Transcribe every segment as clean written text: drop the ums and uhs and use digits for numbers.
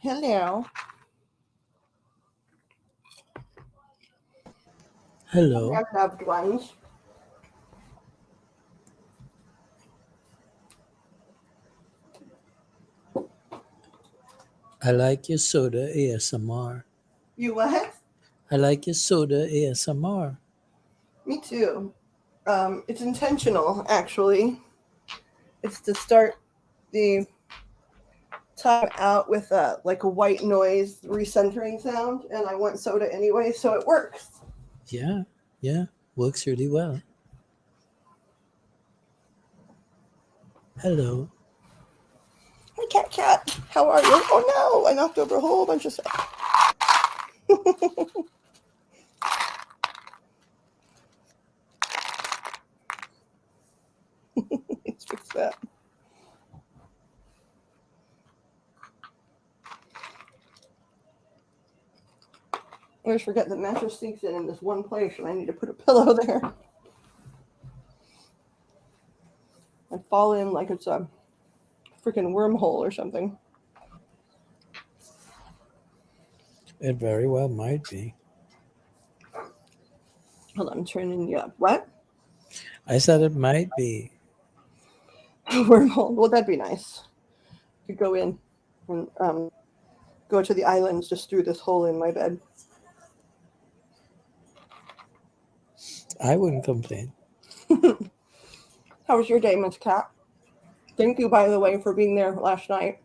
Hello. Hello. Our loved ones. I like your soda ASMR. You what? I like your soda ASMR. Me too. It's intentional, actually. It's to start the time out with a white noise recentering sound, and I want soda anyway, so it works. Yeah, yeah, works really well. Hello. Hi, cat. How are you? Oh no, I knocked over a whole bunch of stuff. Let's fix that. I always forget the mattress sinks in this one place, and I need to put a pillow there. I fall in like it's a freaking wormhole or something. It very well might be. Hold on, I'm turning you up. What? I said it might be. Wormhole. Well, that'd be nice. Could go in and go to the islands just through this hole in my bed. I wouldn't complain. How was your day, Miss Cat? Thank you, by the way, for being there last night.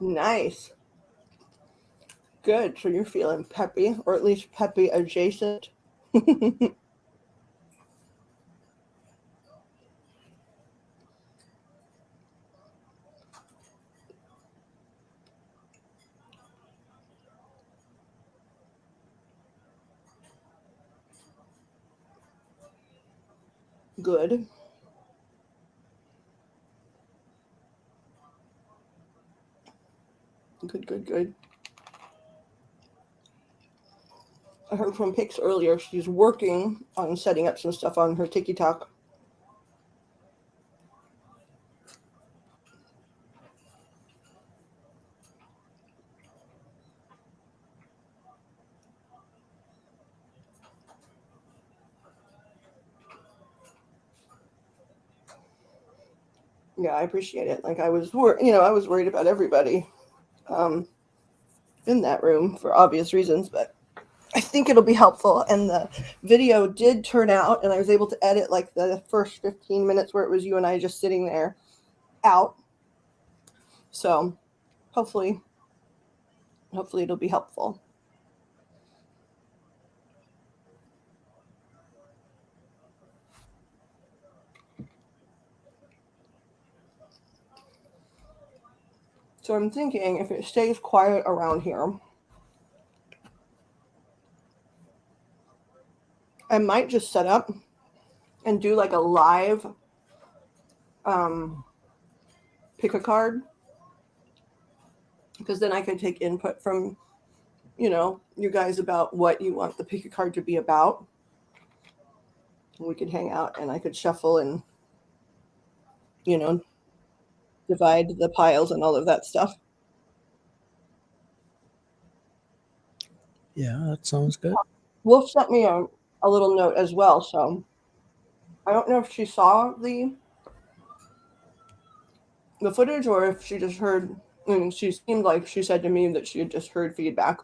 Nice. Good. So you're feeling peppy, or at least peppy adjacent. Good. Good, good, good. I heard from Pix earlier. She's working on setting up some stuff on her TikTok. Yeah, I appreciate it. Like I was worried about everybody um, in that room for obvious reasons, but I think it'll be helpful. And the video did turn out, and I was able to edit like the first 15 minutes where it was you and I just sitting there out. So hopefully, hopefully it'll be helpful. So I'm thinking if it stays quiet around here, I might just set up and do like a live um, pick a card, because then I can take input from you guys about what you want the pick a card to be about. We could hang out and I could shuffle and you know divide the piles and all of that stuff. Yeah, that sounds good. Wolf sent me a little note as well, so I don't know if she saw the footage or if she just heard. I mean, she seemed like she said to me that she had just heard feedback.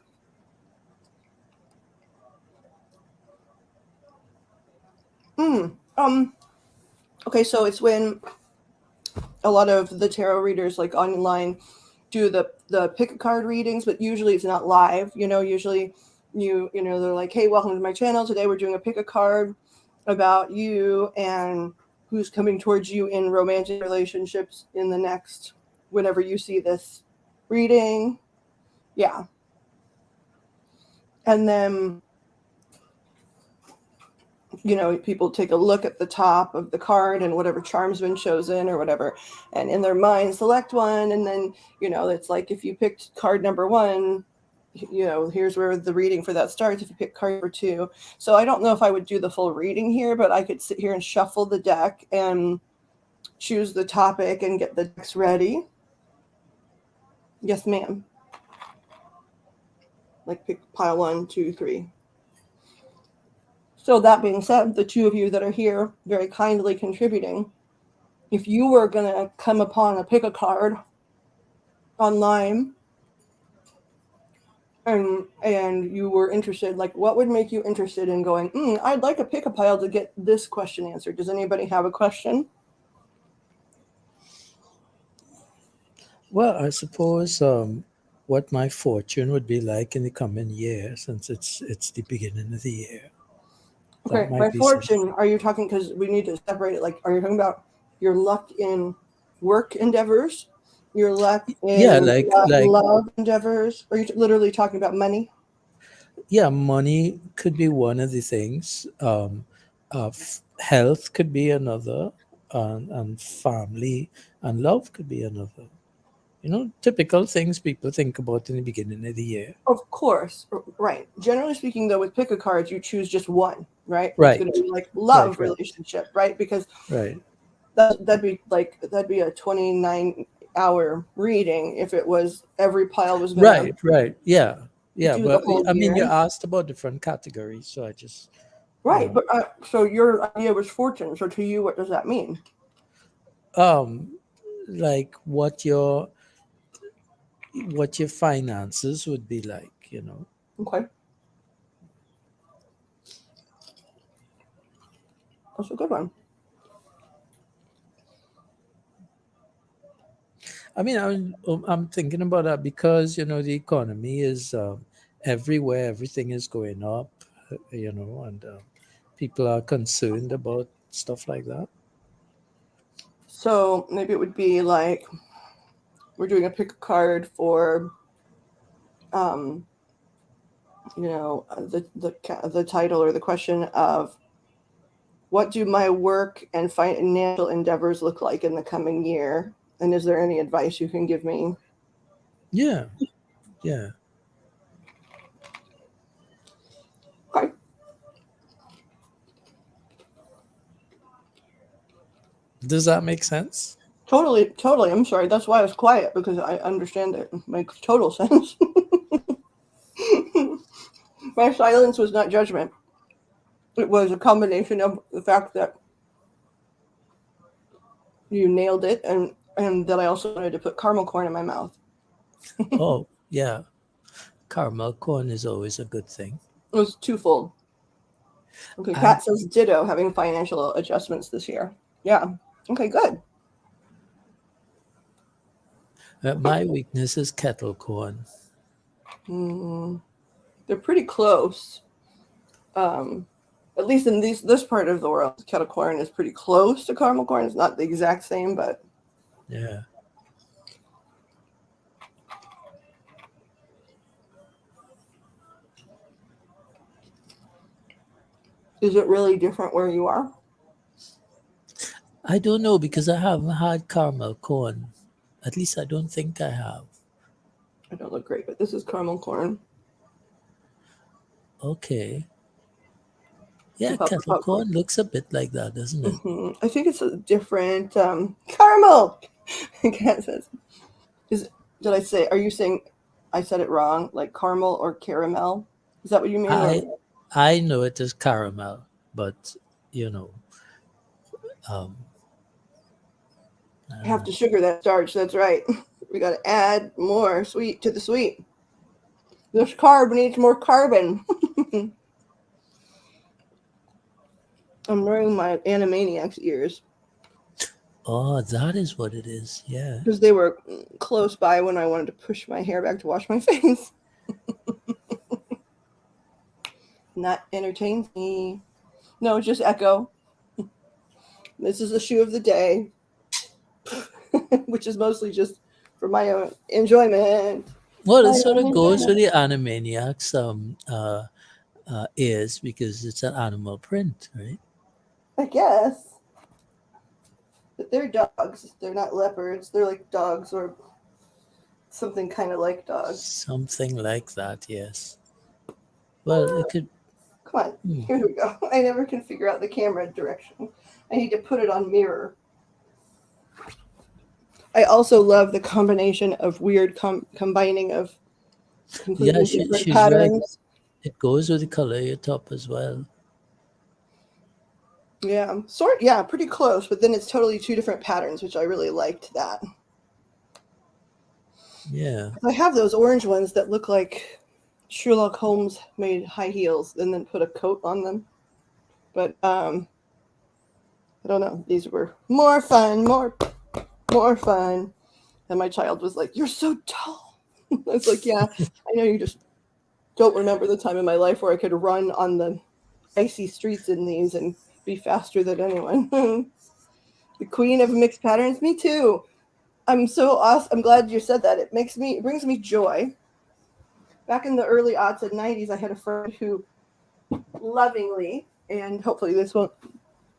Mm, um. Okay, so it's when a lot of the tarot readers like online do the pick a card readings, but usually it's not live. Usually they're like, hey, welcome to my channel. Today we're doing a pick a card about you and who's coming towards you in romantic relationships in the next, whenever you see this reading. Yeah. And then, people take a look at the top of the card and whatever charm's been chosen or whatever, and in their mind select one. And then, it's like, if you picked card number 1, here's where the reading for that starts. If you pick card number 2. So I don't know if I would do the full reading here, but I could sit here and shuffle the deck and choose the topic and get the decks ready. Yes, ma'am. Like pick pile 1, 2, 3. So that being said, the two of you that are here very kindly contributing, if you were going to come upon a pick a card online and you were interested, like what would make you interested in going, I'd like a pick a pile to get this question answered. Does anybody have a question? Well, I suppose what my fortune would be like in the coming year, since it's the beginning of the year. Okay, by fortune, are you talking, because we need to separate it, like, are you talking about your luck in work endeavors, your luck in love endeavors? Are you literally talking about money? Yeah, money could be one of the things. Health could be another, and family and love could be another. Typical things people think about in the beginning of the year. Of course, right. Generally speaking, though, with pick a cards, you choose just one, right? Right. It's going to be like love Right. relationship, right? Because right. that'd be a 29-hour reading if it was every pile was going to Right. Yeah. do the But whole I mean, you year. asked about different categories, so I just Right, but so your idea was fortune. So to you, what does that mean? Like what your finances would be like, Okay, that's a good one. I mean, I'm thinking about that because the economy is everywhere. Everything is going up, and people are concerned about stuff like that. So maybe it would be like we're doing a pick a card for, the title or the question of what do my work and financial endeavors look like in the coming year, and is there any advice you can give me? Yeah. Okay. Does that make sense? Totally. I'm sorry. That's why I was quiet, because I understand it. It makes total sense. My silence was not judgment. It was a combination of the fact that you nailed it and that I also wanted to put caramel corn in my mouth. Oh, yeah. Caramel corn is always a good thing. It was twofold. Okay, Pat says ditto, having financial adjustments this year. Yeah. Okay, good. My weakness is kettle corn. They're pretty close. At least in this part of the world, kettle corn is pretty close to caramel corn. It's not the exact same, but yeah. Is it really different where you are? I don't know, because I haven't had caramel corn. At least I don't think I have. I don't look great, but this is caramel corn. Okay. Yeah, kettle corn looks a bit like that, doesn't it? Mm-hmm. I think it's a different caramel. Kat says, did I say? Are you saying I said it wrong? Like caramel or caramel? Is that what you mean? I know it is caramel, but I have to sugar that starch. That's right. We got to add more sweet to the sweet. This carb needs more carbon. I'm wearing my Animaniacs ears. Oh, that is what it is. Yeah. because they were close by when I wanted to push my hair back to wash my face. And that entertains me. No, just echo. This is the shoe of the day, which is mostly just for my own enjoyment. Well, it My sort own of goes with enjoyment. the Animaniacs is because it's an animal print, right? I guess. But they're dogs. They're not leopards. They're like dogs or something kind of like dogs. Something like that, yes. Well, it could. Come on. Hmm. Here we go. I never can figure out the camera direction. I need to put it on mirror. I also love the combination of weird combining of Yeah, completely different she's right. patterns. It goes with the color of your top as well. Yeah, sort yeah, pretty close, but then it's totally two different patterns, which I really liked that. Yeah. I have those orange ones that look like Sherlock Holmes made high heels and then put a coat on them. But I don't know. These were more fun, more fun. And my child was like, "You're so tall." I was like, "Yeah, I know you just don't remember the time in my life where I could run on the icy streets in these and be faster than anyone." The queen of mixed patterns, me too. I'm so awesome. I'm glad you said that. It brings me joy. Back in the early aughts and 90s, I had a friend who lovingly, and hopefully this won't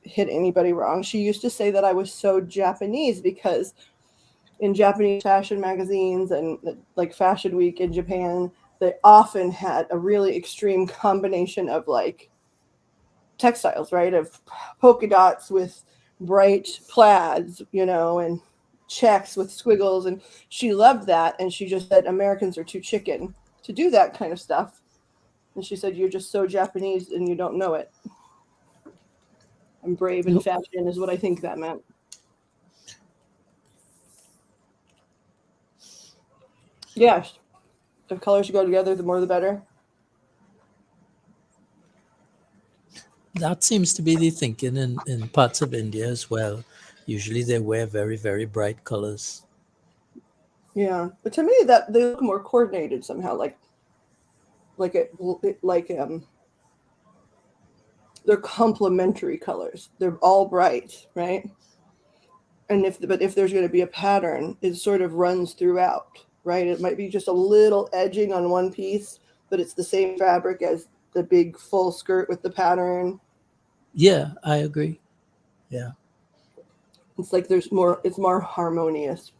hit anybody wrong, she used to say that I was so Japanese because in Japanese fashion magazines and like Fashion Week in Japan, they often had a really extreme combination of like textiles, right? Of polka dots with bright plaids, and checks with squiggles. And she loved that. And she just said, Americans are too chicken to do that kind of stuff. And she said, "You're just so Japanese and you don't know it. I'm brave in No, fashion," is what I think that meant. Yes. The colors go together, the more the better. that seems to be the thinking in parts of India as well. Usually they wear very, very bright colors. Yeah. But to me, that they look more coordinated somehow. Like they're complementary colors. They're all bright, right? And if there's going to be a pattern, it sort of runs throughout, right? It might be just a little edging on one piece, but it's the same fabric as the big full skirt with the pattern. Yeah, I agree. Yeah. It's like it's more harmonious.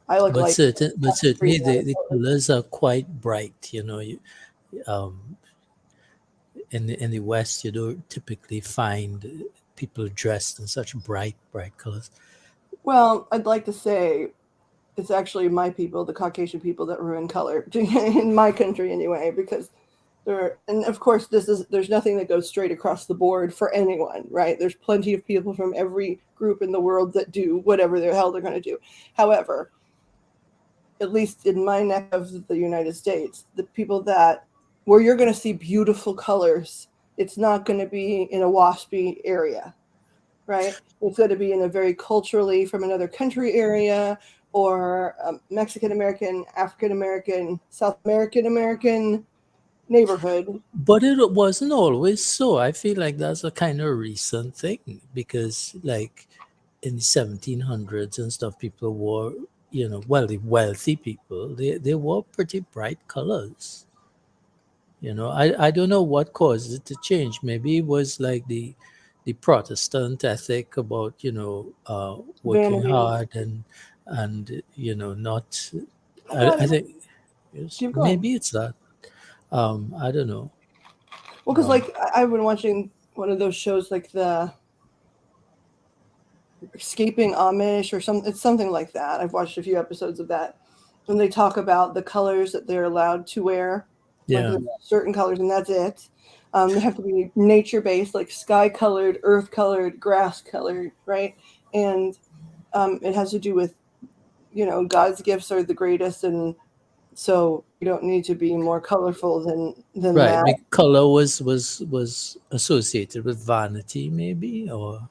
I look like But three certainly the colors. colors are quite bright. Um, in the West, you don't typically find people dressed in such bright colors. Well, I'd like to say it's actually my people, the Caucasian people, that ruin color in my country anyway, because and of course there's nothing that goes straight across the board for anyone, right? There's plenty of people from every group in the world that do whatever the hell they're going to do. However, at least in my neck of the United States, the people that where you're going to see beautiful colors, it's not going to be in a waspy area, right? It's going to be in a very culturally from another country area or Mexican American, African American, South American neighborhood. But it wasn't always so. I feel like that's a kind of recent thing because, like, in the 1700s and stuff, people wore, well, the wealthy people, they wore pretty bright colors. I don't know what caused it to change. Maybe it was like the Protestant ethic about, working Vanity. hard and not. I got I it. think it's, Keep going. maybe it's that. I don't know. Well, because Um, like I've been watching one of those shows, like the Escaping Amish or some. It's something like that. I've watched a few episodes of that, and they talk about the colors that they're allowed to wear. Like yeah. there's certain colors, and that's it. They have to be nature based, like sky colored, earth colored, grass colored, right? And it has to do with God's gifts are the greatest, and so you don't need to be more colorful than Right. that. The color was associated with vanity, maybe, or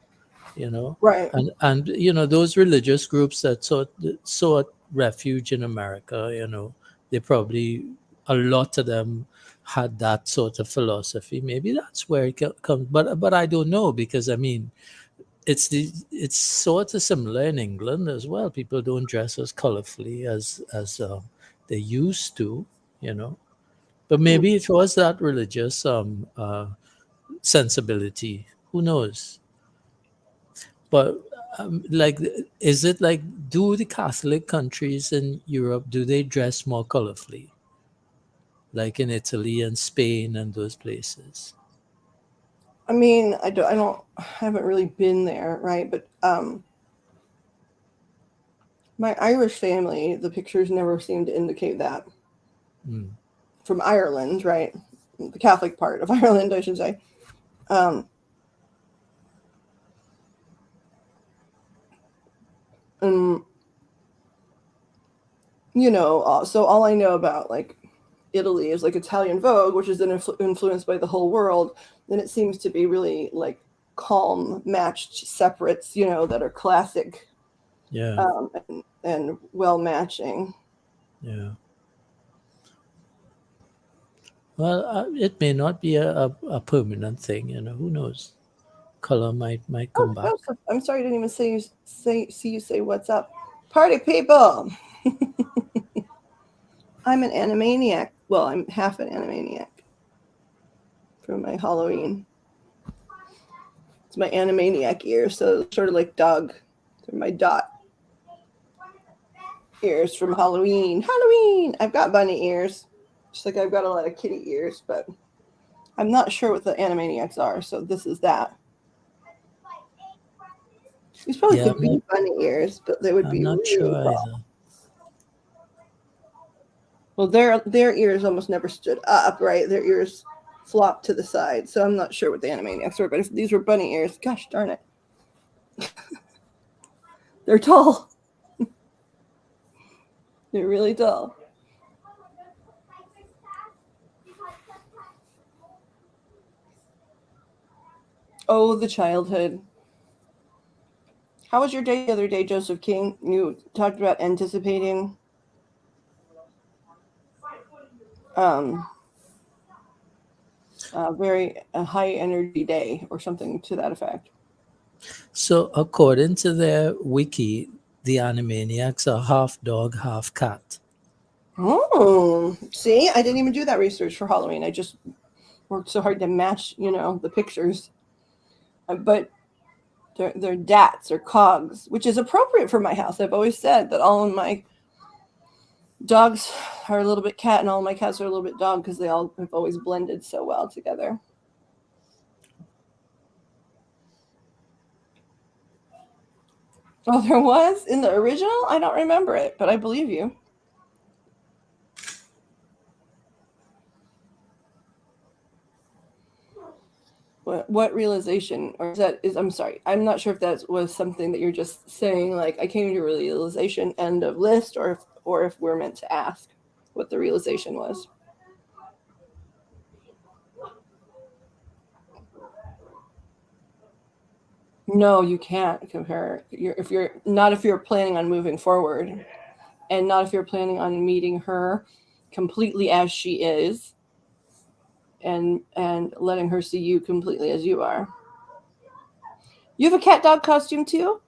you know. Right. And those religious groups that sought refuge in America, they probably, a lot of them had that sort of philosophy. Maybe that's where it comes, but I don't know, because I mean, it's sort of similar in England as well. People don't dress as colorfully as they used to, you know. But Hmm. maybe it was that religious sensibility. Who knows? But like, is it like, do the Catholic countries in Europe, do they dress more colorfully, like in Italy and Spain and those places? I mean, I haven't really been there, right? But my Irish family, the pictures never seem to indicate that. Mm. From Ireland, right? The Catholic part of Ireland, I should say. Um, and so all I know about like Italy is like Italian Vogue, which is then influenced by the whole world. Then it seems to be really like calm, matched separates, that are classic, Yeah, and well matching. yeah. Well, it may not be a permanent thing, who knows? Color might Oh, come back. Joseph, I'm sorry I didn't even see you say what's up. Party people! I'm an animaniac. Well, I'm half an animaniac for my Halloween. It's my animaniac ears, so sort of like dog. They're my dot ears from Halloween. Halloween! I've got bunny ears. Just like I've got a lot of kitty ears, but I'm not sure what the animaniacs are, so this is that. These probably Yeah, could be bunny ears, but they would I'm be not really sure tall. either. Well, their ears almost never stood up, right? Their ears flopped to the side, so I'm not sure what the animaniacs were. But if these were bunny ears, gosh darn it, they're tall. They're really tall. Oh, the childhood. How was your day the other day, Joseph King? You talked about anticipating um, a high energy day or something to that effect. So, according to their wiki, the Animaniacs are half dog, half cat. Oh, see, I didn't even do that research for Halloween. I just worked so hard to match, the pictures. But they're dats or cogs, which is appropriate for my house. I've always said that all of my dogs are a little bit cat and all my cats are a little bit dog because they all have always blended so well together. Oh, there was in the original? I don't remember it, but I believe you. What realization, or I'm sorry, I'm not sure if that was something that you're just saying, like I came to a realization, end of list, or if we're meant to ask what the realization was. No, you can't compare. If you're planning on moving forward, and not if you're planning on meeting her completely as she is, and letting her see you completely as you are. You have a cat dog costume too?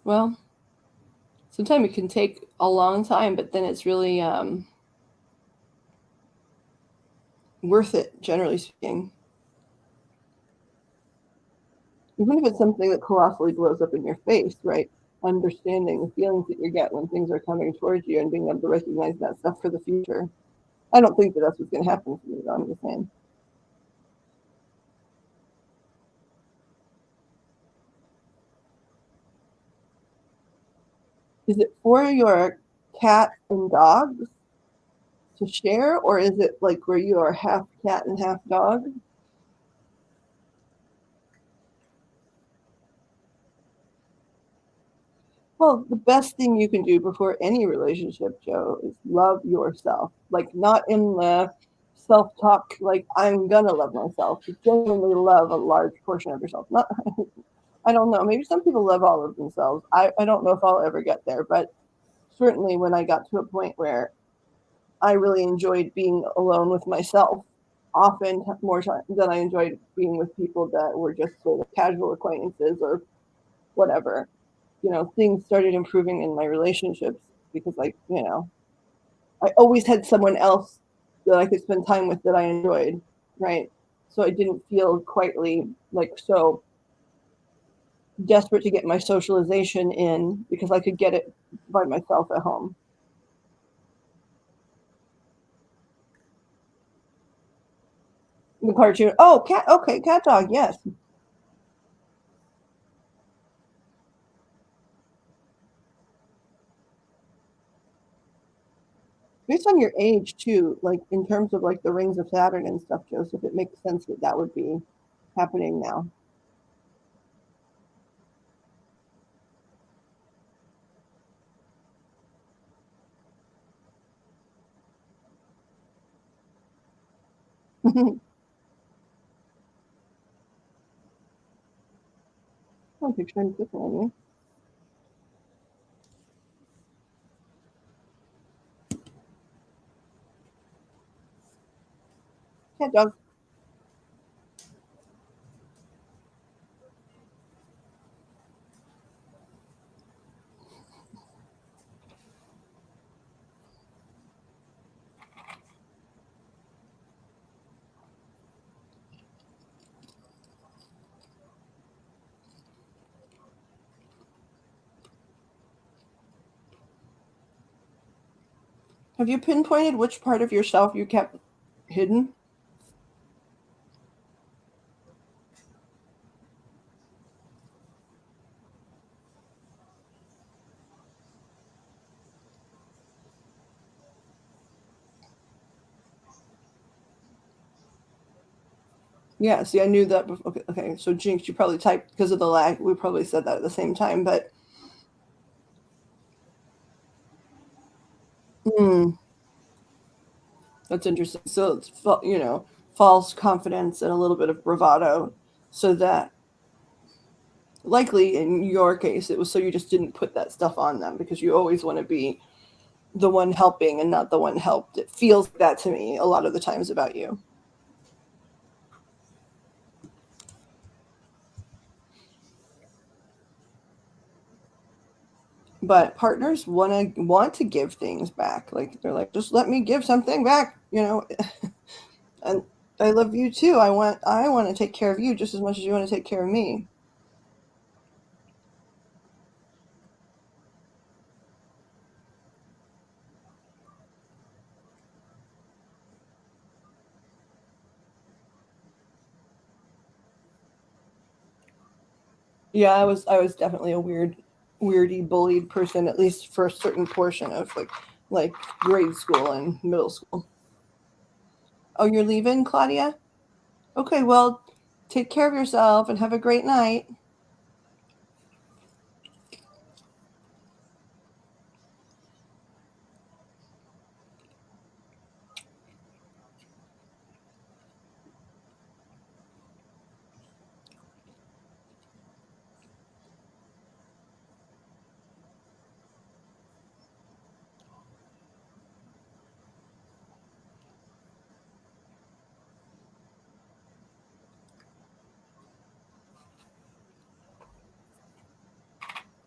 Well, sometimes it can take a long time, but then it's really worth it, generally speaking. Even if it's something that colossally blows up in your face, right? Understanding the feelings that you get when things are coming towards you and being able to recognize that stuff for the future. I don't think that that's what's going to happen for me, though. I'm just saying. Is it for your cat and dogs to share, or is it like where you are half cat and half dog? Well, the best thing you can do before any relationship, Joe, is love yourself. Like, not in the self talk, like, I'm gonna love myself, but genuinely love a large portion of yourself. Not, I don't know, maybe some people love all of themselves. I don't know if I'll ever get there, but certainly when I got to a point where I really enjoyed being alone with myself, often more time than I enjoyed being with people that were just sort of casual acquaintances or whatever. Things started improving in my relationships because, like, I always had someone else that I could spend time with that I enjoyed, right? So I didn't feel quietly like so desperate to get my socialization in because I could get it by myself at home. The cartoon. Oh, cat. Okay, cat dog. Yes. Based on your age too, like in terms of like the rings of Saturn and stuff, Joseph, it makes sense that that would be happening now. I'm picturing differently. Cat dog. Have you pinpointed which part of yourself you kept hidden? Yeah, see, I knew that before. Okay, okay, so Jinx, you probably typed because of the lag. We probably said that at the same time, but mm, that's interesting. So it's false confidence and a little bit of bravado, so that likely in your case it was so you just didn't put that stuff on them because you always want to be the one helping and not the one helped. It feels like that to me a lot of the times about you. But partners want to give things back. Like they're like, just let me give something back. And I love you too. I want to take care of you just as much as you want to take care of me. Yeah, I was definitely a weirdy bullied person, at least for a certain portion of like grade school and middle school. Oh, you're leaving, Claudia? Okay, well, take care of yourself and have a great night.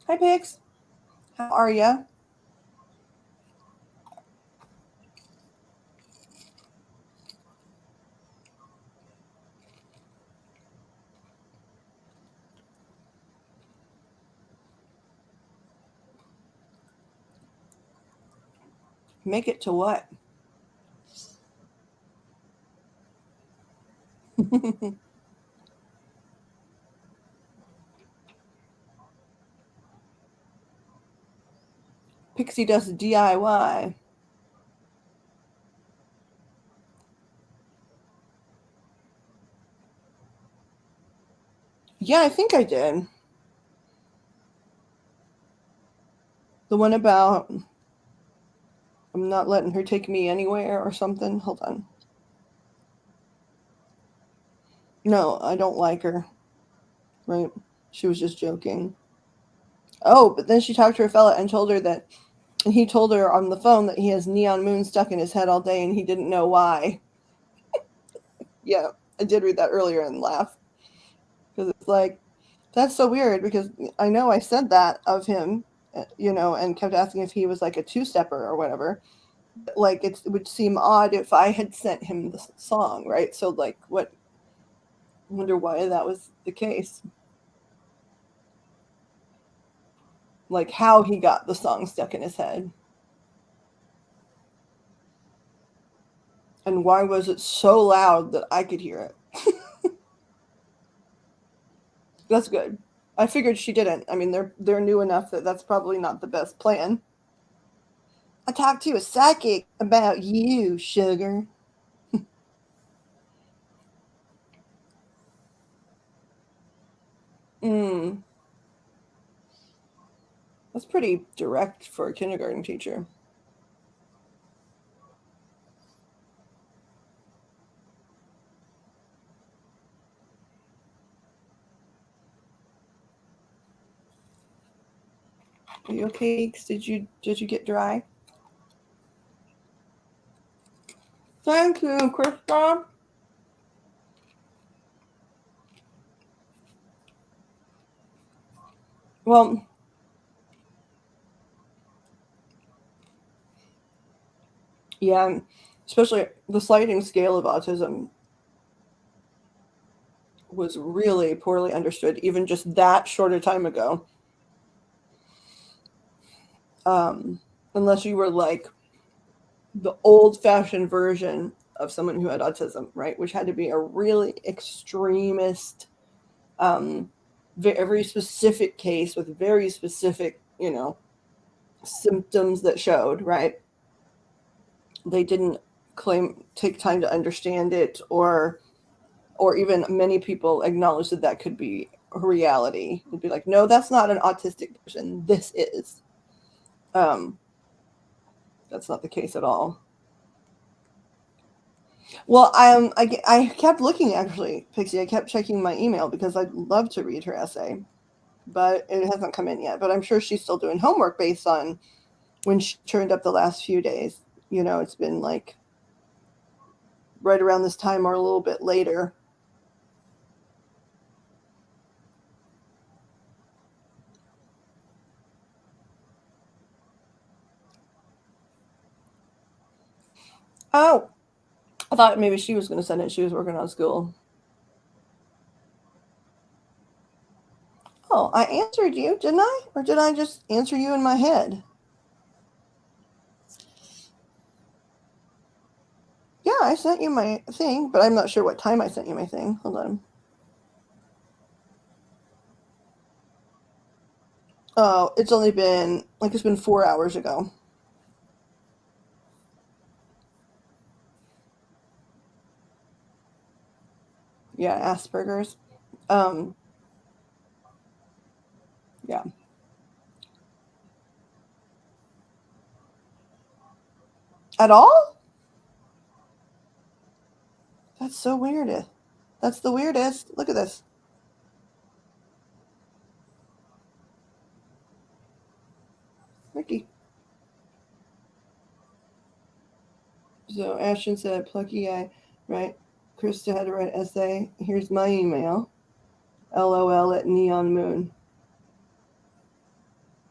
Hi, Pix. How are ya? Make it to what? Pixie Dust DIY. Yeah, I think I did. The one about I'm not letting her take me anywhere or something. Hold on. No, I don't like her. Right? She was just joking. Oh, but then she talked to her fella and told her that, and he told her on the phone that he has neon moon stuck in his head all day and he didn't know why. Yeah, I did read that earlier and laugh because it's like, that's so weird because I know I said that of him, and kept asking if he was like a two stepper or whatever. But like, it would seem odd if I had sent him the song, right? So, like, what? I wonder why that was the case. Like, how he got the song stuck in his head. And why was it so loud that I could hear it? That's good. I figured she didn't. I mean, they're new enough that that's probably not the best plan. I talked to a psychic about you, sugar. Mm, that's pretty direct for a kindergarten teacher. Are you okay? Did you get dry? Thank you, Krista. Well, yeah, especially the sliding scale of autism was really poorly understood even just that short a time ago. Um, Unless you were like the old fashioned version of someone who had autism, right? Which had to be a really extremist, um, very specific case with very specific, symptoms that showed, right? They didn't claim take time to understand it, or even many people acknowledge that that could be a reality. It'd be like, no, that's not an autistic person. This is. Um, that's not the case at all. Well, I kept looking actually, Pixie. I kept checking my email because I'd love to read her essay, but it hasn't come in yet. But I'm sure she's still doing homework based on when she turned up the last few days. It's been like right around this time or a little bit later. Oh, I thought maybe she was going to send it. She was working on school. Oh, I answered you, didn't I? Or did I just answer you in my head? Yeah, I sent you my thing, but I'm not sure what time I sent you my thing. Hold on. Oh, it's been 4 hours ago. Yeah, Asperger's. Um, yeah. At all? That's so weird. That's the weirdest. Look at this. Ricky. So Ashton said, Plucky, right? Krista had to write essay. Here's my email. LOL at Neon Moon.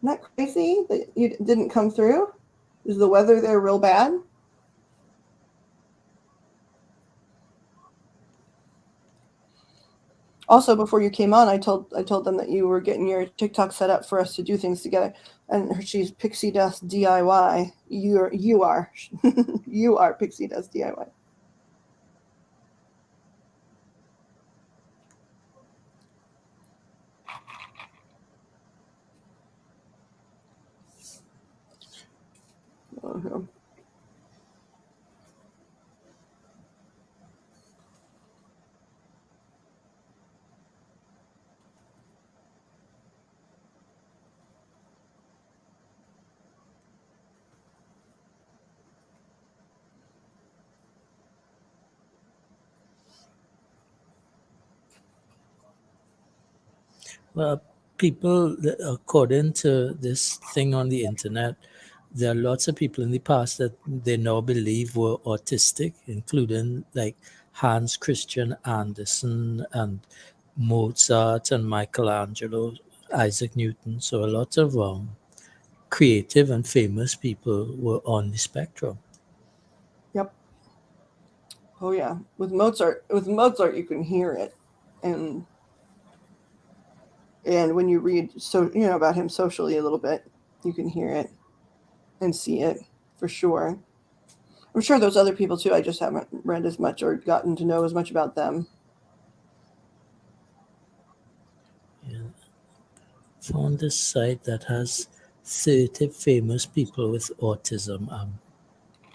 Isn't that crazy that you didn't come through? Is the weather there real bad? Also, before you came on, I told them that you were getting your TikTok set up for us to do things together. And she's Pixie Dust DIY. You are you are Pixie Dust DIY. Uh-huh. Well, people, according to this thing on the internet, there are lots of people in the past that they now believe were autistic, including like Hans Christian Andersen and Mozart and Michelangelo, Isaac Newton. So a lot of creative and famous people were on the spectrum. Yep. Oh yeah. With Mozart, you can hear it, and when you read about him socially a little bit, you can hear it and see it for sure. I'm sure those other people too. I just haven't read as much or gotten to know as much about them. Yeah. Found this site that has 30 famous people with autism. I'm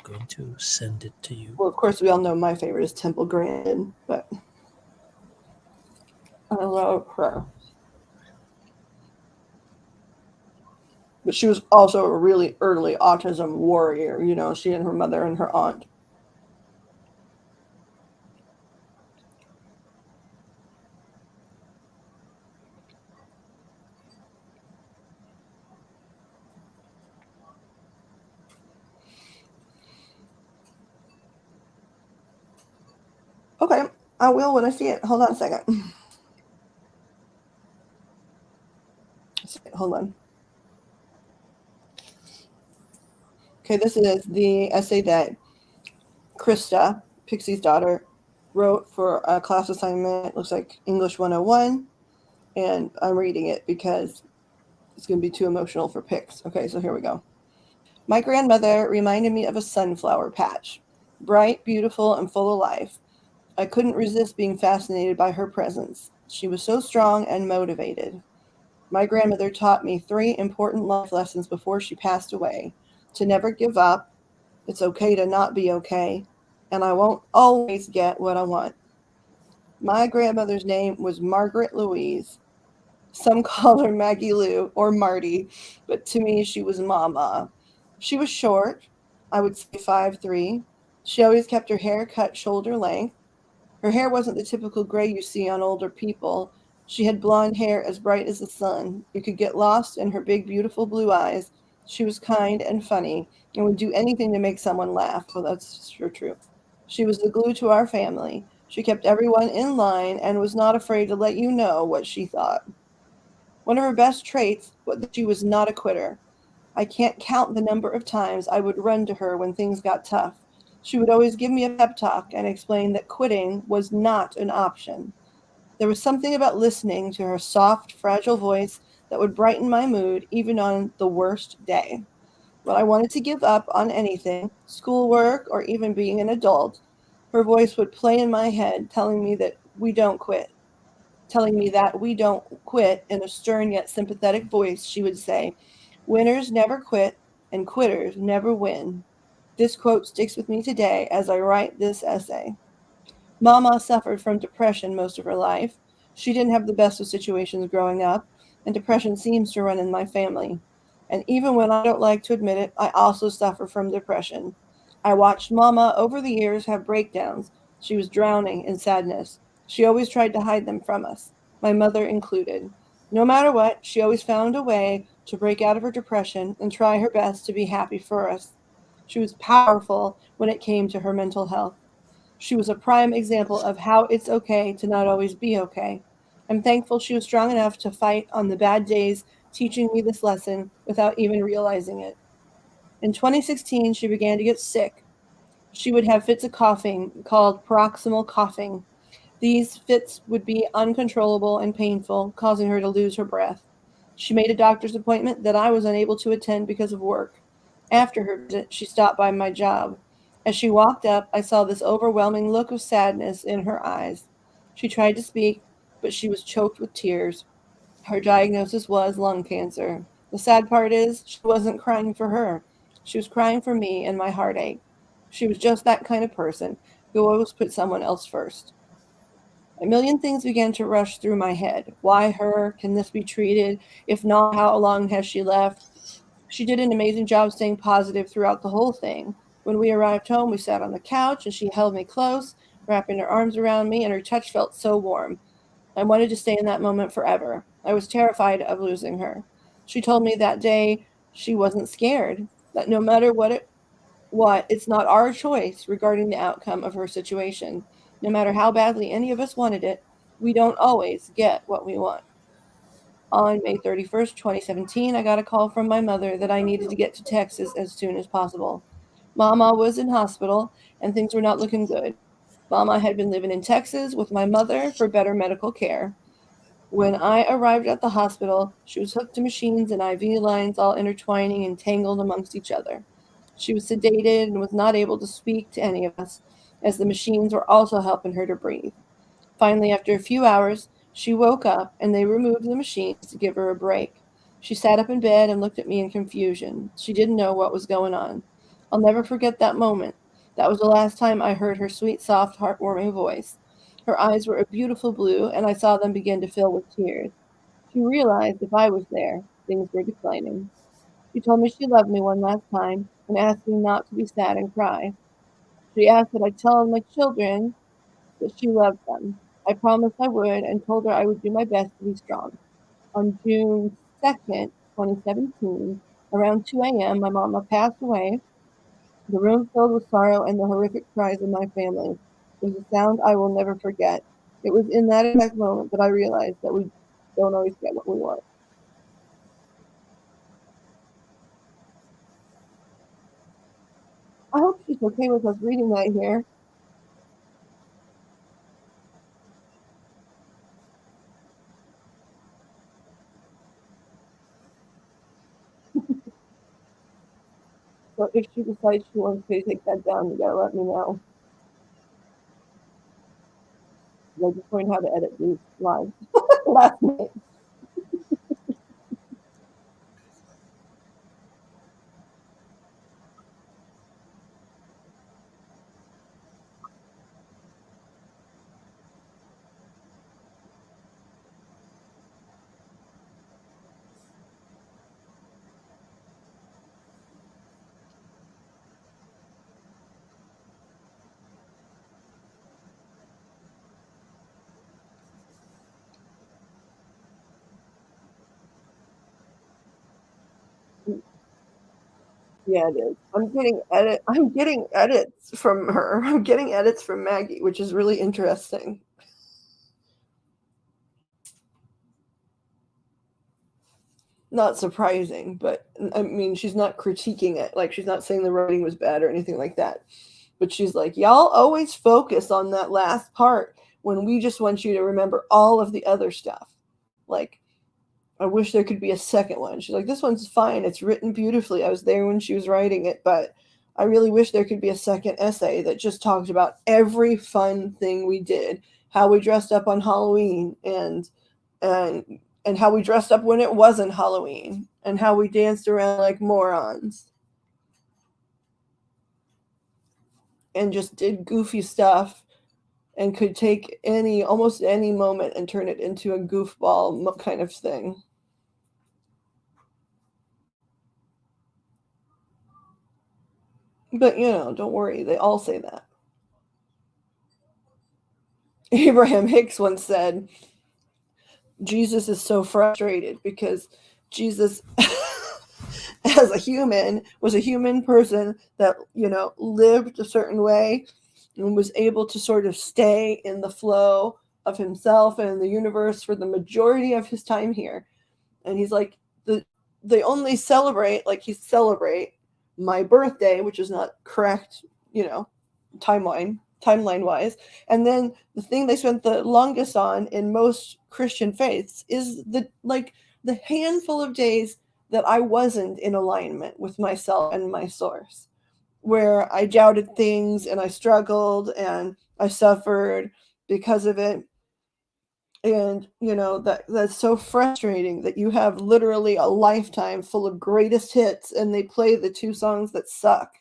going to send it to you. Well, of course, we all know my favorite is Temple Grandin, but I love her. But she was also a really early autism warrior. She and her mother and her aunt. Okay, I will when I see it. Hold on a second. Hold on. Okay, this is the essay that Krista, Pixie's daughter, wrote for a class assignment. It looks like English 101. And I'm reading it because it's going to be too emotional for Pix. Okay, so here we go. My grandmother reminded me of a sunflower patch, bright, beautiful, and full of life. I couldn't resist being fascinated by her presence. She was so strong and motivated. My grandmother taught me 3 important life lessons before she passed away: to never give up, it's okay to not be okay, and I won't always get what I want. My grandmother's name was Margaret Louise. Some call her Maggie Lou or Marty, but to me she was Mama. She was short, I would say 5'3". She always kept her hair cut shoulder length. Her hair wasn't the typical gray you see on older people. She had blonde hair as bright as the sun. You could get lost in her big, beautiful blue eyes. She was kind and funny and would do anything to make someone laugh. Well, that's sure true. She was the glue to our family. She kept everyone in line and was not afraid to let you know what she thought. One of her best traits was that she was not a quitter. I can't count the number of times I would run to her when things got tough. She would always give me a pep talk and explain that quitting was not an option. There was something about listening to her soft, fragile voice that would brighten my mood even on the worst day. When I wanted to give up on anything, schoolwork, or even being an adult, her voice would play in my head, telling me that we don't quit in a stern yet sympathetic voice. She would say, "Winners never quit, and quitters never win." This quote sticks with me today as I write this essay. Mama suffered from depression most of her life. She didn't have the best of situations growing up, and depression seems to run in my family. And even when I don't like to admit it, I also suffer from depression. I watched Mama over the years have breakdowns. She was drowning in sadness. She always tried to hide them from us, my mother included. No matter what, she always found a way to break out of her depression and try her best to be happy for us. She was powerful when it came to her mental health. She was a prime example of how it's okay to not always be okay. I'm thankful she was strong enough to fight on the bad days, teaching me this lesson without even realizing it. In 2016, she began to get sick. She would have fits of coughing called paroxysmal coughing. These fits would be uncontrollable and painful, causing her to lose her breath. She made a doctor's appointment that I was unable to attend because of work. After her visit, she stopped by my job. As she walked up, I saw this overwhelming look of sadness in her eyes. She tried to speak, but she was choked with tears. Her diagnosis was lung cancer. The sad part is, she wasn't crying for her. She was crying for me and my heartache. She was just that kind of person who always put someone else first. A million things began to rush through my head. Why her? Can this be treated? If not, how long has she left? She did an amazing job staying positive throughout the whole thing. When we arrived home, we sat on the couch and she held me close, wrapping her arms around me, and her touch felt so warm. I wanted to stay in that moment forever. I was terrified of losing her. She told me that day she wasn't scared, that no matter what, it's not our choice regarding the outcome of her situation. No matter how badly any of us wanted it, we don't always get what we want. On May 31st, 2017, I got a call from my mother that I needed to get to Texas as soon as possible. Mama was in hospital and things were not looking good. Mama had been living in Texas with my mother for better medical care. When I arrived at the hospital, she was hooked to machines and IV lines all intertwining and tangled amongst each other. She was sedated and was not able to speak to any of us, as the machines were also helping her to breathe. Finally, after a few hours, she woke up and they removed the machines to give her a break. She sat up in bed and looked at me in confusion. She didn't know what was going on. I'll never forget that moment. That was the last time I heard her sweet, soft, heartwarming voice. Her eyes were a beautiful blue, and I saw them begin to fill with tears. She realized if I was there, things were declining. She told me she loved me one last time and asked me not to be sad and cry. She asked that I tell my children that she loved them. I promised I would and told her I would do my best to be strong. On June 2nd, 2017, around 2 a.m., my mama passed away. The room filled with sorrow and the horrific cries of my family. It was a sound I will never forget. It was in that exact moment that I realized that we don't always get what we want. I hope she's okay with us reading that here. So if she decides she wants me to take that down, you gotta let me know. I just learned how to edit these lives last night. Yeah, it is. I'm getting edits from her. I'm getting edits from Maggie, which is really interesting. Not surprising, but I mean, she's not critiquing it. Like, she's not saying the writing was bad or anything like that. But she's like, y'all always focus on that last part when we just want you to remember all of the other stuff. Like, I wish there could be a second one. She's like, this one's fine. It's written beautifully. I was there when she was writing it, but I really wish there could be a second essay that just talked about every fun thing we did, how we dressed up on Halloween and and how we dressed up when it wasn't Halloween and how we danced around like morons and just did goofy stuff and could take almost any moment and turn it into a goofball kind of thing. But don't worry, they all say that. Abraham Hicks once said, Jesus is so frustrated because Jesus, as a human, was a human person that, lived a certain way and was able to sort of stay in the flow of himself and the universe for the majority of his time here. And he's like, they only celebrate, like, he celebrate my birthday, which is not correct, timeline wise. And then the thing they spent the longest on in most Christian faiths is the handful of days that I wasn't in alignment with myself and my source, where I doubted things and I struggled and I suffered because of it. And that's so frustrating that you have literally a lifetime full of greatest hits and they play the two songs that suck.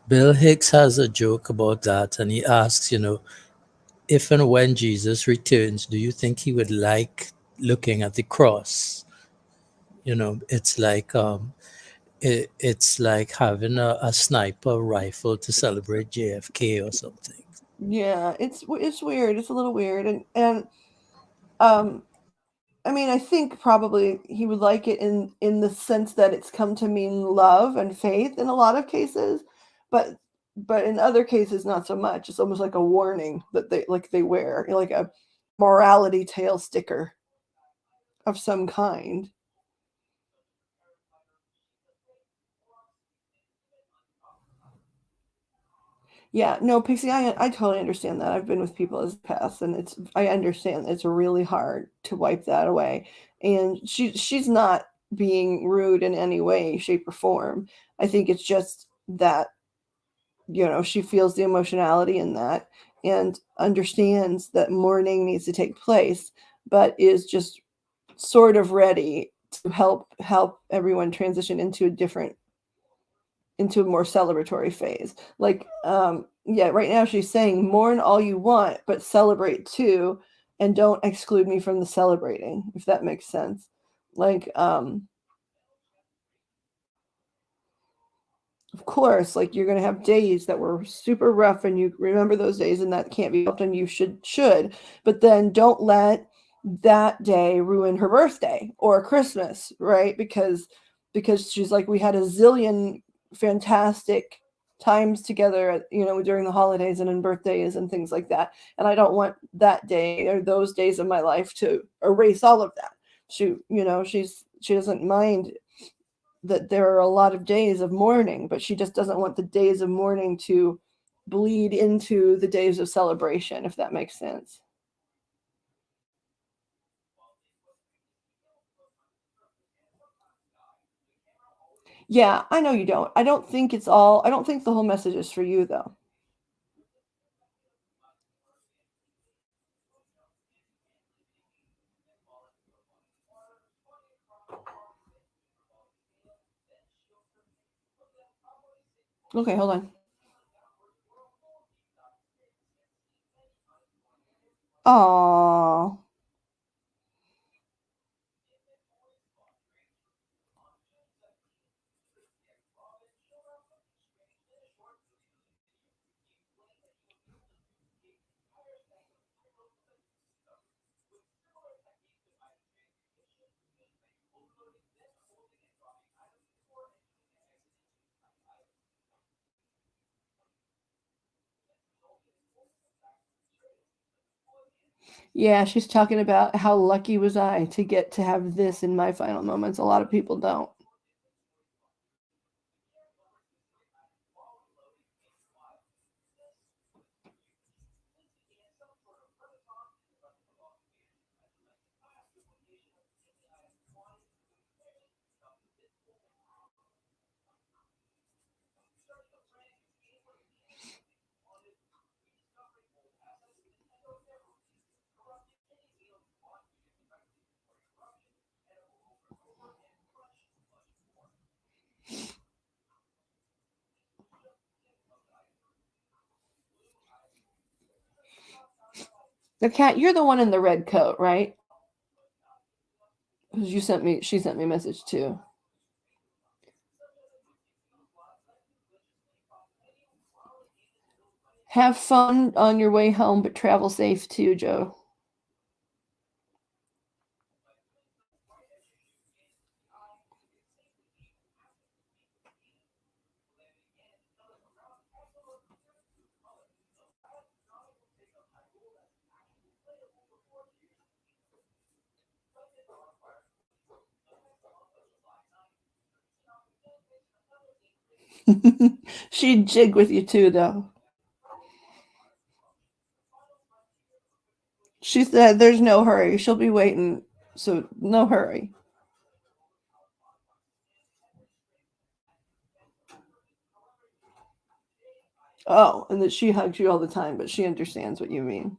Bill Hicks has a joke about that, and he asks, if and when Jesus returns, do you think he would like looking at the cross? It's like it's like having a sniper rifle to celebrate JFK or something. Yeah, it's weird. It's a little weird, and um, I mean, I think probably he would like it in the sense that it's come to mean love and faith in a lot of cases, but in other cases not so much. It's almost like a warning that they wear, like a morality tale sticker of some kind. Yeah, no, Pixie, I totally understand that. I've been with people as past, and I understand it's really hard to wipe that away. And she's not being rude in any way, shape, or form. I think it's just that she feels the emotionality in that and understands that mourning needs to take place, but is just sort of ready to help everyone transition into a more celebratory phase. Like, yeah, right now she's saying mourn all you want, but celebrate too, and don't exclude me from the celebrating, if that makes sense. Like, of course, like you're gonna have days that were super rough, and you remember those days, and that can't be helped, and you should, but then don't let that day ruin her birthday or Christmas, right? Because she's like, we had a zillion fantastic times together, during the holidays and in birthdays and things like that, and I don't want that day or those days of my life to erase all of that. She doesn't mind that there are a lot of days of mourning, but she just doesn't want the days of mourning to bleed into the days of celebration, if that makes sense. Yeah, I know you don't. I don't think the whole message is for you, though. Okay, hold on. Oh, yeah, she's talking about how lucky was I to get to have this in my final moments. A lot of people don't. The cat, you're the one in the red coat, right? Because she sent me a message too. Have fun on your way home, but travel safe too, Joe. She'd jig with you too, though. She said there's no hurry. She'll be waiting, so no hurry. Oh, and that she hugs you all the time, but she understands what you mean.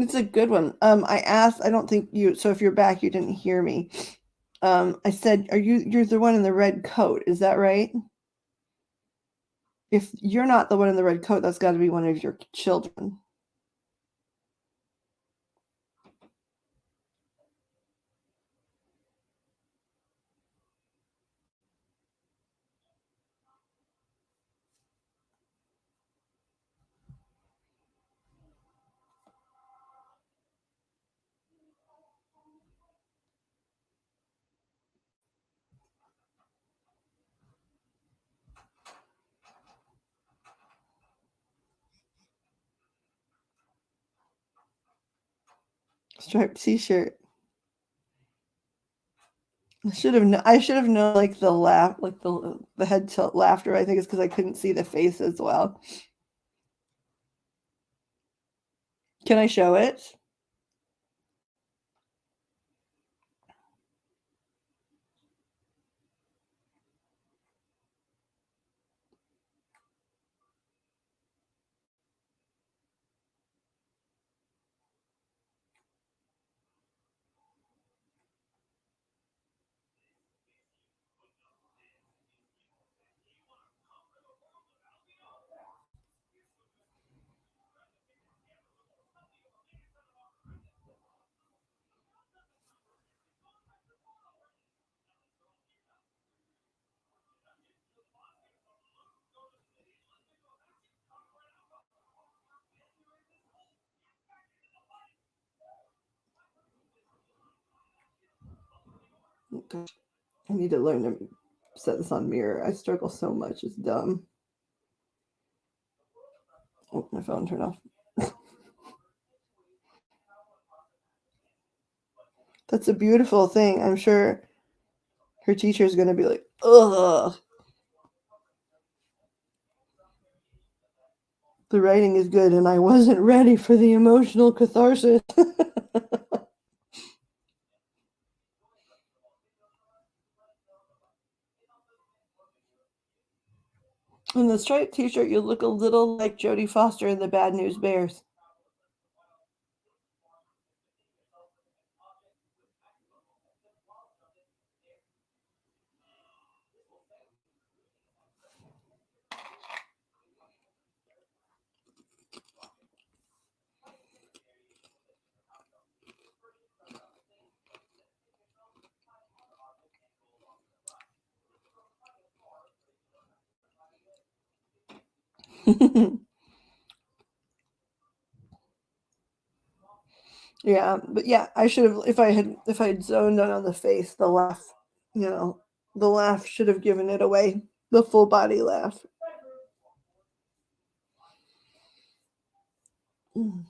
It's a good one. I asked. I don't think you. So if you're back, you didn't hear me. I said, "Are you? You're the one in the red coat. Is that right? If you're not the one in the red coat, that's got to be one of your children." Striped T-shirt. I should have. I should have known like the laugh, like the head tilt laughter. I think it's because I couldn't see the face as well. Can I show it? Oh, gosh. I need to learn to set this on mirror. I struggle so much. It's dumb. Oh, my phone turned off. That's a beautiful thing. I'm sure her teacher is going to be like, ugh. The writing is good, and I wasn't ready for the emotional catharsis. In the striped t-shirt, you look a little like Jodie Foster in the Bad News Bears. Yeah, but yeah, I should have if I had zoned in on the face, the laugh, the laugh should have given it away. The full body laugh. Mm.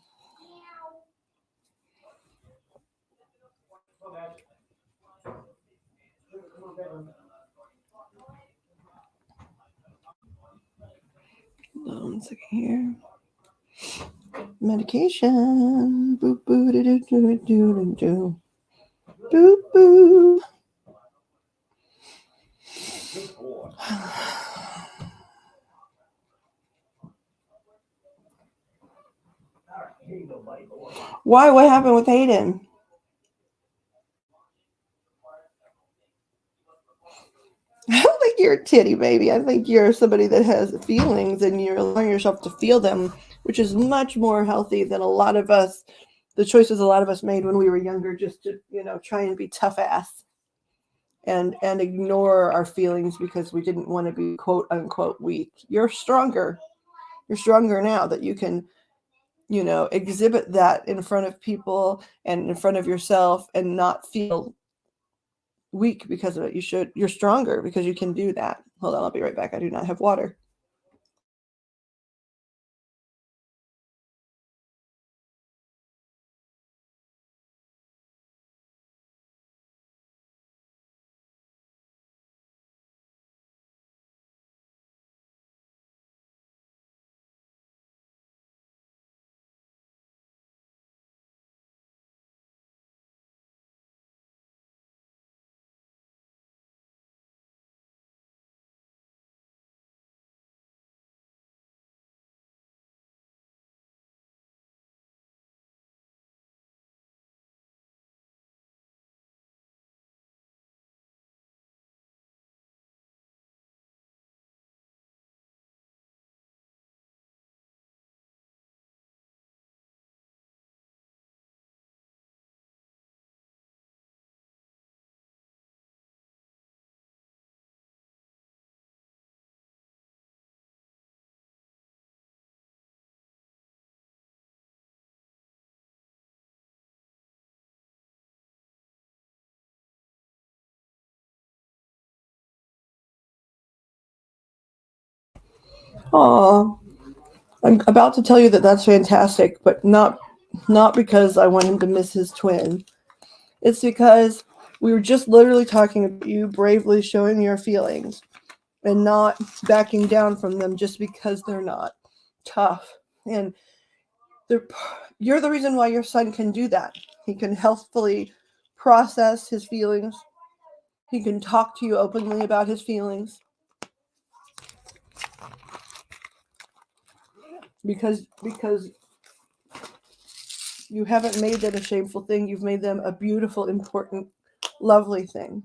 Hold on 1 second here. Medication. Boop boo doo doo doo doo doo. Boop boo. Why? What happened with Hayden? I don't think you're a titty baby. I think you're somebody that has feelings and you're allowing yourself to feel them, which is much more healthy than a lot of us, the choices a lot of us made when we were younger, just to, try and be tough ass and ignore our feelings because we didn't want to be quote unquote weak. You're stronger. You're stronger now that you can, exhibit that in front of people and in front of yourself and not feel weak because of it. You're stronger because you can do that. Hold on, I'll be right back. I do not have water. Aw, I'm about to tell you that that's fantastic, but not because I want him to miss his twin. It's because we were just literally talking about you bravely showing your feelings and not backing down from them just because they're not tough. And they're, you're the reason why your son can do that. He can healthfully process his feelings. He can talk to you openly about his feelings because you haven't made them a shameful thing. You've made them a beautiful, important, lovely thing.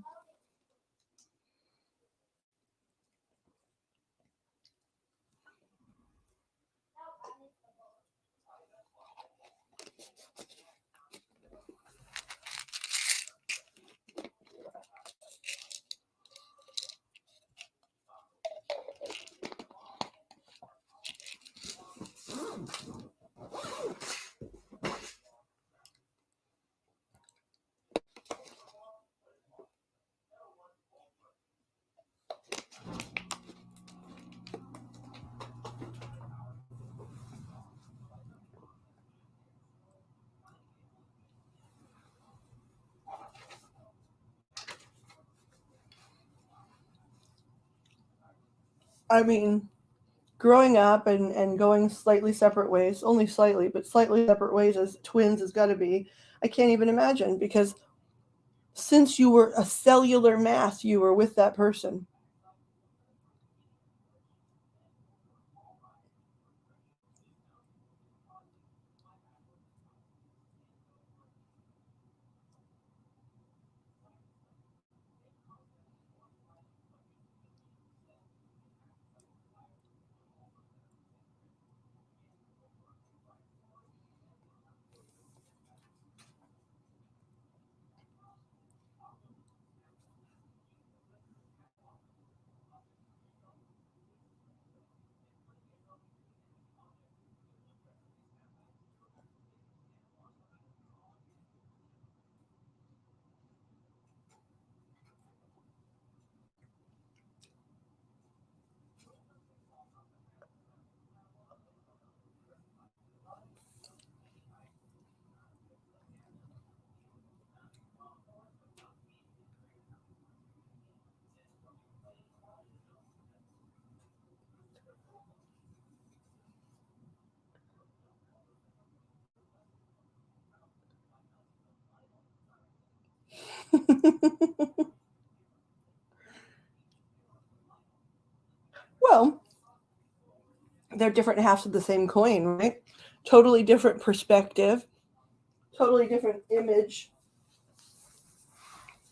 I mean, growing up and going slightly separate ways, only slightly, but slightly separate ways as twins has got to be, I can't even imagine because since you were a cellular mass, you were with that person. Well, they're different halves of the same coin, right? Totally different perspective, totally different image.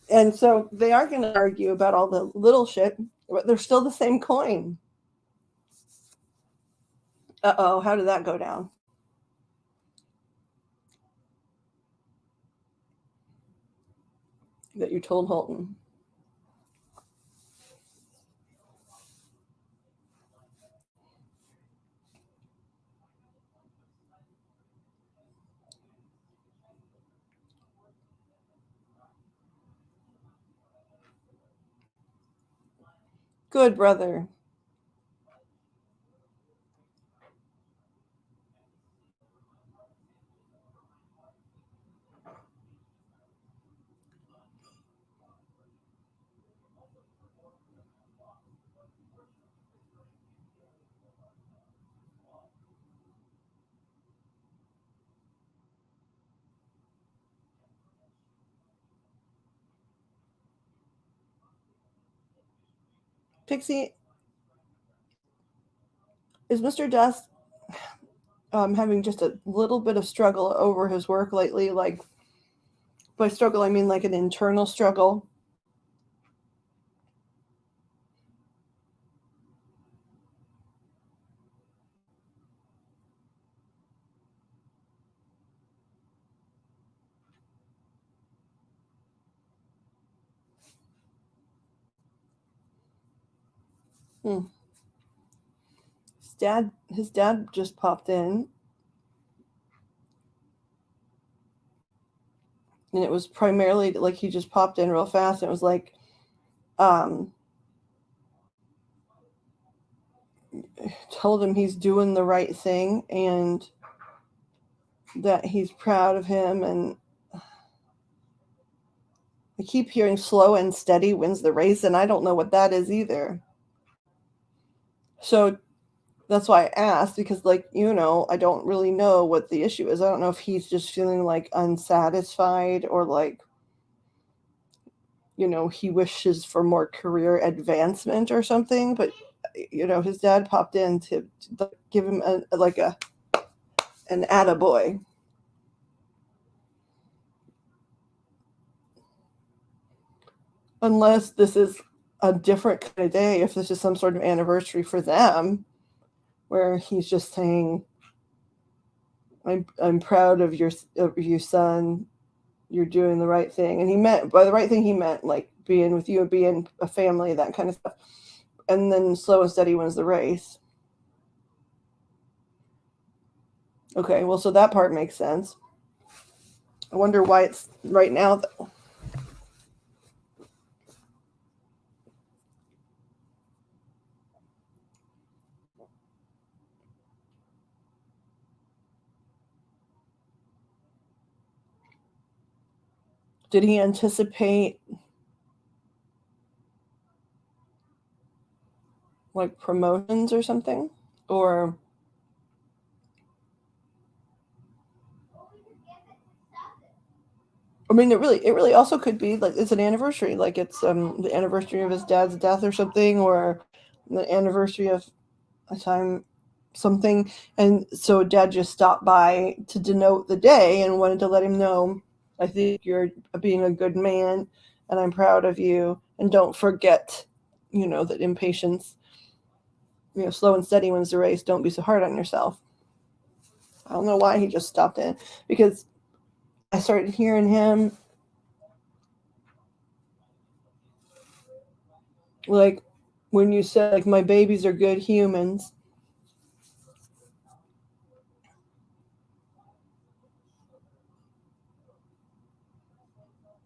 And so they are going to argue about all the little shit, but they're still the same coin. Uh oh, how did that go down? That you told Holton. Good brother. Pixie, is Mr. Dust having just a little bit of struggle over his work lately? Like, by struggle, I mean like an internal struggle. Hmm. His dad just popped in, and it was primarily like he just popped in real fast. And it was like, um, told him he's doing the right thing and that he's proud of him. And I keep hearing slow and steady wins the race, and I don't know what that is either. So that's why I asked, because, like, I don't really know what the issue is. I don't know if he's just feeling like unsatisfied, or like, he wishes for more career advancement or something. But his dad popped in to give him an attaboy. Unless this is a different kind of day, if this is some sort of anniversary for them, where he's just saying, I'm proud of your son. You're doing the right thing. And he meant, by the right thing, he meant like being with you and being a family, that kind of stuff. And then slow and steady wins the race. Okay, well, so that part makes sense. I wonder why it's right now, though. Did he anticipate like promotions or something? Or I mean, it really also could be like it's an anniversary, like it's the anniversary of his dad's death or something, or the anniversary of a time something, and so dad just stopped by to denote the day and wanted to let him know, I think you're being a good man, and I'm proud of you, and don't forget, that impatience, slow and steady wins the race. Don't be so hard on yourself. I don't know why he just stopped in, because I started hearing him like when you said like my babies are good humans.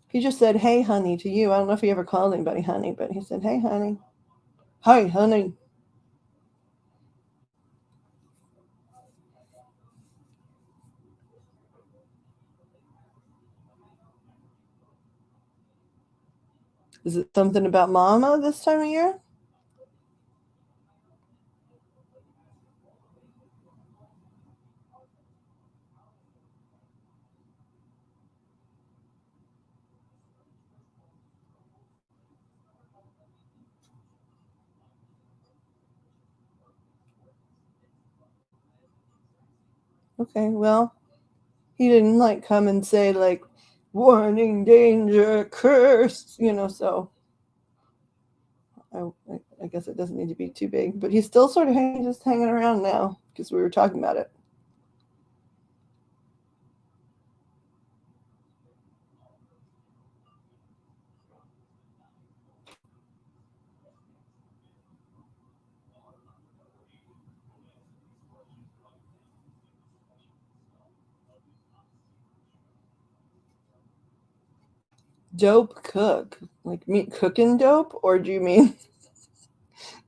He just said, "Hey, honey," to you. I don't know if he ever called anybody honey, but he said, "Hey, honey." Hi, honey. Is it something about mama this time of year? Okay, well, he didn't like come and say like warning, danger, curse, so I guess it doesn't need to be too big. But he's still sort of just hanging around now because we were talking about it. Dope cook. Like meat cooking dope? Or do you mean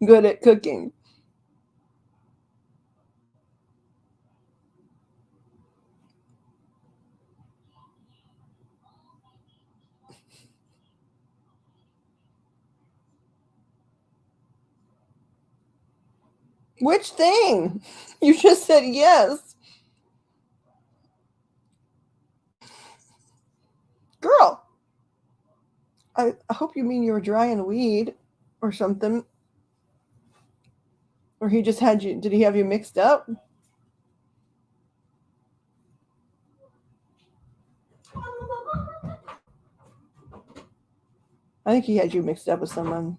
good at cooking? Which thing? You just said yes. Girl, I hope you mean you were drying weed or something. Or he just had you, did he have you mixed up? I think he had you mixed up with someone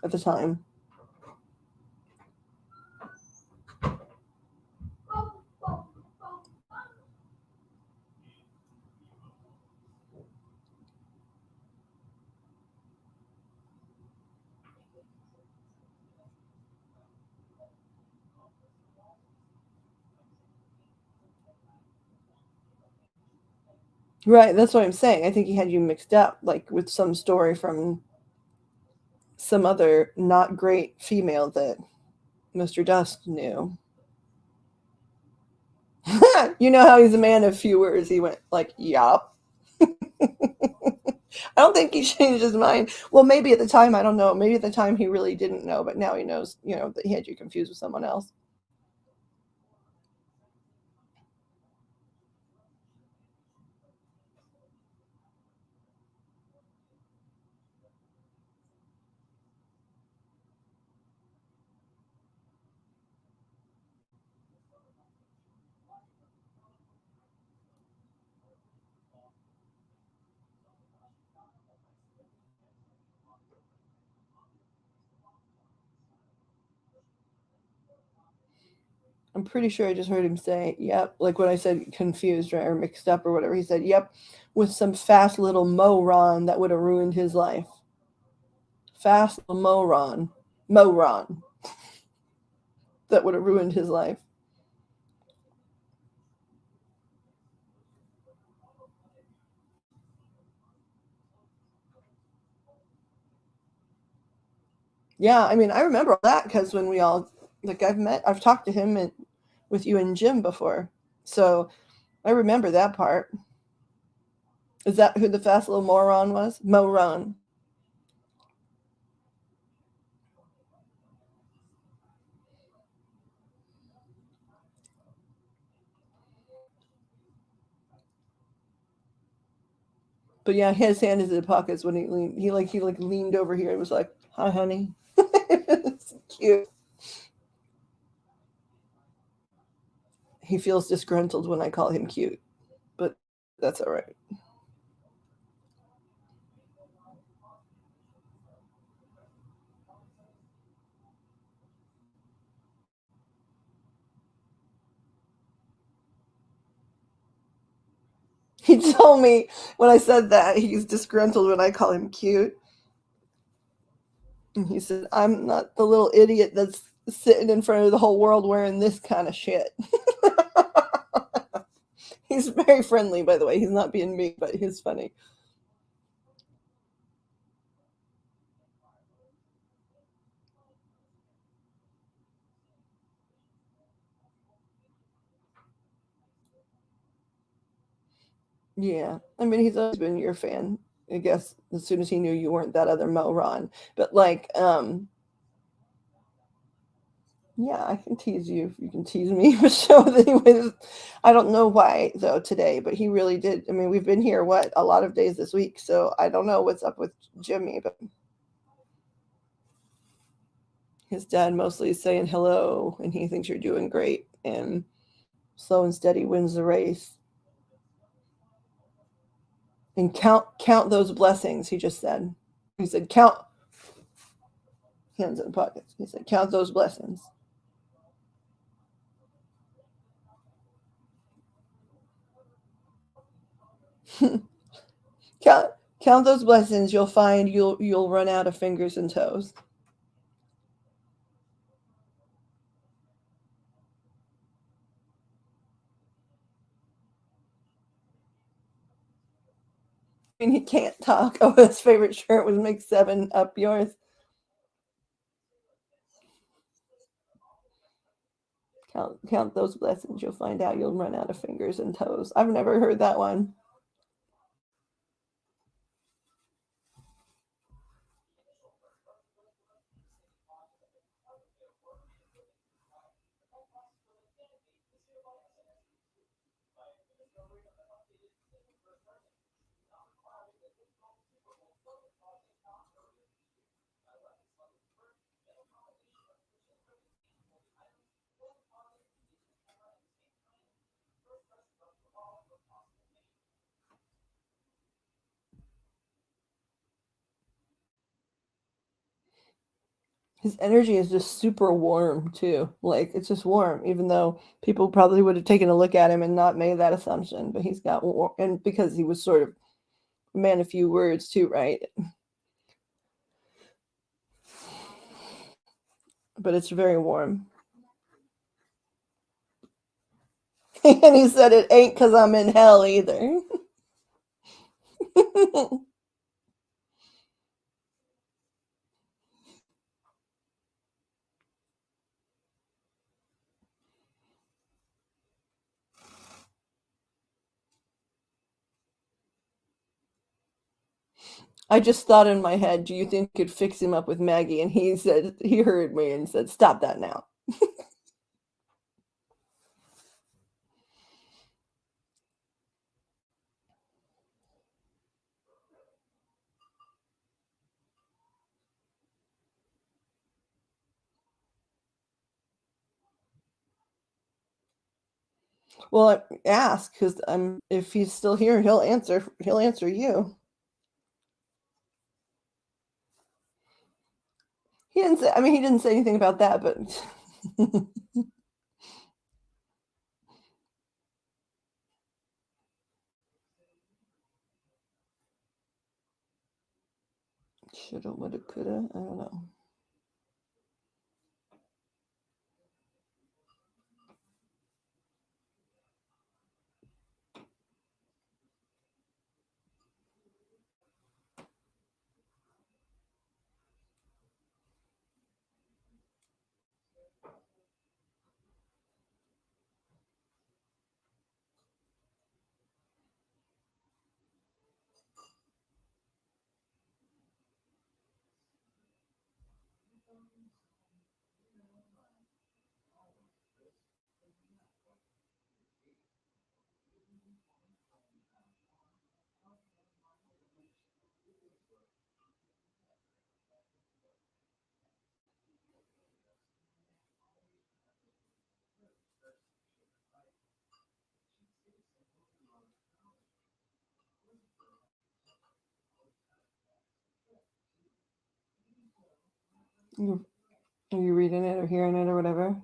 at the time. Right, that's what I'm saying. I think he had you mixed up, like with some story from some other not great female that Mr. Dust knew. You know how he's a man of few words. He went like, yup. I don't think he changed his mind. Well, maybe at the time, I don't know. Maybe at the time he really didn't know, but now he knows, that he had you confused with someone else. I'm pretty sure I just heard him say, yep, like when I said confused, right, or mixed up or whatever. He said, yep, with some fast little moron that would have ruined his life. Fast little moron. Moron. That would have ruined his life. Yeah, I mean, I remember all that because when we all, like, I've talked to him with you and Jim before. So I remember that part. Is that who the fast little moron was? Moron. But yeah, his hand is in his pockets when he leaned over here and was like, "Hi, honey." It's cute. He feels disgruntled when I call him cute, but that's all right. He told me when I said that he's disgruntled when I call him cute. And he said, "I'm not the little idiot that's sitting in front of the whole world wearing this kind of shit." He's very friendly, by the way. He's not being mean, but he's funny. Yeah. I mean, he's always been your fan. I guess as soon as he knew you weren't that other Mo Ron. But like, yeah, I can tease you if you can tease me. So anyways, I don't know why though today, but he really did. I mean, we've been here a lot of days this week, so I don't know what's up with Jimmy, but his dad mostly is saying hello and he thinks you're doing great and slow and steady wins the race. And count those blessings, he just said. He said count hands in pockets. He said count those blessings. count count those blessings, you'll find you'll run out of fingers and toes. I mean, he can't talk. Oh, his favorite shirt was make 7 up yours. Count those blessings, you'll find out you'll run out of fingers and toes. I've never heard that one. His energy is just super warm too. Like it's just warm, even though people probably would have taken a look at him and not made that assumption. But he's got warm, and because he was sort of a man of few words too, right? But it's very warm. And he said it ain't because I'm in hell either. I just thought in my head, do you think you could fix him up with Maggie? And he said, he heard me and said, stop that now. Well, ask, because if he's still here, he'll answer. He'll answer you. He didn't say. I mean, he didn't say anything about that, but shoulda, woulda, coulda. I don't know. Are you reading it or hearing it or whatever?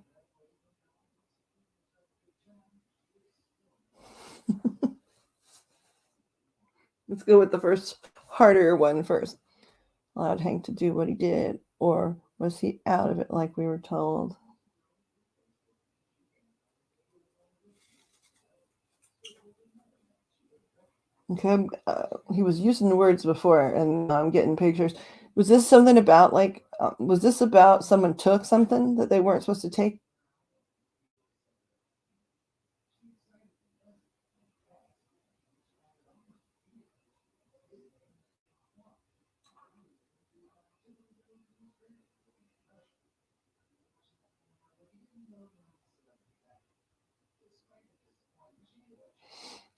Let's go with the first harder one first. Allowed Hank to do what he did, or was he out of it like we were told? Okay, he was using words before, and I'm getting pictures. Was this something about was this about someone took something that they weren't supposed to take?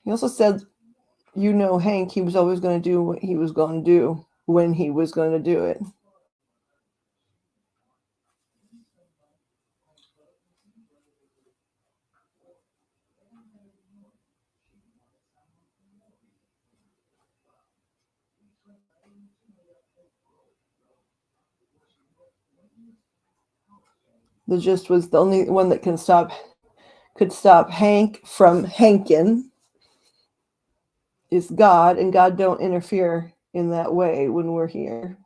He also said, Hank, he was always going to do what he was going to do when he was going to do it. The gist was the only one that could stop Hank from Hankin is God, and God don't interfere in that way when we're here.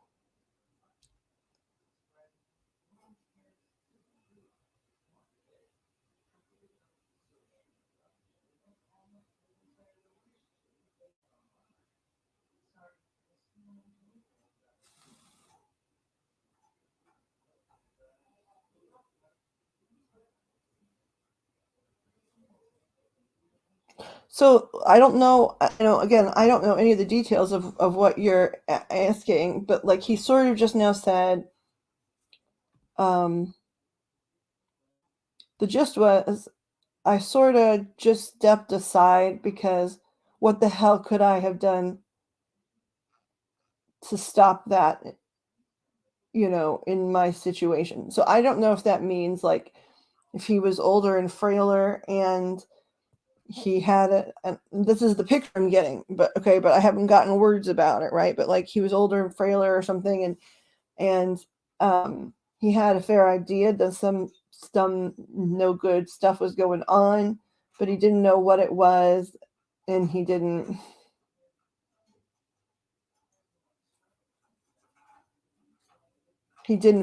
So I don't know, again, I don't know any of the details of what you're asking, but like he sort of just now said, the gist was, I sort of just stepped aside because what the hell could I have done to stop that, in my situation? So I don't know if that means like if he was older and frailer and he had it, and this is the picture I'm getting, but I haven't gotten words about it, right? But like he was older and frailer or something, and he had a fair idea that some no good stuff was going on, but he didn't know what it was, and he didn't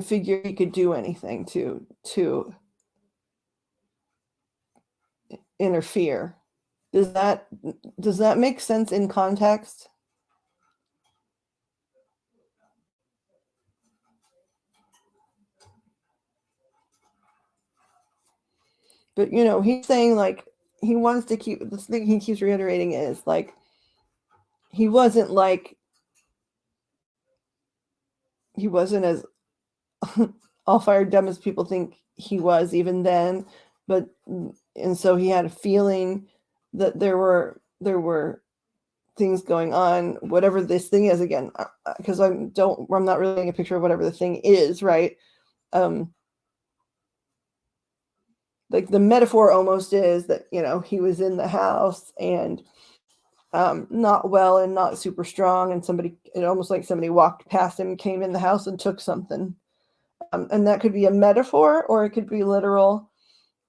figure he could do anything to interfere. Does that make sense in context? But he's saying like he wants to keep this thing he keeps reiterating is like he wasn't like he wasn't as all fired dumb as people think he was even then, but and so he had a feeling that there were things going on, whatever this thing is. Again, because I'm not really getting a picture of whatever the thing is, right? Like the metaphor almost is that he was in the house and not well and not super strong, and almost like somebody walked past him, came in the house and took something, and that could be a metaphor or it could be literal,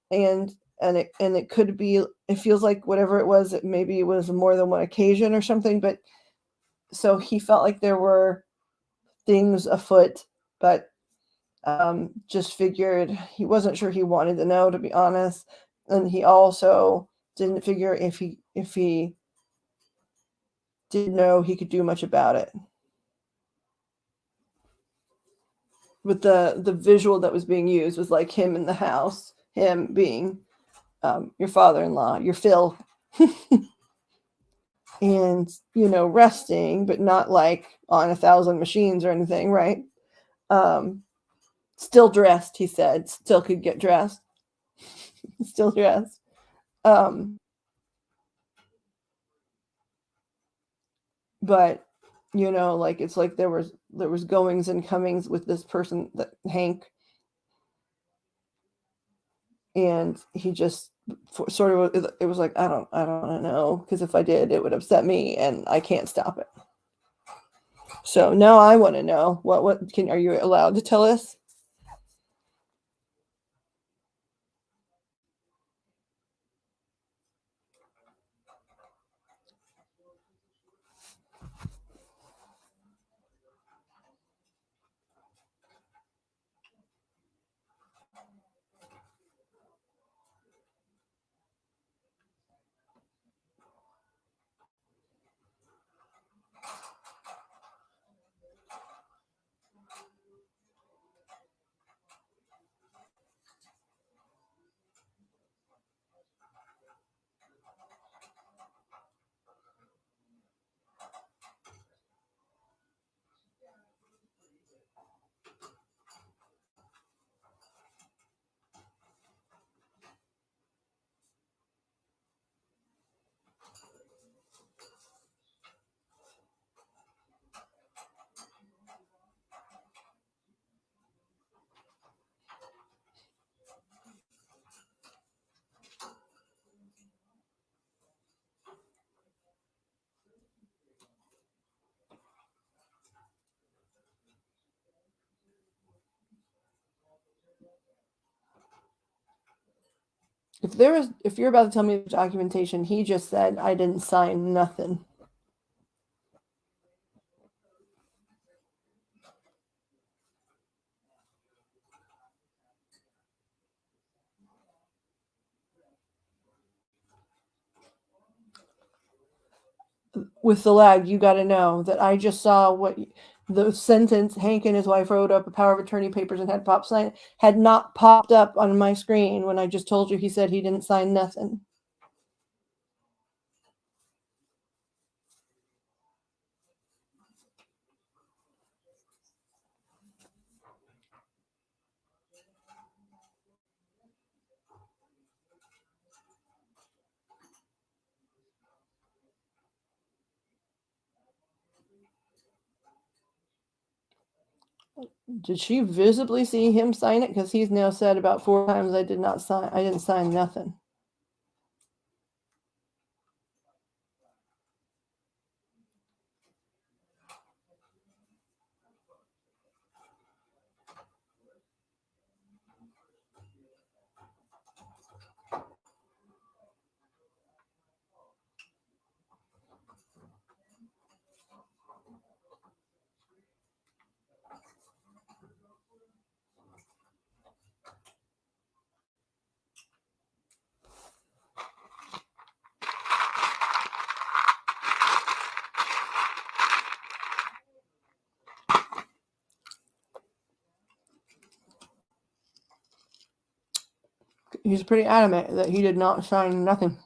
and it could be, it feels like whatever it was, maybe it was more than one occasion or something, but so he felt like there were things afoot, but just figured he wasn't sure he wanted to know, to be honest, and he also didn't figure if he didn't know he could do much about it. But the visual that was being used was like him in the house, him being your father-in-law, your Phil, and resting, but not like on 1,000 machines or anything, right? Still dressed, he said, still could get dressed, still dressed. But like it's like there was goings and comings with this person, that Hank, and he just sort of, it was like, I don't want to know, because if I did, it would upset me and I can't stop it. So now I want to know, are you allowed to tell us? If you're about to tell me the documentation, he just said I didn't sign nothing. With the lag, you got to know that I just saw what the sentence Hank and his wife wrote up a power of attorney papers and had sign had not popped up on my screen when I just told you he said he didn't sign nothing. Did she visibly see him sign it? Because he's now said about 4 times I didn't sign nothing. He's pretty adamant that he did not sign nothing.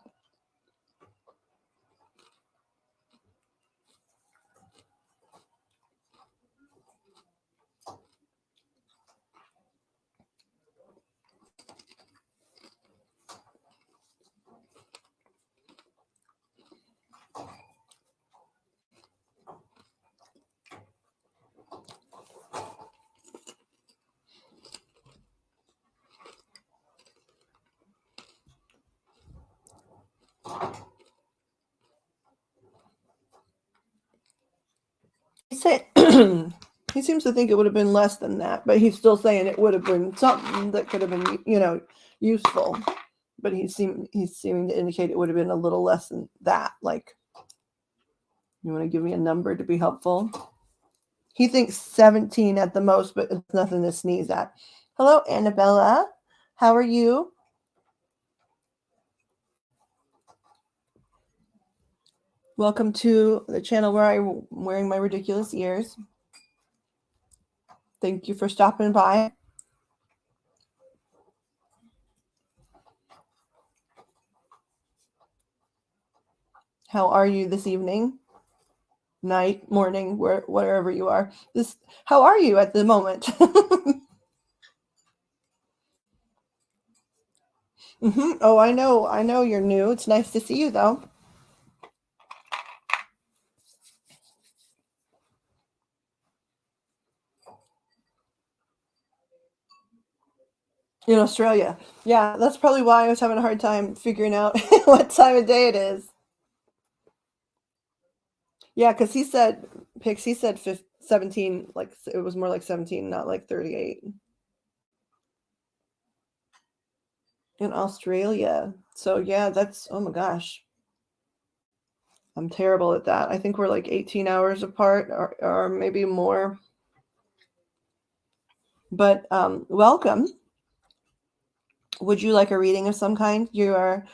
say he seems to think it would have been less than that, but he's still saying it would have been something that could have been, useful. But he's seeming to indicate it would have been a little less than that. Like, you want to give me a number to be helpful? He thinks 17 at the most, but it's nothing to sneeze at. Hello, Annabella. How are you? Welcome to the channel where I'm wearing my ridiculous ears. Thank you for stopping by. How are you this evening? Night, morning, wherever you are. How are you at the moment? Oh, I know you're new. It's nice to see you though. In Australia. Yeah, that's probably why I was having a hard time figuring out what time of day it is. Yeah, because he said 17, like it was more like 17, not like 38. In Australia. So yeah, oh my gosh. I'm terrible at that. I think we're like 18 hours apart or maybe more. But welcome. Would you like a reading of some kind? You are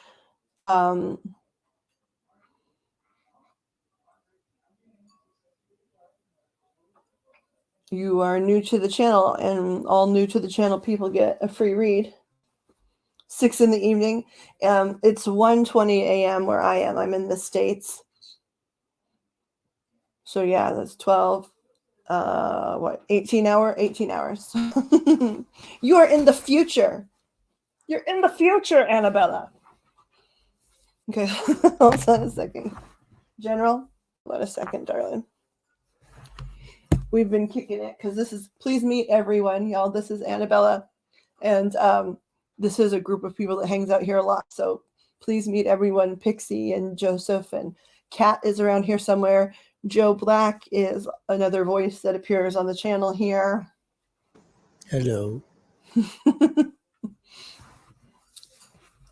new to the channel, and all new to the channel people get a free read. 6 in the evening. It's 1:20 a.m. where I am. I'm in the States. So yeah, that's 12. 18 hours. You are in the future. You're in the future, Annabella. Okay, hold on a second. General, hold on a second, darling. We've been kicking it because please meet everyone, y'all. This is Annabella, and this is a group of people that hangs out here a lot. So please meet everyone. Pixie and Joseph, and Kat is around here somewhere. Joe Black is another voice that appears on the channel here. Hello.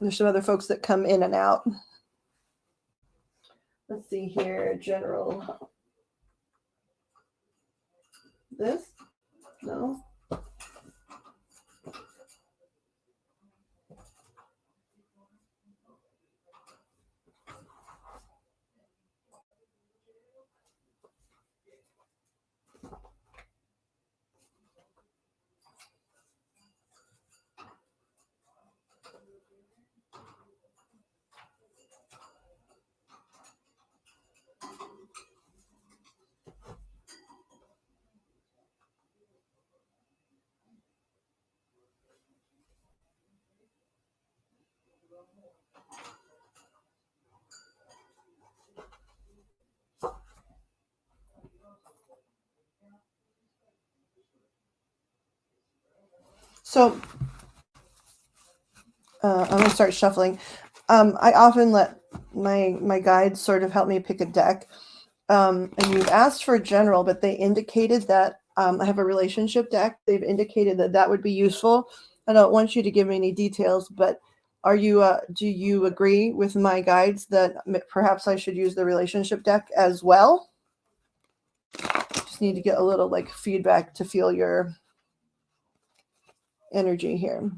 There's some other folks that come in and out. Let's see here, General. This? No. So I'm going to start shuffling. I often let my guides sort of help me pick a deck. And you've asked for general, but they indicated that I have a relationship deck. They've indicated that would be useful. I don't want you to give me any details, but do you agree with my guides that perhaps I should use the relationship deck as well? Just need to get a little like feedback to feel your energy here.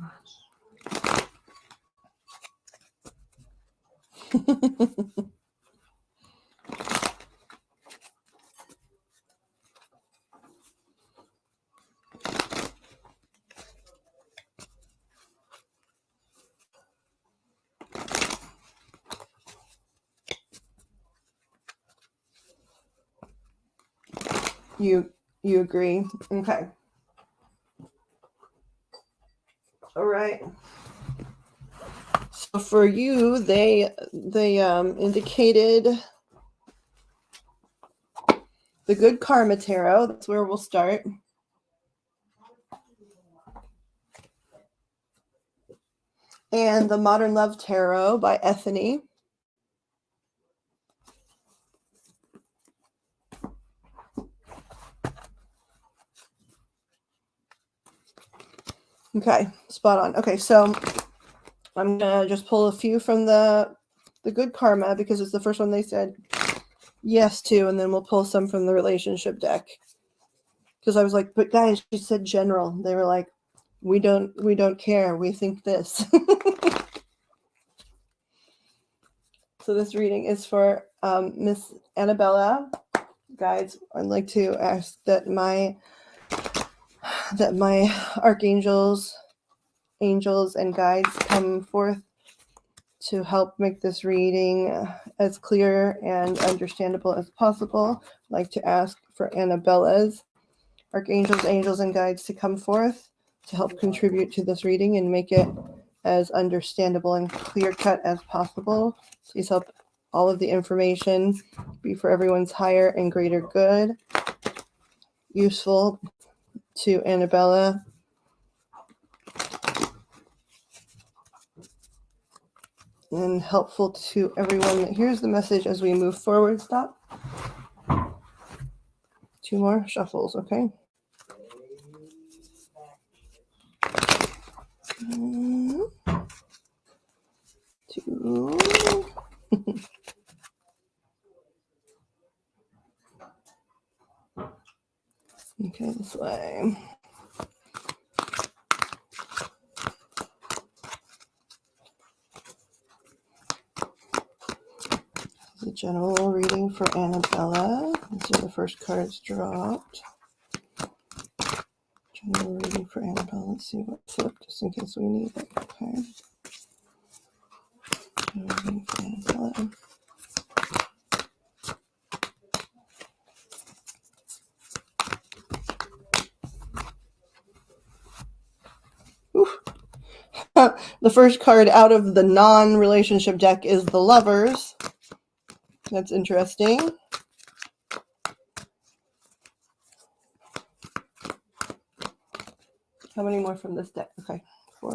You agree? Okay. All right. So for you, they indicated the Good Karma Tarot. That's where we'll start. And the Modern Love Tarot by Ethany. Okay, spot on. Okay, so I'm gonna just pull a few from the good karma because it's the first one they said yes to, and then we'll pull some from the relationship deck. Because I was like, but guys, she said general. They were like, we don't care. We think this. So this reading is for Miss Annabella. Guides, I'd like to ask that my archangels, angels, and guides come forth to help make this reading as clear and understandable as possible. I'd like to ask for Annabella's archangels, angels, and guides to come forth to help contribute to this reading and make it as understandable and clear-cut as possible. Please help all of the information be for everyone's higher and greater good, useful to Annabella, and helpful to everyone that hears the message as we move forward. Stop. 2 more shuffles, okay? 1, 2. Okay, this way. The general reading for Annabella. These are the first cards dropped. General reading for Annabella. Let's see what flipped, just in case we need it. Okay. General reading for Annabella. Oof. The first card out of the non-relationship deck is the Lovers. That's interesting. How many more from this deck? Okay, 4.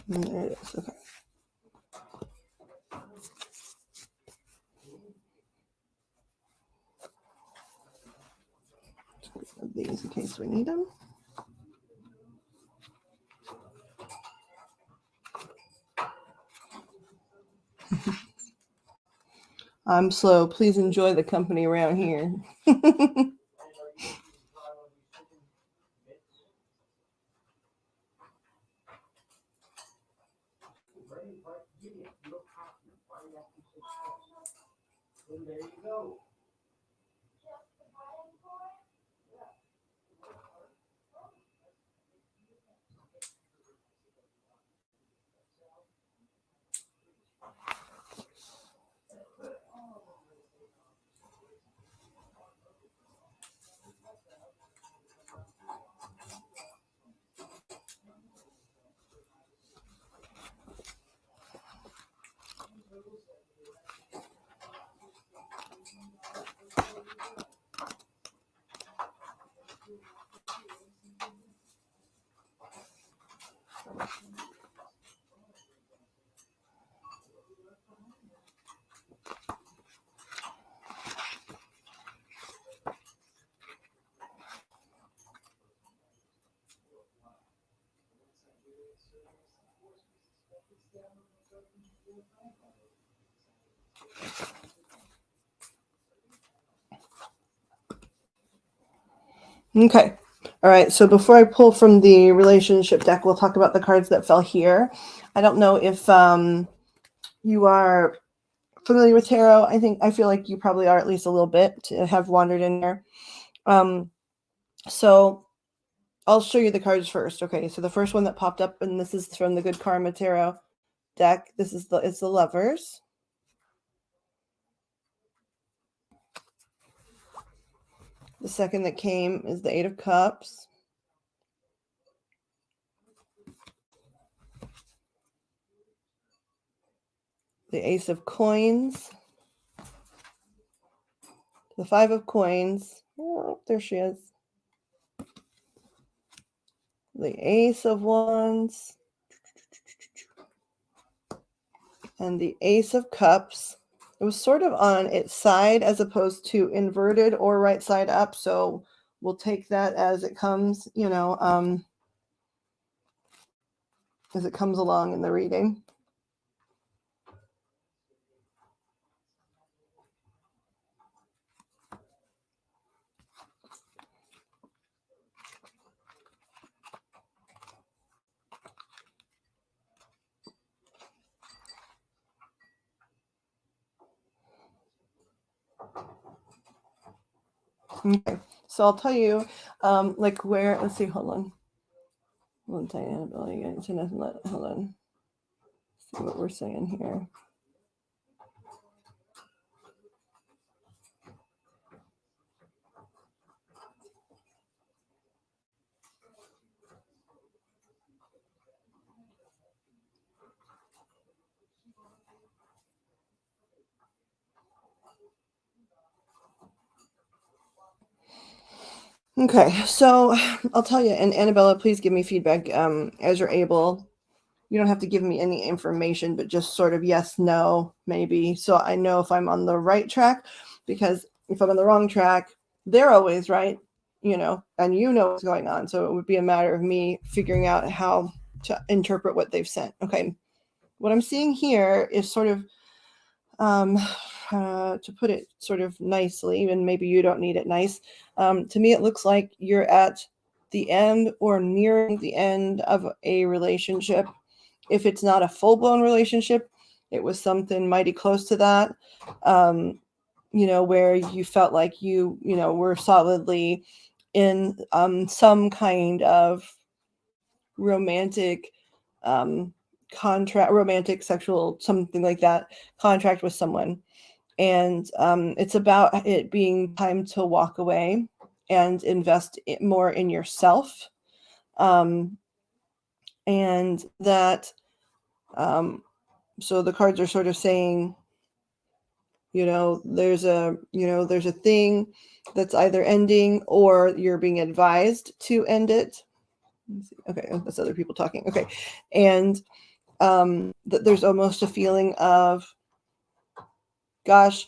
And there it is. Okay. Of these in case we need them. I'm slow. Please enjoy the company around here. Okay. All right. So before I pull from the relationship deck, we'll talk about the cards that fell here. I don't know if you are familiar with tarot. I feel like you probably are, at least a little bit, to have wandered in there. So I'll show you the cards first. Okay. So the first one that popped up, and this is from the Good Karma Tarot deck. It's the Lovers. The second that came is the 8 of Cups. the Ace of Coins, the Five of Coins. Oh, there she is. The Ace of Wands, and the Ace of Cups. It was sort of on its side as opposed to inverted or right side up. So we'll take that as it comes, as it comes along in the reading. Okay, so I'll tell you, like where, let's see, hold on. Hold on. See what we're saying here. Okay, so I'll tell you, and Annabella, please give me feedback as you're able. You don't have to give me any information, but just sort of yes, no, maybe. So I know if I'm on the right track, because if I'm on the wrong track, they're always right, and you know what's going on. So it would be a matter of me figuring out how to interpret what they've sent. Okay, what I'm seeing here is sort of, to put it sort of nicely, and maybe you don't need it nice. To me, it looks like you're at the end or nearing the end of a relationship. If it's not a full-blown relationship, it was something mighty close to that, where you felt like you were solidly in some kind of romantic contract, romantic, sexual, something like that, contract with someone. And it's about it being time to walk away and invest more in yourself. And that, so the cards are sort of saying, there's a thing that's either ending or you're being advised to end it. Okay, that's other people talking. Okay. And that there's almost a feeling of, gosh,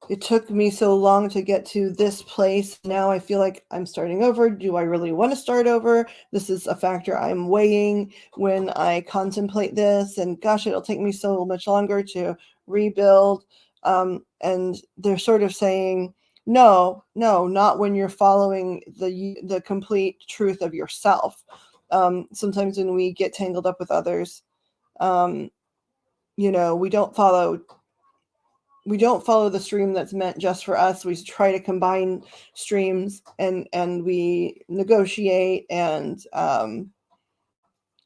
it took me so long to get to this place. Now I feel like I'm starting over. Do I really want to start over? This is a factor I'm weighing when I contemplate this. And gosh, it'll take me so much longer to rebuild. And they're sort of saying, no, not when you're following the complete truth of yourself. Sometimes when we get tangled up with others, we don't follow the stream that's meant just for us. We try to combine streams and we negotiate and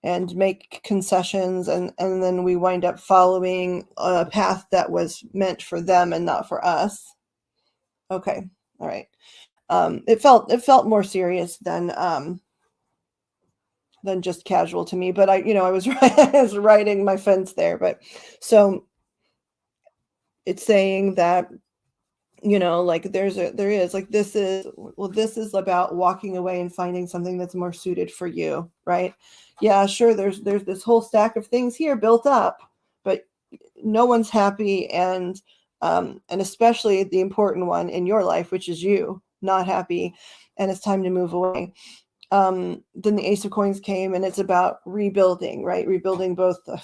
make concessions, and then we wind up following a path that was meant for them and not for us. Okay. All right. It felt more serious than just casual to me, but I was I was writing my fence there, but so it's saying that like this is about walking away and finding something that's more suited for you, right? Yeah, sure, there's this whole stack of things here built up, but no one's happy, and especially the important one in your life, which is you, not happy, and it's time to move away. Then the Ace of Coins came, and it's about rebuilding, right? Rebuilding both a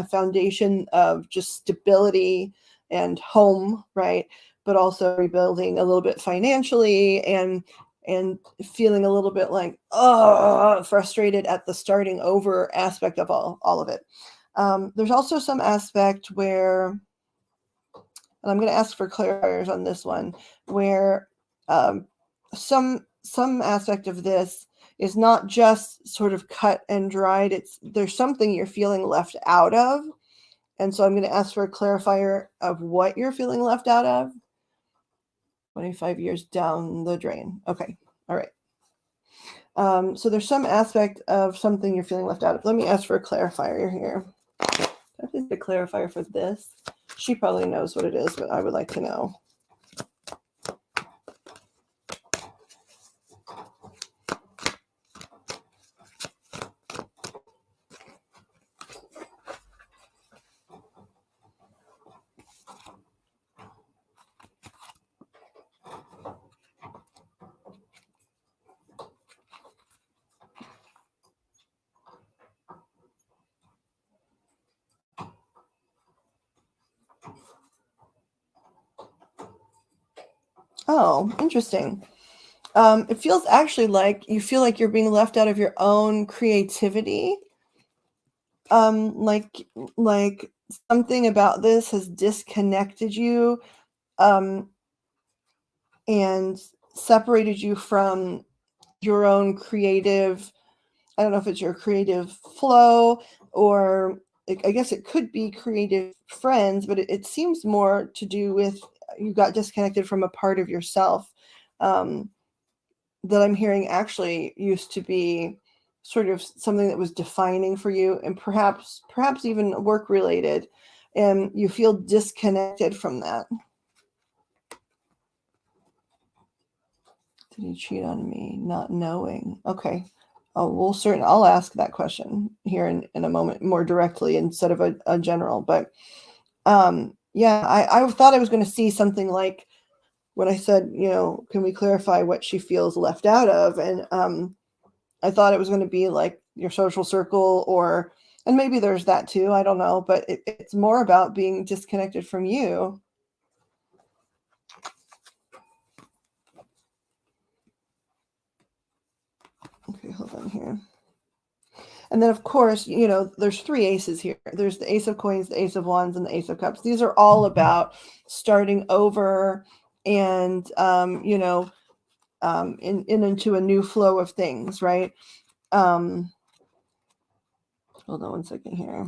foundation of just stability and home, right? But also rebuilding a little bit financially, and feeling a little bit like, frustrated at the starting over aspect of all of it. There's also some aspect where, and I'm going to ask for clarifiers on this one, where some aspect of this is not just sort of cut and dried. There's something you're feeling left out of. And so I'm going to ask for a clarifier of what you're feeling left out of. 25 years down the drain. Okay. All right. So there's some aspect of something you're feeling left out of. Let me ask for a clarifier here. Is the clarifier for this? She probably knows what it is, but I would like to know. Oh, interesting. It feels actually like you feel like you're being left out of your own creativity. Like something about this has disconnected you, and separated you from your own creative. I don't know if it's your creative flow, or I guess it could be creative friends, but it seems more to do with you got disconnected from a part of yourself, that I'm hearing actually used to be sort of something that was defining for you, and perhaps even work related, and you feel disconnected from that. Did he cheat on me not knowing? Okay. Oh, I'll ask that question here in a moment more directly instead of a general. But yeah, I thought I was going to see something like when I said, can we clarify what she feels left out of? And I thought it was going to be like your social circle, and maybe there's that too. I don't know, but it's more about being disconnected from you. Okay, hold on here. And then, of course, there's three aces here. There's the Ace of Coins, the Ace of Wands, and the Ace of Cups. These are all about starting over and, into a new flow of things, right? Hold on one second here.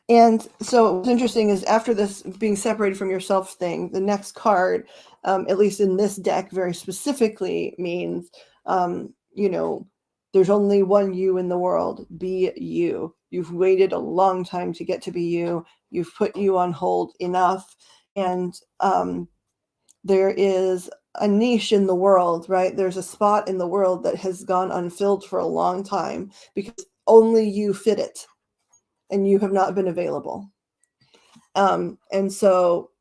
And so what's interesting is after this being separated from yourself thing, the next card, at least in this deck very specifically, means, there's only one you in the world. Be you. You've waited a long time to get to be you. You've put you on hold enough. And there is a niche in the world, right? There's a spot in the world that has gone unfilled for a long time because only you fit it. And you have not been available. And so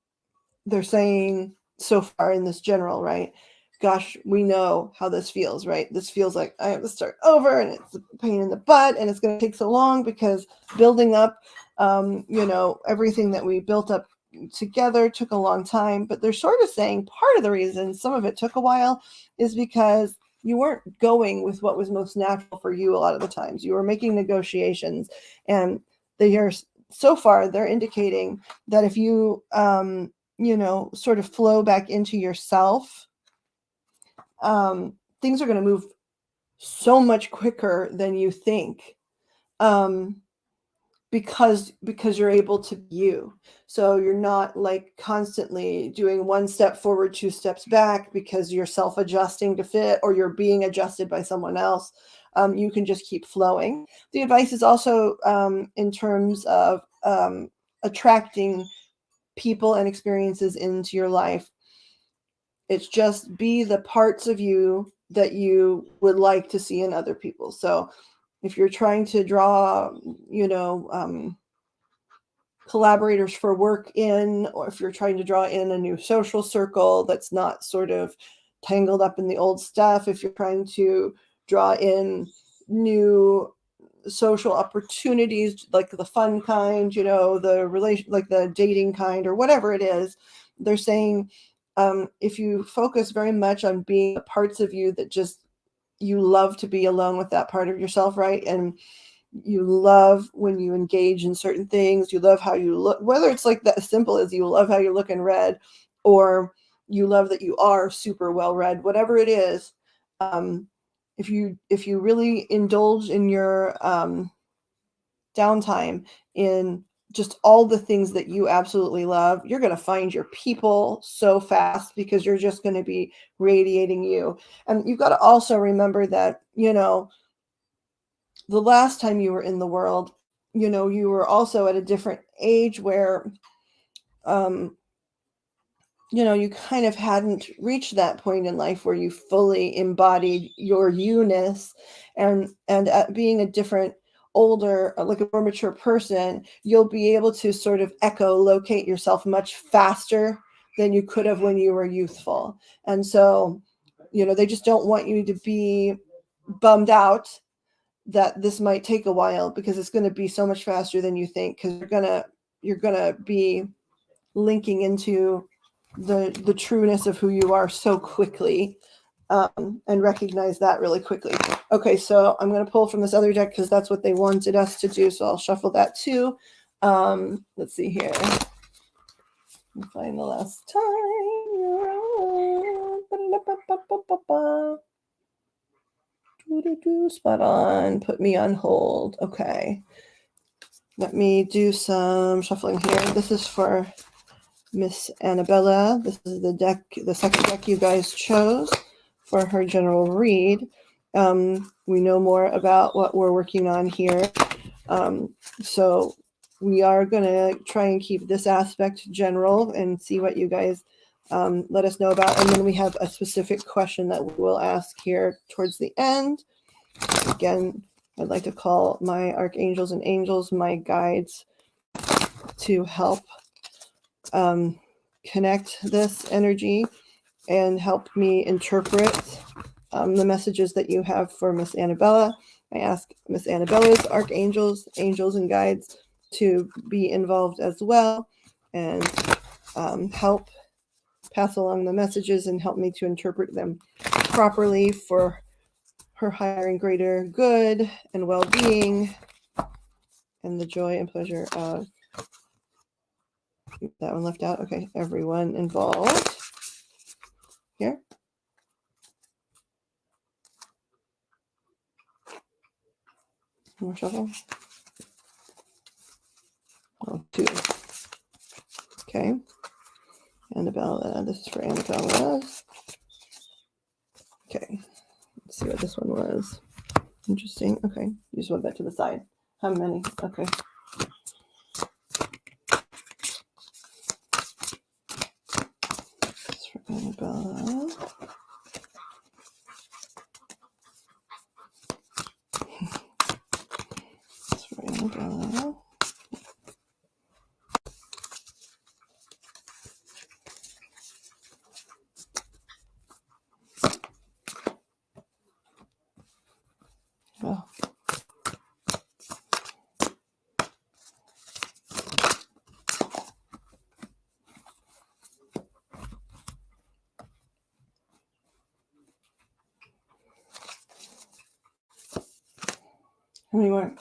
they're saying so far in this general, right? Gosh, we know how this feels, right? This feels like I have to start over and it's a pain in the butt and it's going to take so long because building up, everything that we built up together took a long time. But they're sort of saying part of the reason some of it took a while is because you weren't going with what was most natural for you a lot of the times. You were making negotiations, and so far they're indicating that if you sort of flow back into yourself, things are going to move so much quicker than you think, because you're able to be you. So you're not like constantly doing one step forward, two steps back because you're self-adjusting to fit or you're being adjusted by someone else. You can just keep flowing. The advice is also in terms of attracting people and experiences into your life. It's just be the parts of you that you would like to see in other people. So if you're trying to draw, collaborators for work in, or if you're trying to draw in a new social circle that's not sort of tangled up in the old stuff, if you're trying to draw in new social opportunities, like the fun kind, the relation, like the dating kind, or whatever it is, they're saying, if you focus very much on being the parts of you that just you love to be alone with that part of yourself, right? And you love when you engage in certain things. You love how you look, whether it's like that simple as you love how you look in red, or you love that you are super well read, whatever it is. If you really indulge in your downtime in just all the things that you absolutely love. You're going to find your people so fast because you're just going to be radiating you. And you've got to also remember that, the last time you were in the world, you were also at a different age where, you kind of hadn't reached that point in life where you fully embodied your you-ness, and at being a different, older, like a more mature person, you'll be able to sort of echolocate yourself much faster than you could have when you were youthful. And so, they just don't want you to be bummed out that this might take a while, because it's going to be so much faster than you think, because you're gonna be linking into the trueness of who you are so quickly, and recognize that really quickly. Okay, so I'm going to pull from this other deck because that's what they wanted us to do, so I'll shuffle that too. Let's see here. Find the last time. Spot on. Put me on hold. Okay. Let me do some shuffling here. This is for Miss Annabella. This is the second deck you guys chose for her general read. We know more about what we're working on here. So we are going to try and keep this aspect general and see what you guys let us know about. And then we have a specific question that we will ask here towards the end. Again, I'd like to call my archangels and angels, my guides, to help connect this energy and help me interpret the messages that you have for Miss Annabella. I ask Miss Annabella's archangels, angels, and guides to be involved as well, and help pass along the messages and help me to interpret them properly for her higher and greater good and well-being, and the joy and pleasure of, that one left out. Okay, everyone involved here. More shuffle. Oh, two. Okay. Annabella. This is for Annabella. Okay. Let's see what this one was. Interesting. Okay. You just want that to the side. How many? Okay. This is for Annabella. This is for Annabella. Oh. How many more?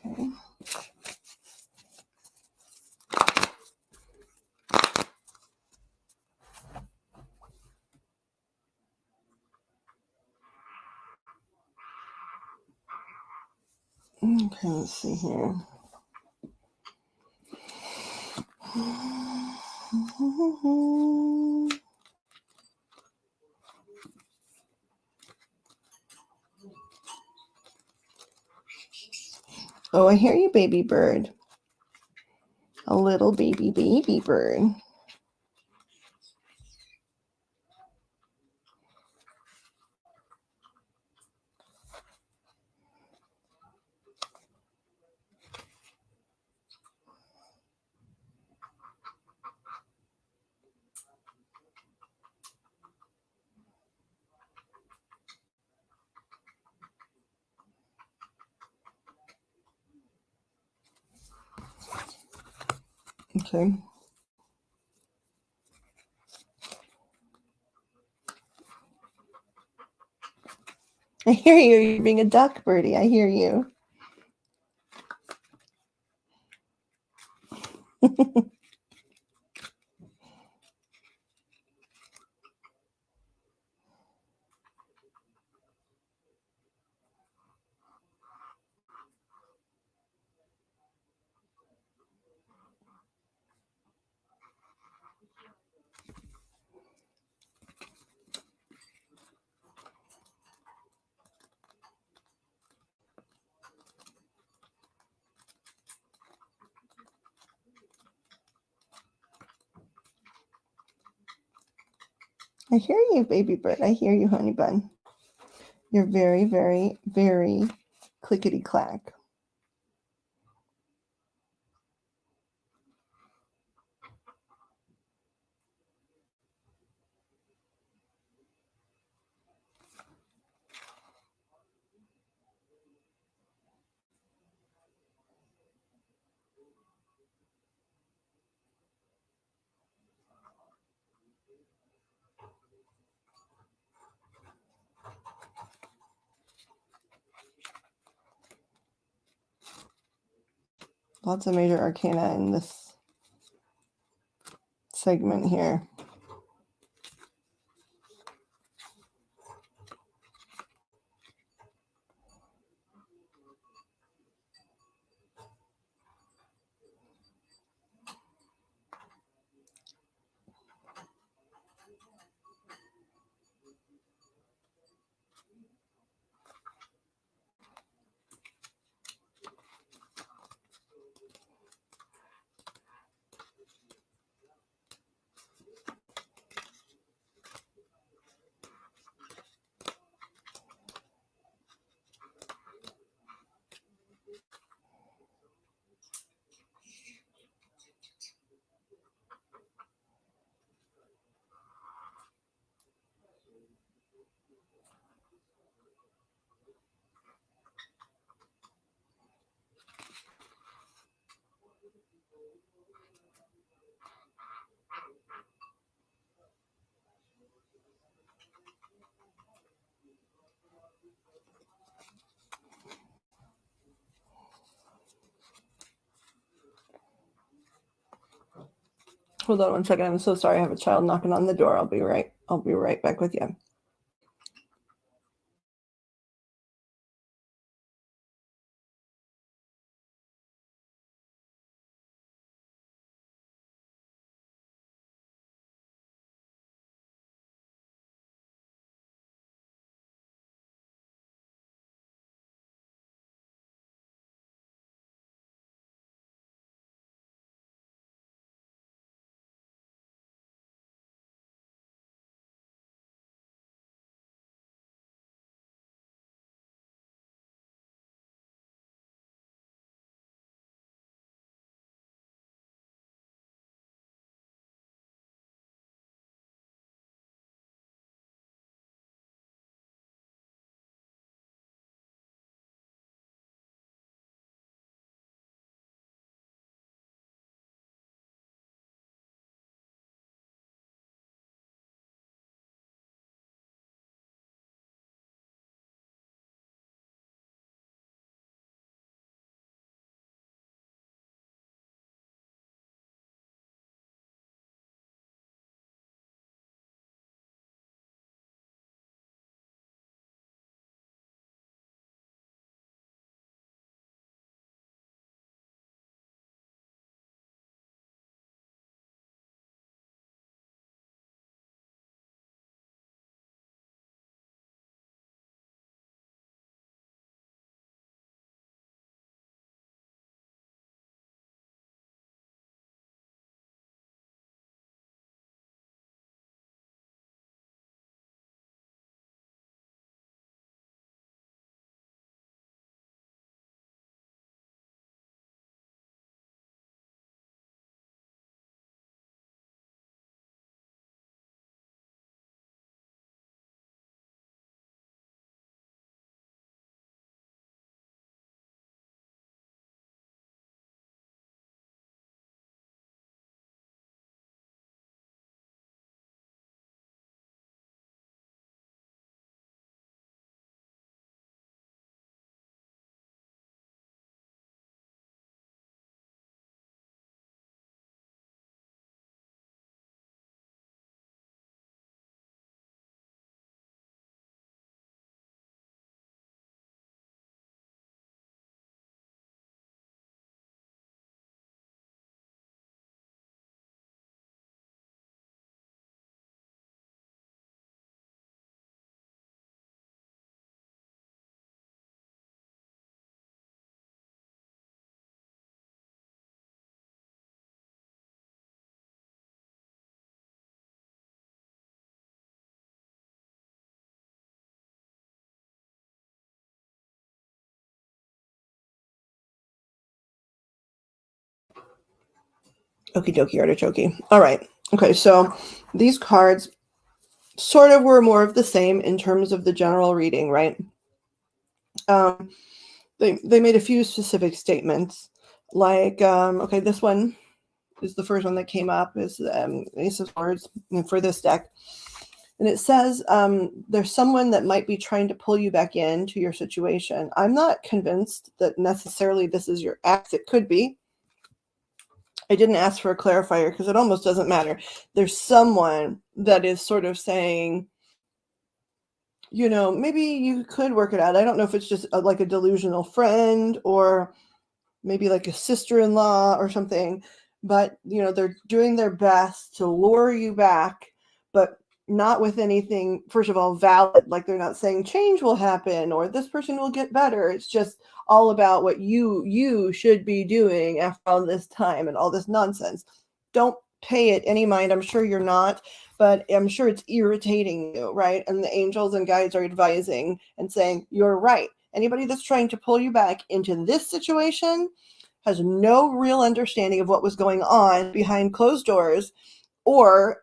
Okay. Okay, let's see here. Oh, I hear you, baby bird. A little baby bird. Okay. I hear you. You're being a duck, Birdie. I hear you. I hear you, baby bird. I hear you, honey bun. You're very, very, very clickety clack. Lots of major arcana in this segment here. Hold on one second. I'm so sorry. I have a child knocking on the door. I'll be right back with you. Okie dokie artichoke. All right. Okay, so these cards sort of were more of the same in terms of the general reading, right? Um, they made a few specific statements, like okay, this one is the first one that came up, is Ace of Swords for this deck. And it says there's someone that might be trying to pull you back into your situation. I'm not convinced that necessarily this is your ex. It could be. I didn't ask for a clarifier because it almost doesn't matter. There's someone that is sort of saying, maybe you could work it out. I don't know if it's just like a delusional friend or maybe like a sister-in-law or something, but they're doing their best to lure you back, but not with anything, first of all, valid. Like they're not saying change will happen or this person will get better. It's just all about what you should be doing after all this time and all this nonsense. Don't pay it any mind. I'm sure you're not, but I'm sure it's irritating you, right? And the angels and guides are advising and saying, you're right. Anybody that's trying to pull you back into this situation has no real understanding of what was going on behind closed doors, or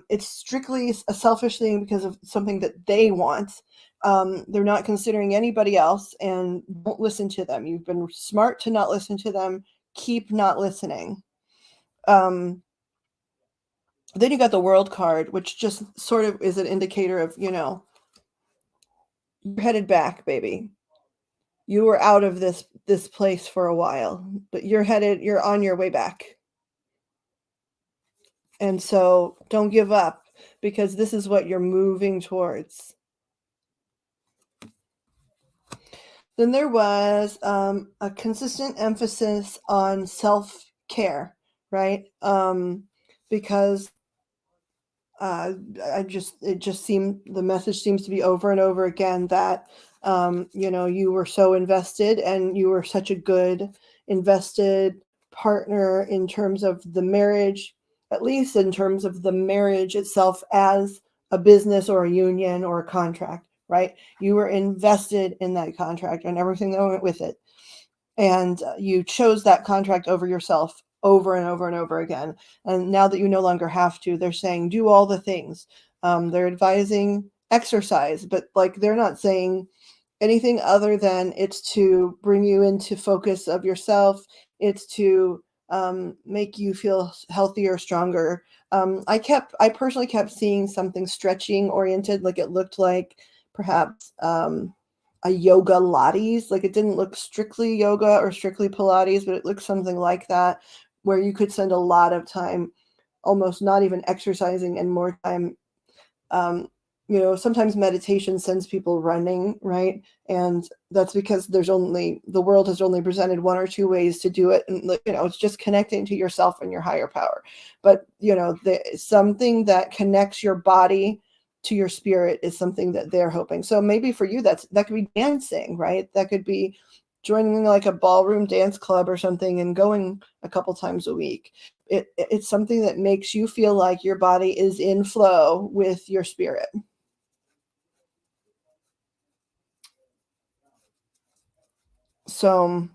it's strictly a selfish thing because of something that they want. They're not considering anybody else, and don't listen to them. You've been smart to not listen to them. Keep not listening. Then you got the World card, which just sort of is an indicator of, you're headed back, baby. You were out of this place for a while, but you're on your way back. And so don't give up, because this is what you're moving towards. Then there was a consistent emphasis on self-care, right? Because the message seems to be over and over again that you were so invested, and you were such a good invested partner in terms of the marriage, at least in terms of the marriage itself as a business or a union or a contract, right? You were invested in that contract and everything that went with it. And you chose that contract over yourself over and over and over again. And now that you no longer have to, they're saying do all the things. They're advising exercise, but like they're not saying anything other than it's to bring you into focus of yourself. It's to make you feel healthier, stronger. I personally kept seeing something stretching oriented, like it looked like perhaps a yoga Pilates. Like it didn't look strictly yoga or strictly Pilates, but it looked something like that, where you could spend a lot of time almost not even exercising and more time. Sometimes meditation sends people running, right? And that's because the world has only presented one or two ways to do it. And, it's just connecting to yourself and your higher power. But, something that connects your body to your spirit is something that they're hoping. So maybe for you, that could be dancing, right? That could be joining like a ballroom dance club or something and going a couple times a week. It's something that makes you feel like your body is in flow with your spirit. So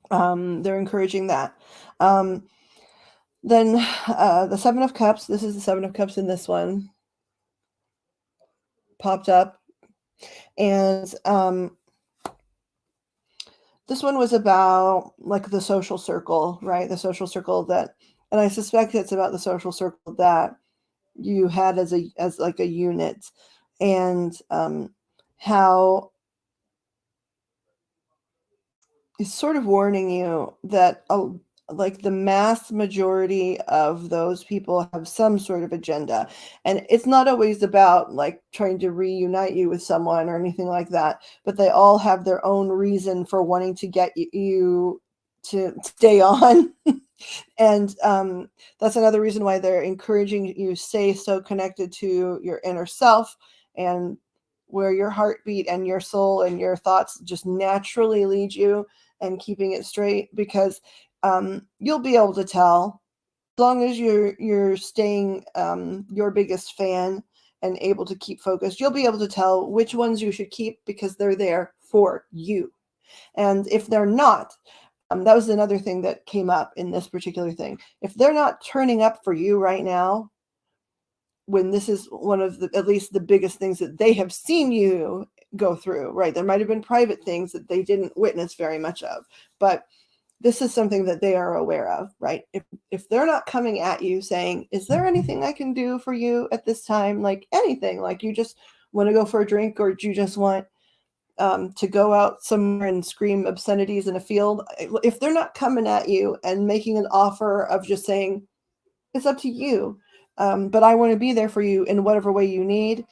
they're encouraging that. Then the Seven of Cups, this is the Seven of Cups in this one, popped up. And this one was about like the social circle, right? The social circle and I suspect it's about the social circle that you had as like a unit, and how it's sort of warning you that like the mass majority of those people have some sort of agenda, and it's not always about like trying to reunite you with someone or anything like that, but they all have their own reason for wanting to get you to stay on. And that's another reason why they're encouraging you to stay so connected to your inner self, and where your heartbeat and your soul and your thoughts just naturally lead you, and keeping it straight, because you'll be able to tell, as long as you're staying your biggest fan and able to keep focused, you'll be able to tell which ones you should keep because they're there for you. And if they're not, That was another thing that came up in this particular thing. If they're not turning up for you right now, when this is one of the, at least the biggest things that they have seen you go through, right? There might have been private things that they didn't witness very much of, but this is something that they are aware of, right? If they're not coming at you saying, is there anything I can do for you at this time? Like anything, like you just want to go for a drink, or do you just want to go out somewhere and scream obscenities in a field? If they're not coming at you and making an offer of just saying, it's up to you, but I want to be there for you in whatever way you need,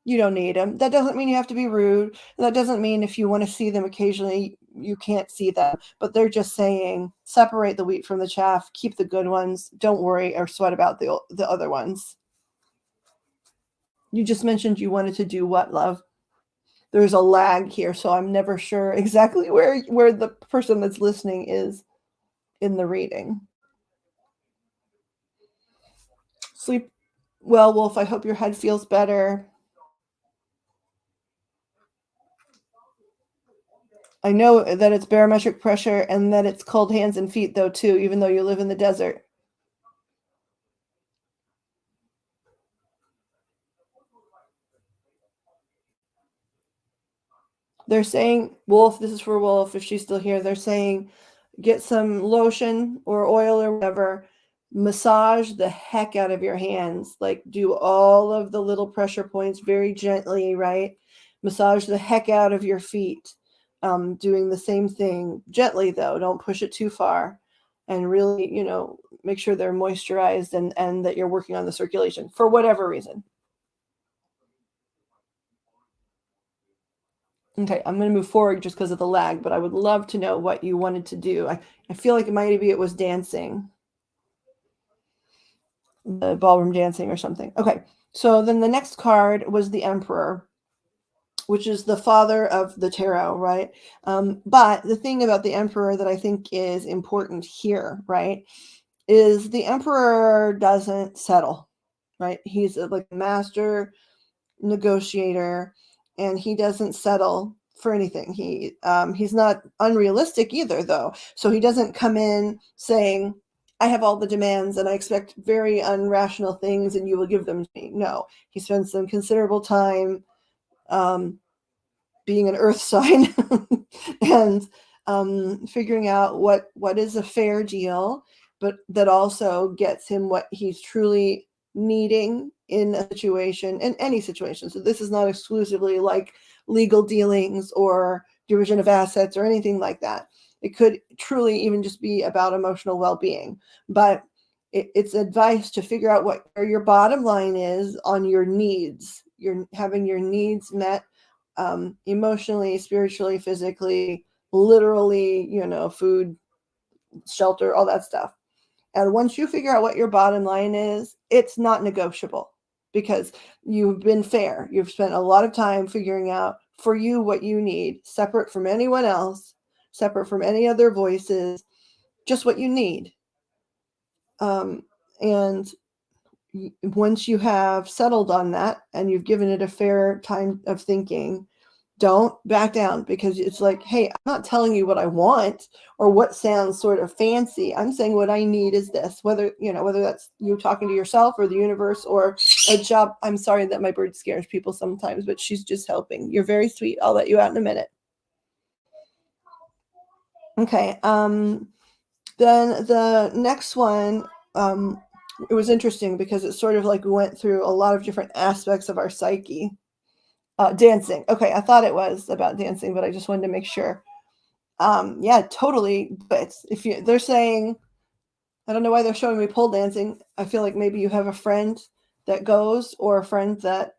you don't need them. That doesn't mean you have to be rude. That doesn't mean if you want to see them occasionally, you can't see them. But they're just saying, separate the wheat from the chaff, keep the good ones. Don't worry or sweat about the other ones. You just mentioned you wanted to do what, love? There's a lag here, so I'm never sure exactly where the person that's listening is in the reading. Sleep well, Wolf. I hope your head feels better. I know that it's barometric pressure and that it's cold hands and feet, though, too, even though you live in the desert. They're saying, Wolf, this is for Wolf, if she's still here, they're saying, get some lotion or oil or whatever, massage the heck out of your hands, like do all of the little pressure points very gently, right? Massage the heck out of your feet, doing the same thing gently, though, don't push it too far, and really, make sure they're moisturized and that you're working on the circulation for whatever reason. Okay, I'm going to move forward just because of the lag, but I would love to know what you wanted to do. I feel like maybe it was dancing, the ballroom dancing or something. Okay, so then the next card was the Emperor, which is the father of the tarot, right? But the thing about the Emperor that I think is important here, right, is the Emperor doesn't settle, right? He's like a master negotiator, and he doesn't settle for anything. He's not unrealistic either, though. So he doesn't come in saying, I have all the demands and I expect very unrational things and you will give them to me. No, he spends some considerable time being an earth sign and figuring out what is a fair deal, but that also gets him what he's truly needing in a situation, in any situation. So this is not exclusively like legal dealings or division of assets or anything like that. It could truly even just be about emotional well-being, but it's advice to figure out what your bottom line is on your needs. You're having your needs met, emotionally, spiritually, physically, literally, food, shelter, all that stuff. And once you figure out what your bottom line is, it's not negotiable because you've been fair. You've spent a lot of time figuring out for you what you need, separate from anyone else, separate from any other voices, just what you need. And once you have settled on that and you've given it a fair time of thinking, don't back down, because it's like, hey, I'm not telling you what I want or what sounds sort of fancy. I'm saying what I need is this, whether that's you talking to yourself or the universe or a job. I'm sorry that my bird scares people sometimes, but she's just helping. You're very sweet. I'll let you out in a minute. Okay. Then the next one, it was interesting because it sort of like went through a lot of different aspects of our psyche. Dancing. Okay, I thought it was about dancing, but I just wanted to make sure. Yeah, totally. But they're saying, I don't know why they're showing me pole dancing. I feel like maybe you have a friend that goes, or a friend that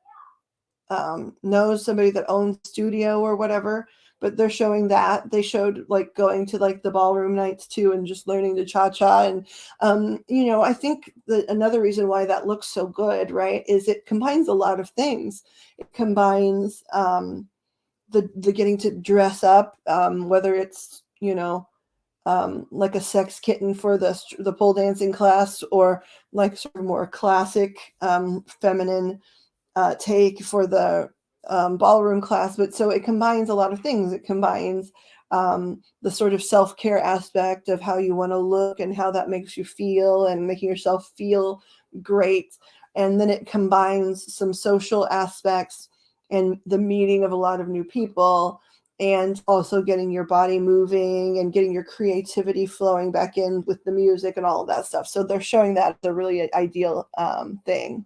knows somebody that owns a studio or whatever. But they're showing that. They showed like going to like the ballroom nights too, and just learning to cha-cha. And I think that another reason why that looks so good, right, is it combines a lot of things. It combines the getting to dress up, whether it's like a sex kitten for the pole dancing class, or like sort of more classic feminine take for the ballroom class. But so it combines a lot of things. It combines the sort of self-care aspect of how you want to look and how that makes you feel and making yourself feel great. And then it combines some social aspects and the meeting of a lot of new people, and also getting your body moving and getting your creativity flowing back in with the music and all of that stuff. So they're showing that as a really ideal thing.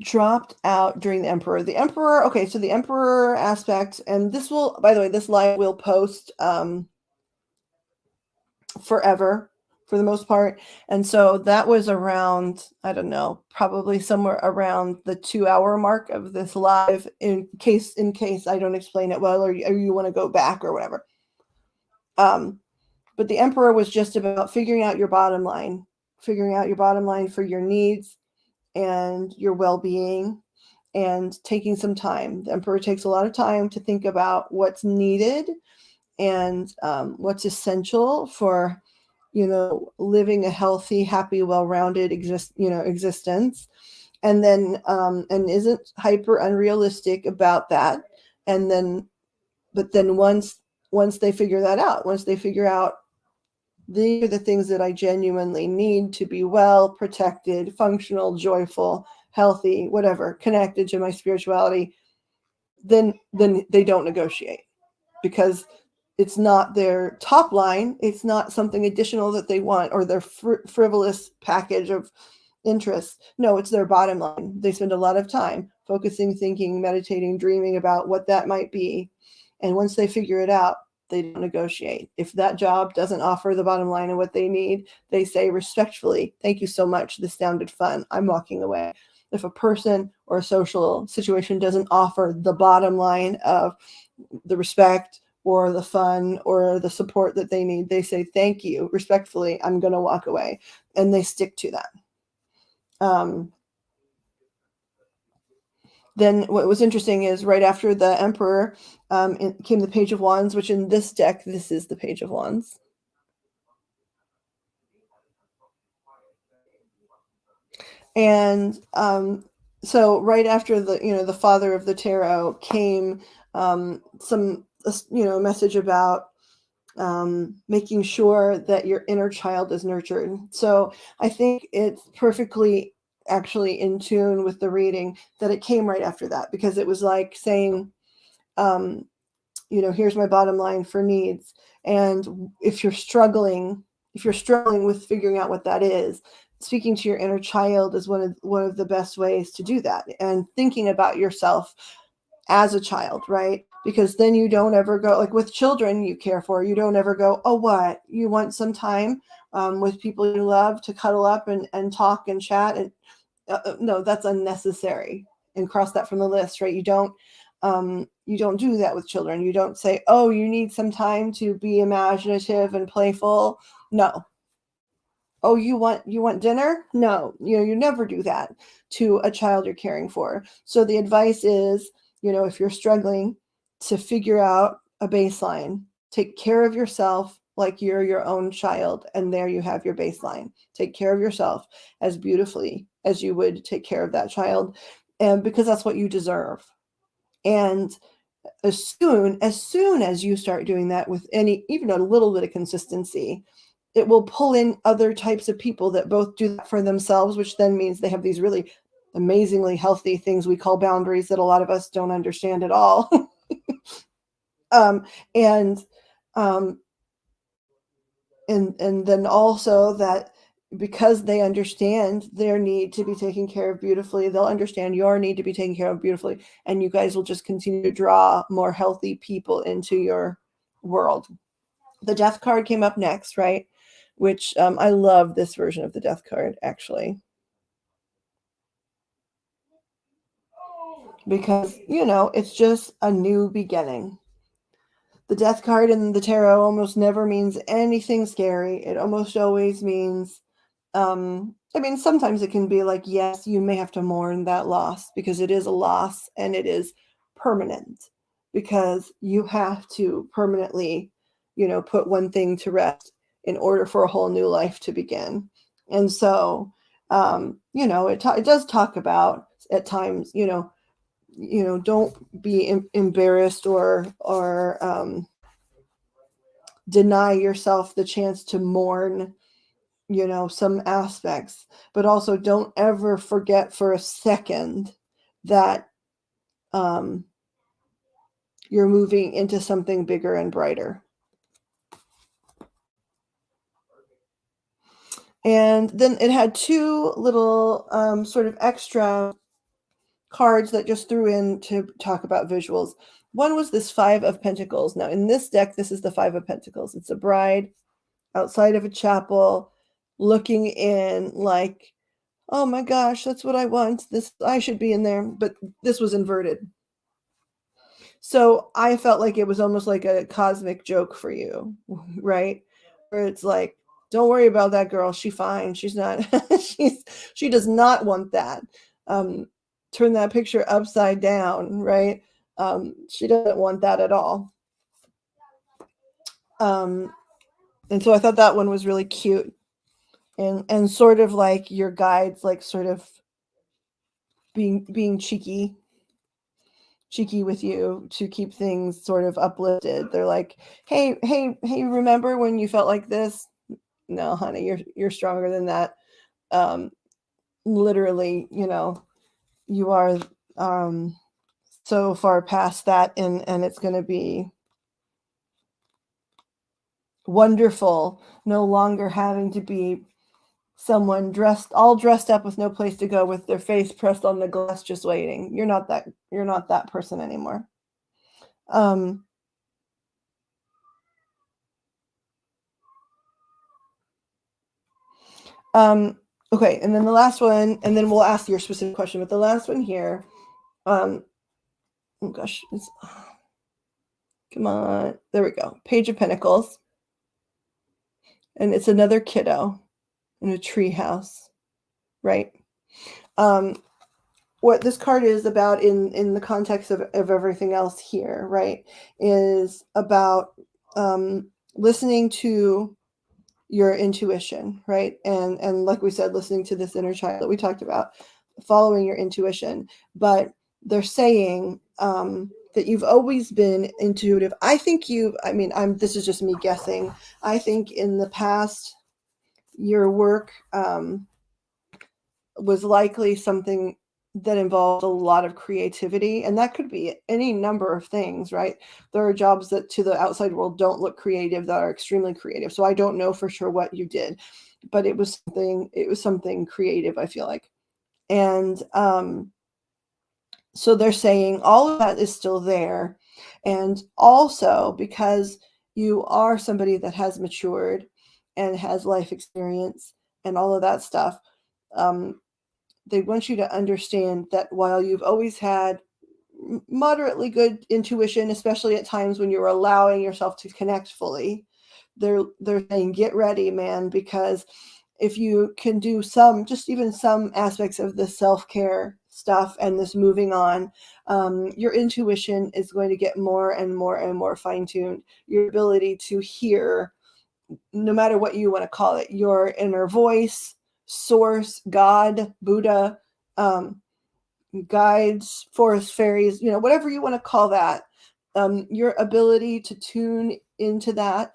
Dropped out during the Emperor. The Emperor, okay, so the Emperor aspect, and this will, by the way, this live will post forever for the most part. And so that was around, I don't know, probably somewhere around the 2-hour mark of this live, in case I don't explain it well, or you want to go back or whatever. But the Emperor was just about figuring out your bottom line for your needs and your well-being, and taking some time. The Emperor takes a lot of time to think about what's needed and what's essential for, living a healthy, happy, well-rounded existence. And then and isn't hyper unrealistic about that. And then, but then once they figure that out, once they figure out these are the things that I genuinely need to be well, protected, functional, joyful, healthy, whatever, connected to my spirituality, then they don't negotiate, because it's not their top line. It's not something additional that they want, or their frivolous package of interests. No, it's their bottom line. They spend a lot of time focusing, thinking, meditating, dreaming about what that might be. And once they figure it out, they don't negotiate. If that job doesn't offer the bottom line and what they need, they say respectfully, thank you so much. This sounded fun. I'm walking away. If a person or a social situation doesn't offer the bottom line of the respect or the fun or the support that they need, they say, thank you, respectfully, I'm going to walk away. And they stick to that. Then what was interesting is right after the Emperor came the Page of Wands, which in this deck, this is the Page of Wands. And so right after the Father of the Tarot came some message about making sure that your inner child is nurtured. So I think it's perfectly actually in tune with the reading that it came right after that, because it was like saying, here's my bottom line for needs. And if you're struggling with figuring out what that is, speaking to your inner child is one of the best ways to do that, and thinking about yourself as a child, right? Because then you don't ever go, like with children you care for, you don't ever go, oh, what? You want some time with people you love to cuddle up and talk and chat? And no, that's unnecessary, and cross that from the list, right? You don't do that with children. You don't say, oh, you need some time to be imaginative and playful. No. Oh, you want dinner? No, you never do that to a child you're caring for. So the advice is, if you're struggling to figure out a baseline, take care of yourself like you're your own child, and there you have your baseline. Take care of yourself as beautifully as you would take care of that child, and because that's what you deserve. And as soon as you start doing that with even a little bit of consistency, it will pull in other types of people that both do that for themselves, which then means they have these really amazingly healthy things we call boundaries that a lot of us don't understand at all. And then also that because they understand their need to be taken care of beautifully, they'll understand your need to be taken care of beautifully, and you guys will just continue to draw more healthy people into your world. The Death card came up next, right? Which I love this version of the Death card, actually. Because, it's just a new beginning. The Death card in the tarot almost never means anything scary. It almost always means, sometimes it can be like, yes, you may have to mourn that loss, because it is a loss and it is permanent, because you have to permanently, put one thing to rest in order for a whole new life to begin. And so, it does talk about at times, don't be embarrassed or deny yourself the chance to mourn, some aspects, but also don't ever forget for a second that you're moving into something bigger and brighter. And then it had two little sort of extra cards that just threw in to talk about visuals. One was this 5 of Pentacles. Now in this deck, this is the 5 of Pentacles. It's a bride outside of a chapel looking in like, oh my gosh, that's what I want. I should be in there. But this was inverted. So I felt like it was almost like a cosmic joke for you, right? Where it's like, don't worry about that girl. She's fine. She's not, she does not want that. Turn that picture upside down, right? She doesn't want that at all. And so I thought that one was really cute. And sort of like your guides, like sort of being cheeky with you to keep things sort of uplifted. They're like, hey, remember when you felt like this? No, honey, you're stronger than that. Literally, you are so far past that, and it's going to be wonderful no longer having to be someone all dressed up with no place to go, with their face pressed on the glass just waiting. You're not that person anymore. Okay, and then the last one, and then we'll ask your specific question, but the last one here, oh gosh, come on, there we go. Page of Pentacles, and it's another kiddo in a tree house, right? What this card is about in the context of everything else here, right, is about listening to your intuition, right? And like we said, listening to this inner child that we talked about, following your intuition. But they're saying that you've always been intuitive. This is just me guessing. I think in the past, your work was likely something that involved a lot of creativity, and that could be any number of things, right? There are jobs that to the outside world don't look creative that are extremely creative. So I don't know for sure what you did, but it was something creative, I feel like. And so they're saying all of that is still there. And also because you are somebody that has matured and has life experience and all of that stuff, they want you to understand that while you've always had moderately good intuition, especially at times when you're allowing yourself to connect fully, they're saying, get ready, man, because if you can do even some aspects of the self-care stuff and this moving on, your intuition is going to get more and more and more fine-tuned. Your ability to hear, no matter what you want to call it, your inner voice, source, God, Buddha, guides, forest fairies, whatever you want to call that, your ability to tune into that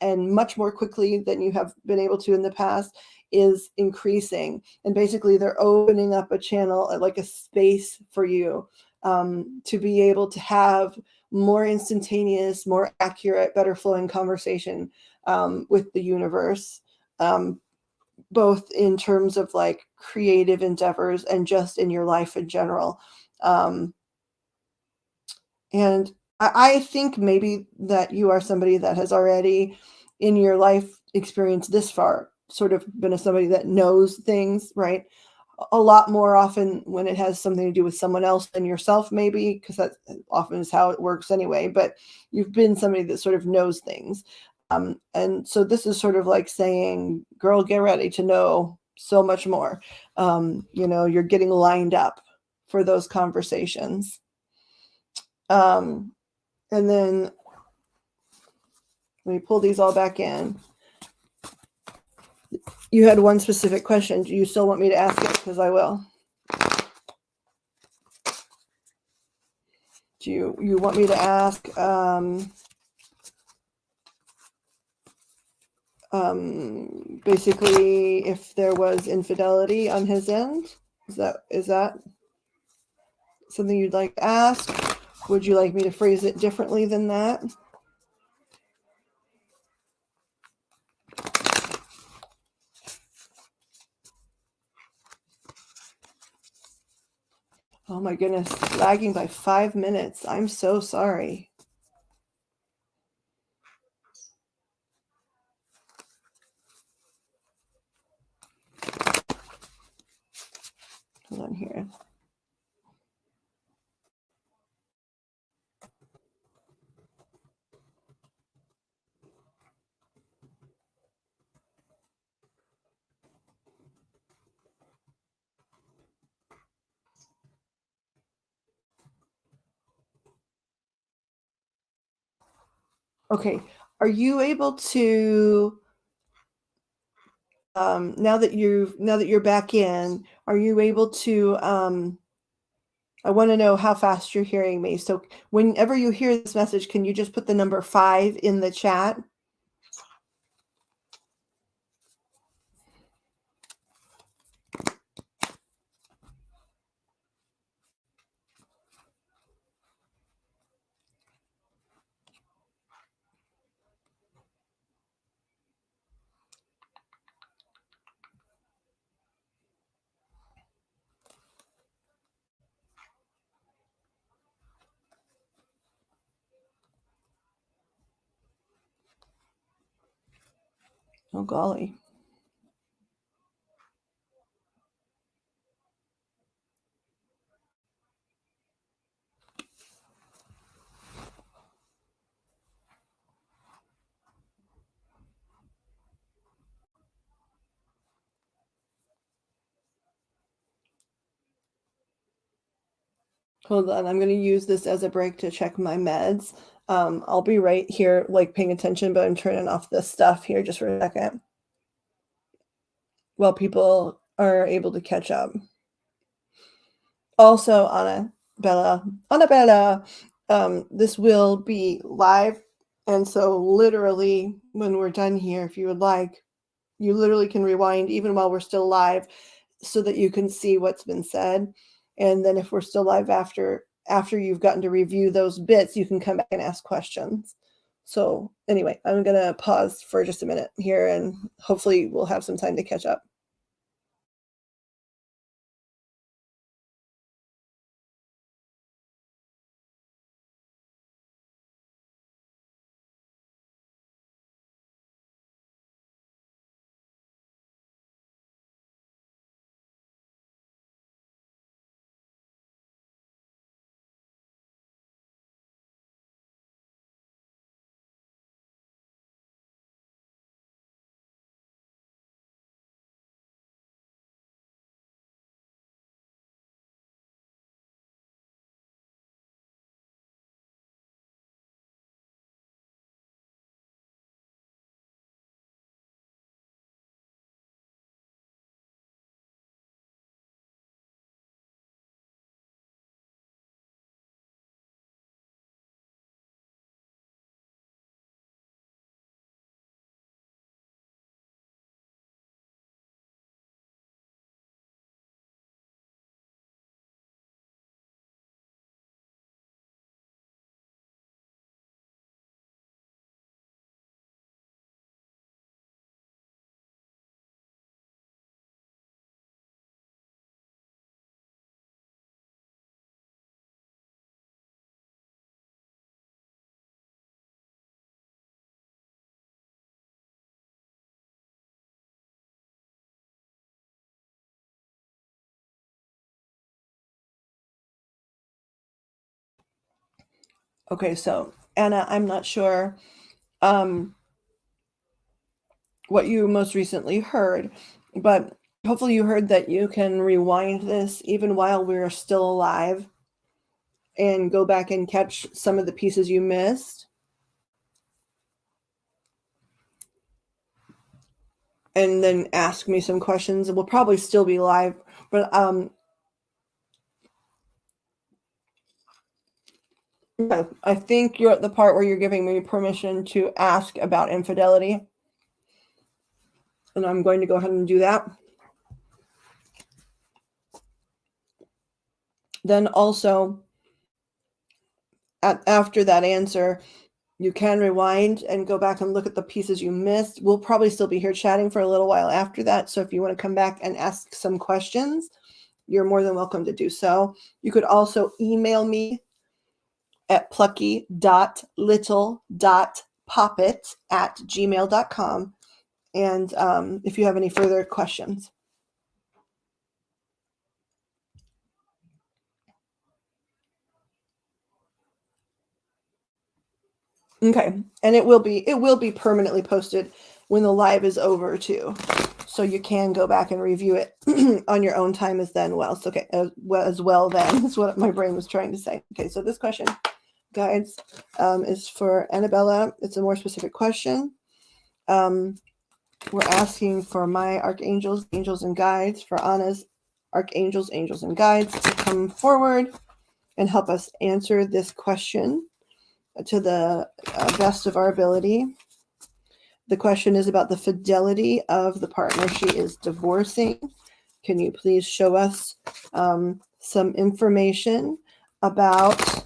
and much more quickly than you have been able to in the past is increasing. And basically they're opening up a channel, like a space for you to be able to have more instantaneous, more accurate, better flowing conversation with the universe, both in terms of like creative endeavors and just in your life in general. And I think maybe that you are somebody that has already in your life experience this far sort of been somebody that knows things, right? A lot more often when it has something to do with someone else than yourself, maybe, because that often is how it works anyway. But you've been somebody that sort of knows things. And so this is sort of like saying, girl, get ready to know so much more. You're getting lined up for those conversations. And then let me pull these all back in. You had one specific question. Do you still want me to ask it? Because I will. Do you want me to ask basically if there was infidelity on his end? Is that something you'd like to ask? Would you like me to phrase it differently than that? Oh my goodness, lagging by 5 minutes. I'm so sorry. Hold on here. Okay, are you able to now that you're back in, are you able to I want to know how fast you're hearing me. So whenever you hear this message, can you just put the number 5 in the chat? Oh golly. Hold on, I'm going to use this as a break to check my meds. I'll be right here, like paying attention, but I'm turning off this stuff here just for a second while people are able to catch up. Also, Annabella, this will be live, and so literally when we're done here, if you would like, you literally can rewind even while we're still live, so that you can see what's been said. And then if we're still live after you've gotten to review those bits, you can come back and ask questions. So anyway, I'm going to pause for just a minute here, and hopefully we'll have some time to catch up. Okay, so Anna, I'm not sure what you most recently heard, but hopefully you heard that you can rewind this even while we're still alive and go back and catch some of the pieces you missed. And then ask me some questions. We'll probably still be live, but Okay, I think you're at the part where you're giving me permission to ask about infidelity. And I'm going to go ahead and do that. Then also, after that answer, you can rewind and go back and look at the pieces you missed. We'll probably still be here chatting for a little while after that. So if you want to come back and ask some questions, you're more than welcome to do so. You could also email me at plucky.little.poppet@gmail.com. And if you have any further questions. Okay, and it will be permanently posted when the live is over too, so you can go back and review it on your own time as well. So okay, as well then is what my brain was trying to say. Okay, so this question, guides, is for Annabella. It's a more specific question. We're asking for my archangels, angels, and guides, for Anna's archangels, angels, and guides to come forward and help us answer this question to the best of our ability. The question is about the fidelity of the partner she is divorcing. Can you please show us some information about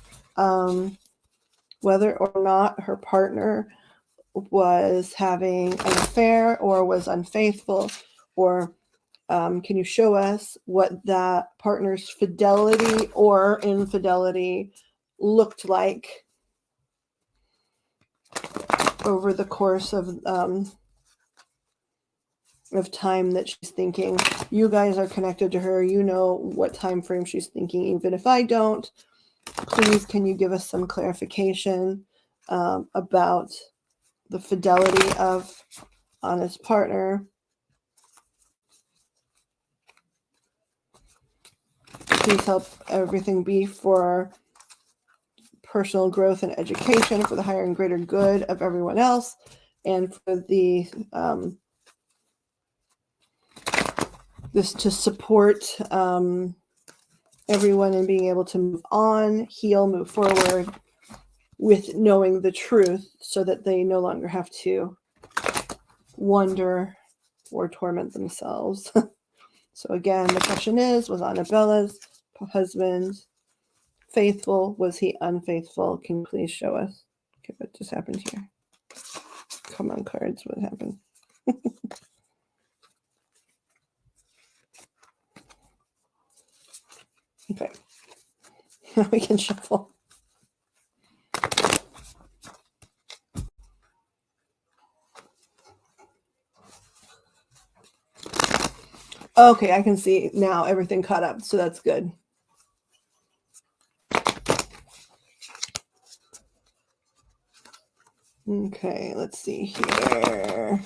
whether or not her partner was having an affair or was unfaithful, or can you show us what that partner's fidelity or infidelity looked like over the course of time that she's thinking? You guys are connected to her. You know what time frame she's thinking. Even if I don't, please, can you give us some clarification about the fidelity of Anna's partner? Please help everything be for personal growth and education, for the higher and greater good of everyone else, and for the this to support everyone in being able to move on, heal, move forward with knowing the truth, so that they no longer have to wonder or torment themselves. So again, the question is, was Annabella's husband faithful? Was he unfaithful? Can you please show us? Okay, what just happened here? Come on, cards, what happened? Okay, now we can shuffle. Okay, I can see now everything caught up, so that's good. Okay, let's see here.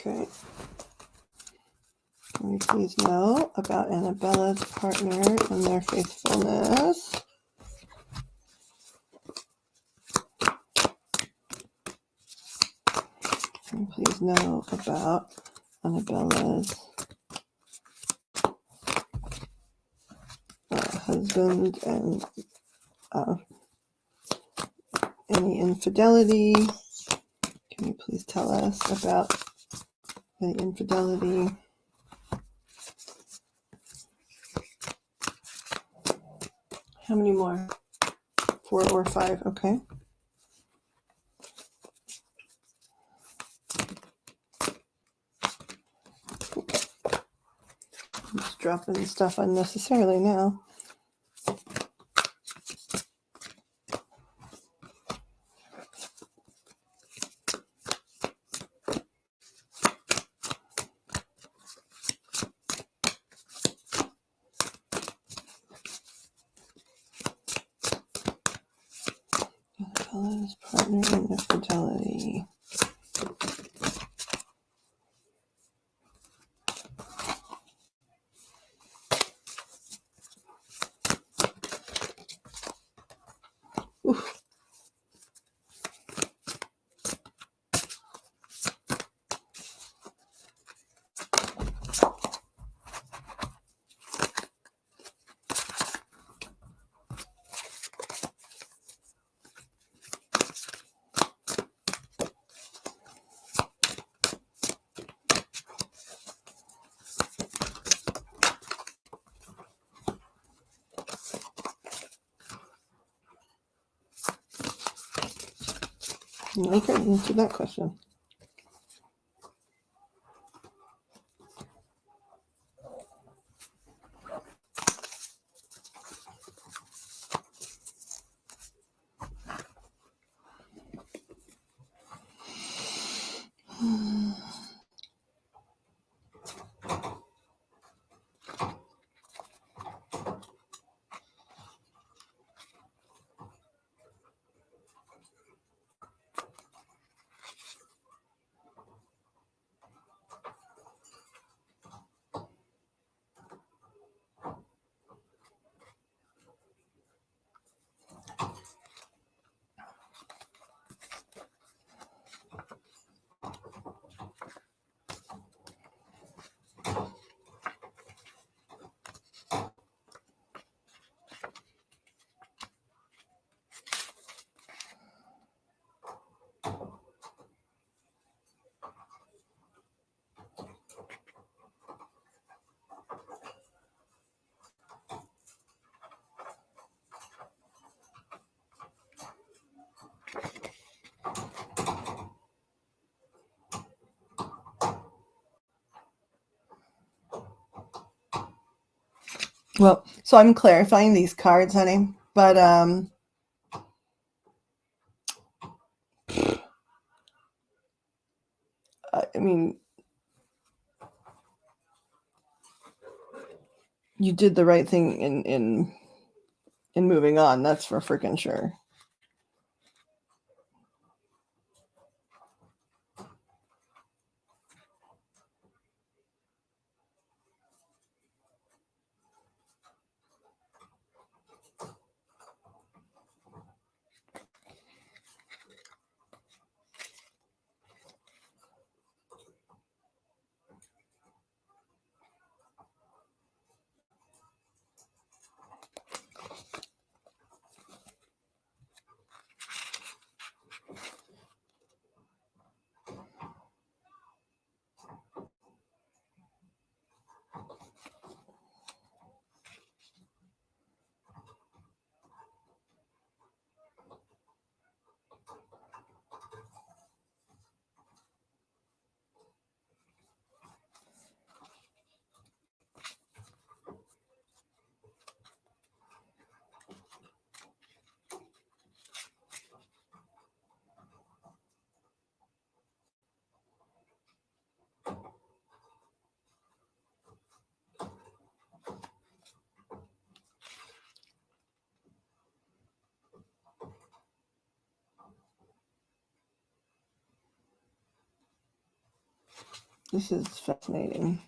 Okay. Can we please know about Annabella's partner and their faithfulness? Can we please know about Annabella's husband and any infidelity? Can you please tell us about the infidelity? How many more? 4 or 5, okay. I'm just dropping stuff unnecessarily now. Annabella's partner and infidelity. Oof. Okay, answer that question. Well, so I'm clarifying these cards, honey, but I mean, you did the right thing in moving on. That's for freaking sure. This is fascinating.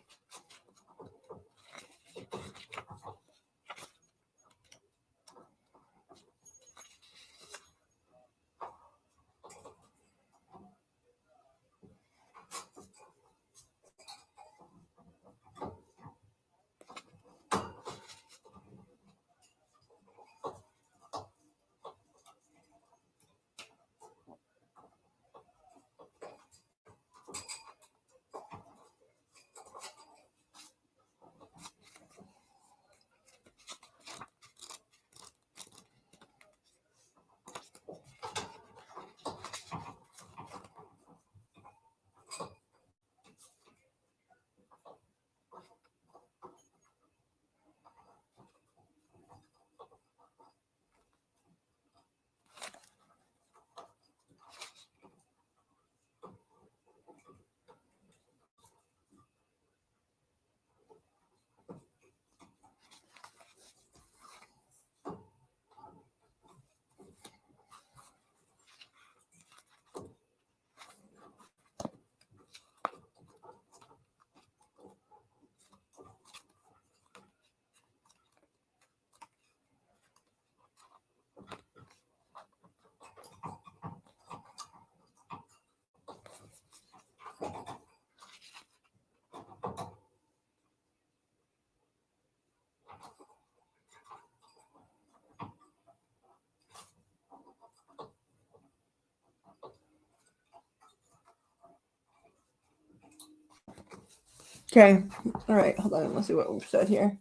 Okay. All right. Hold on. Let's see what we've said here.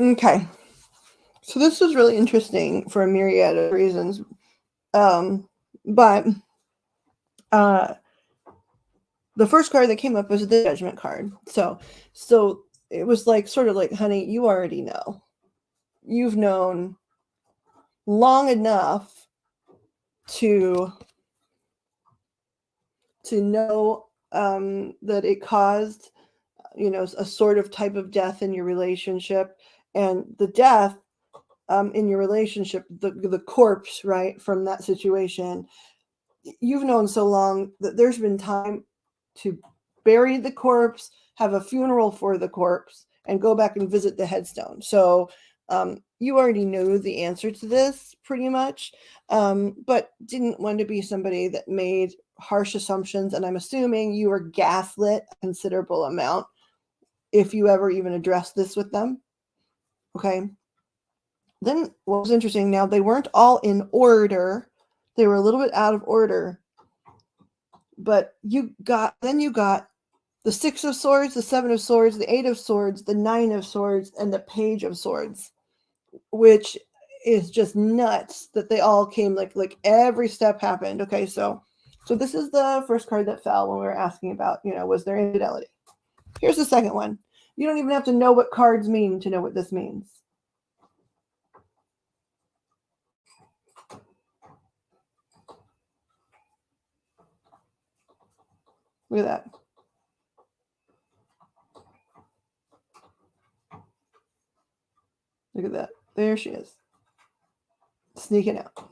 Okay. So this is really interesting for a myriad of reasons. But the first card that came up was the Judgment card. So it was like, sort of like, honey, you already know. You've known long enough to know that it caused, a sort of type of death in your relationship, and the death in your relationship, the corpse, right, from that situation. You've known so long that there's been time to bury the corpse, have a funeral for the corpse, and go back and visit the headstone. So you already know the answer to this pretty much, but didn't want to be somebody that made harsh assumptions. And I'm assuming you were gaslit a considerable amount if you ever even addressed this with them. Okay. Then what was interesting, now they weren't all in order. They were a little bit out of order. But you got the Six of Swords, the Seven of Swords, the Eight of Swords, the Nine of Swords, and the Page of Swords, which is just nuts that they all came, like every step happened. Okay, so this is the first card that fell when we were asking about, was there infidelity? Here's the second one. You don't even have to know what cards mean to know what this means. Look at that. Look at that. There she is. Sneaking out.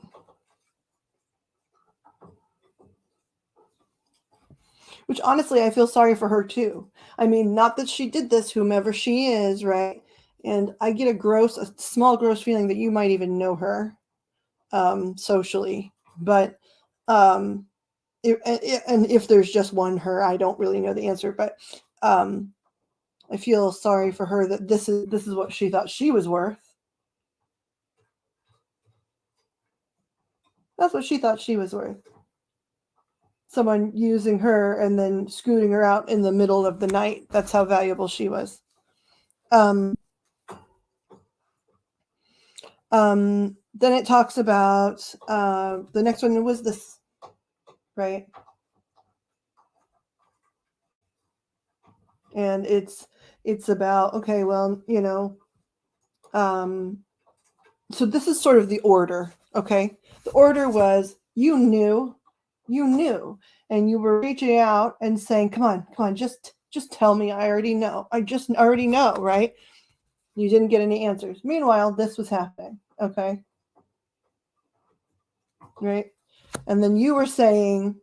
Which honestly, I feel sorry for her too. I mean, not that she did this, whomever she is, right? And I get a small gross feeling that you might even know her socially. But and if there's just one her, I don't really know the answer. But I feel sorry for her that this is what she thought she was worth. That's what she thought she was worth. Someone using her and then scooting her out in the middle of the night. That's how valuable she was. Then it talks about the next one was this, right? And it's about, okay, well, so this is sort of the order, okay? The order was you knew, and you were reaching out and saying, come on, just tell me. I already know. I just already know, right? You didn't get any answers. Meanwhile, this was happening, okay? Right? And then you were saying,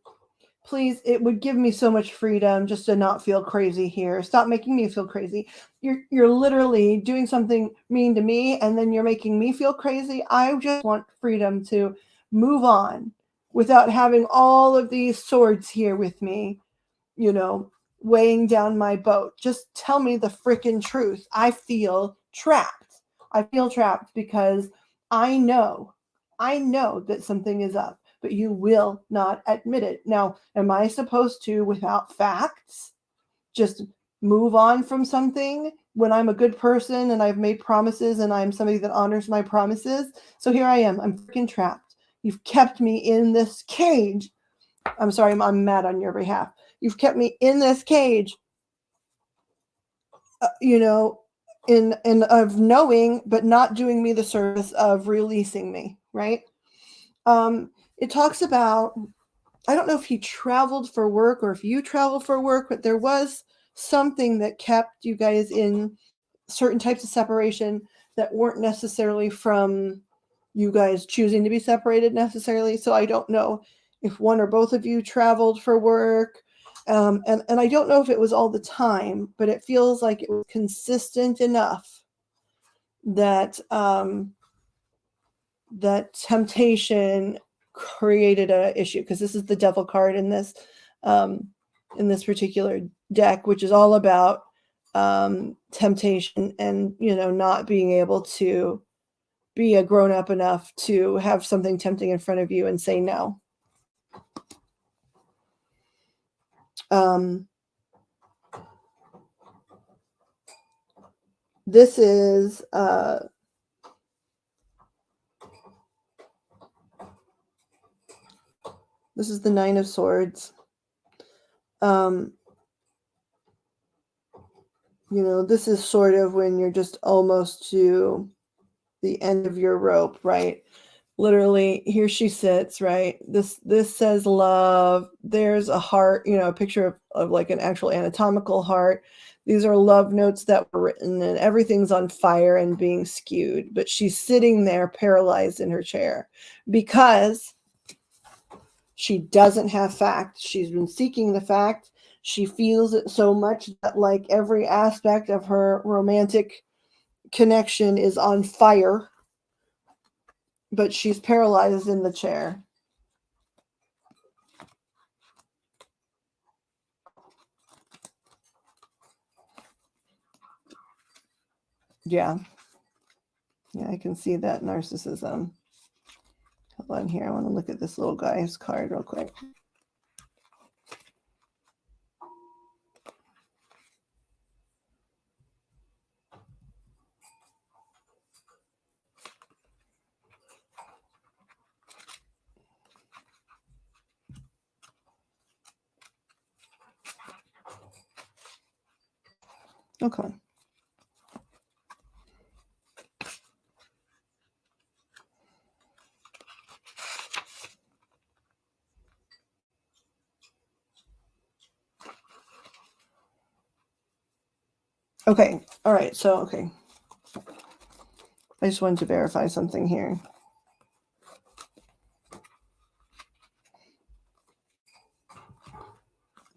please, it would give me so much freedom just to not feel crazy here. Stop making me feel crazy. You're literally doing something mean to me, and then you're making me feel crazy. I just want freedom to move on without having all of these swords here with me, weighing down my boat. Just tell me the freaking truth. I feel trapped. I feel trapped because I know that something is up, but you will not admit it. Now, am I supposed to, without facts, just move on from something when I'm a good person and I've made promises and I'm somebody that honors my promises? So here I am. I'm freaking trapped. You've kept me in this cage. I'm sorry, I'm mad on your behalf. You've kept me in this cage, in of knowing, but not doing me the service of releasing me, right? It talks about, I don't know if he traveled for work or if you traveled for work, but there was something that kept you guys in certain types of separation that weren't necessarily from you guys choosing to be separated necessarily. So I don't know if one or both of you traveled for work. And I don't know if it was all the time, but it feels like it was consistent enough that that temptation created an issue, because this is the devil card in this particular deck, which is all about temptation and not being able to be a grown up enough to have something tempting in front of you and say no. This is the Nine of Swords. This is sort of when you're just almost to the end of your rope, right? Literally, here she sits, right? This says love. There's a heart, a picture of like an actual anatomical heart. These are love notes that were written, and everything's on fire and being skewed. But she's sitting there paralyzed in her chair because she doesn't have fact. She's been seeking the fact. She feels it so much that like every aspect of her romantic connection is on fire, but she's paralyzed in the chair. Yeah, I can see that narcissism. Hold on here. I want to look at this little guy's card real quick. Okay. Okay. All right. So, okay. I just wanted to verify something here.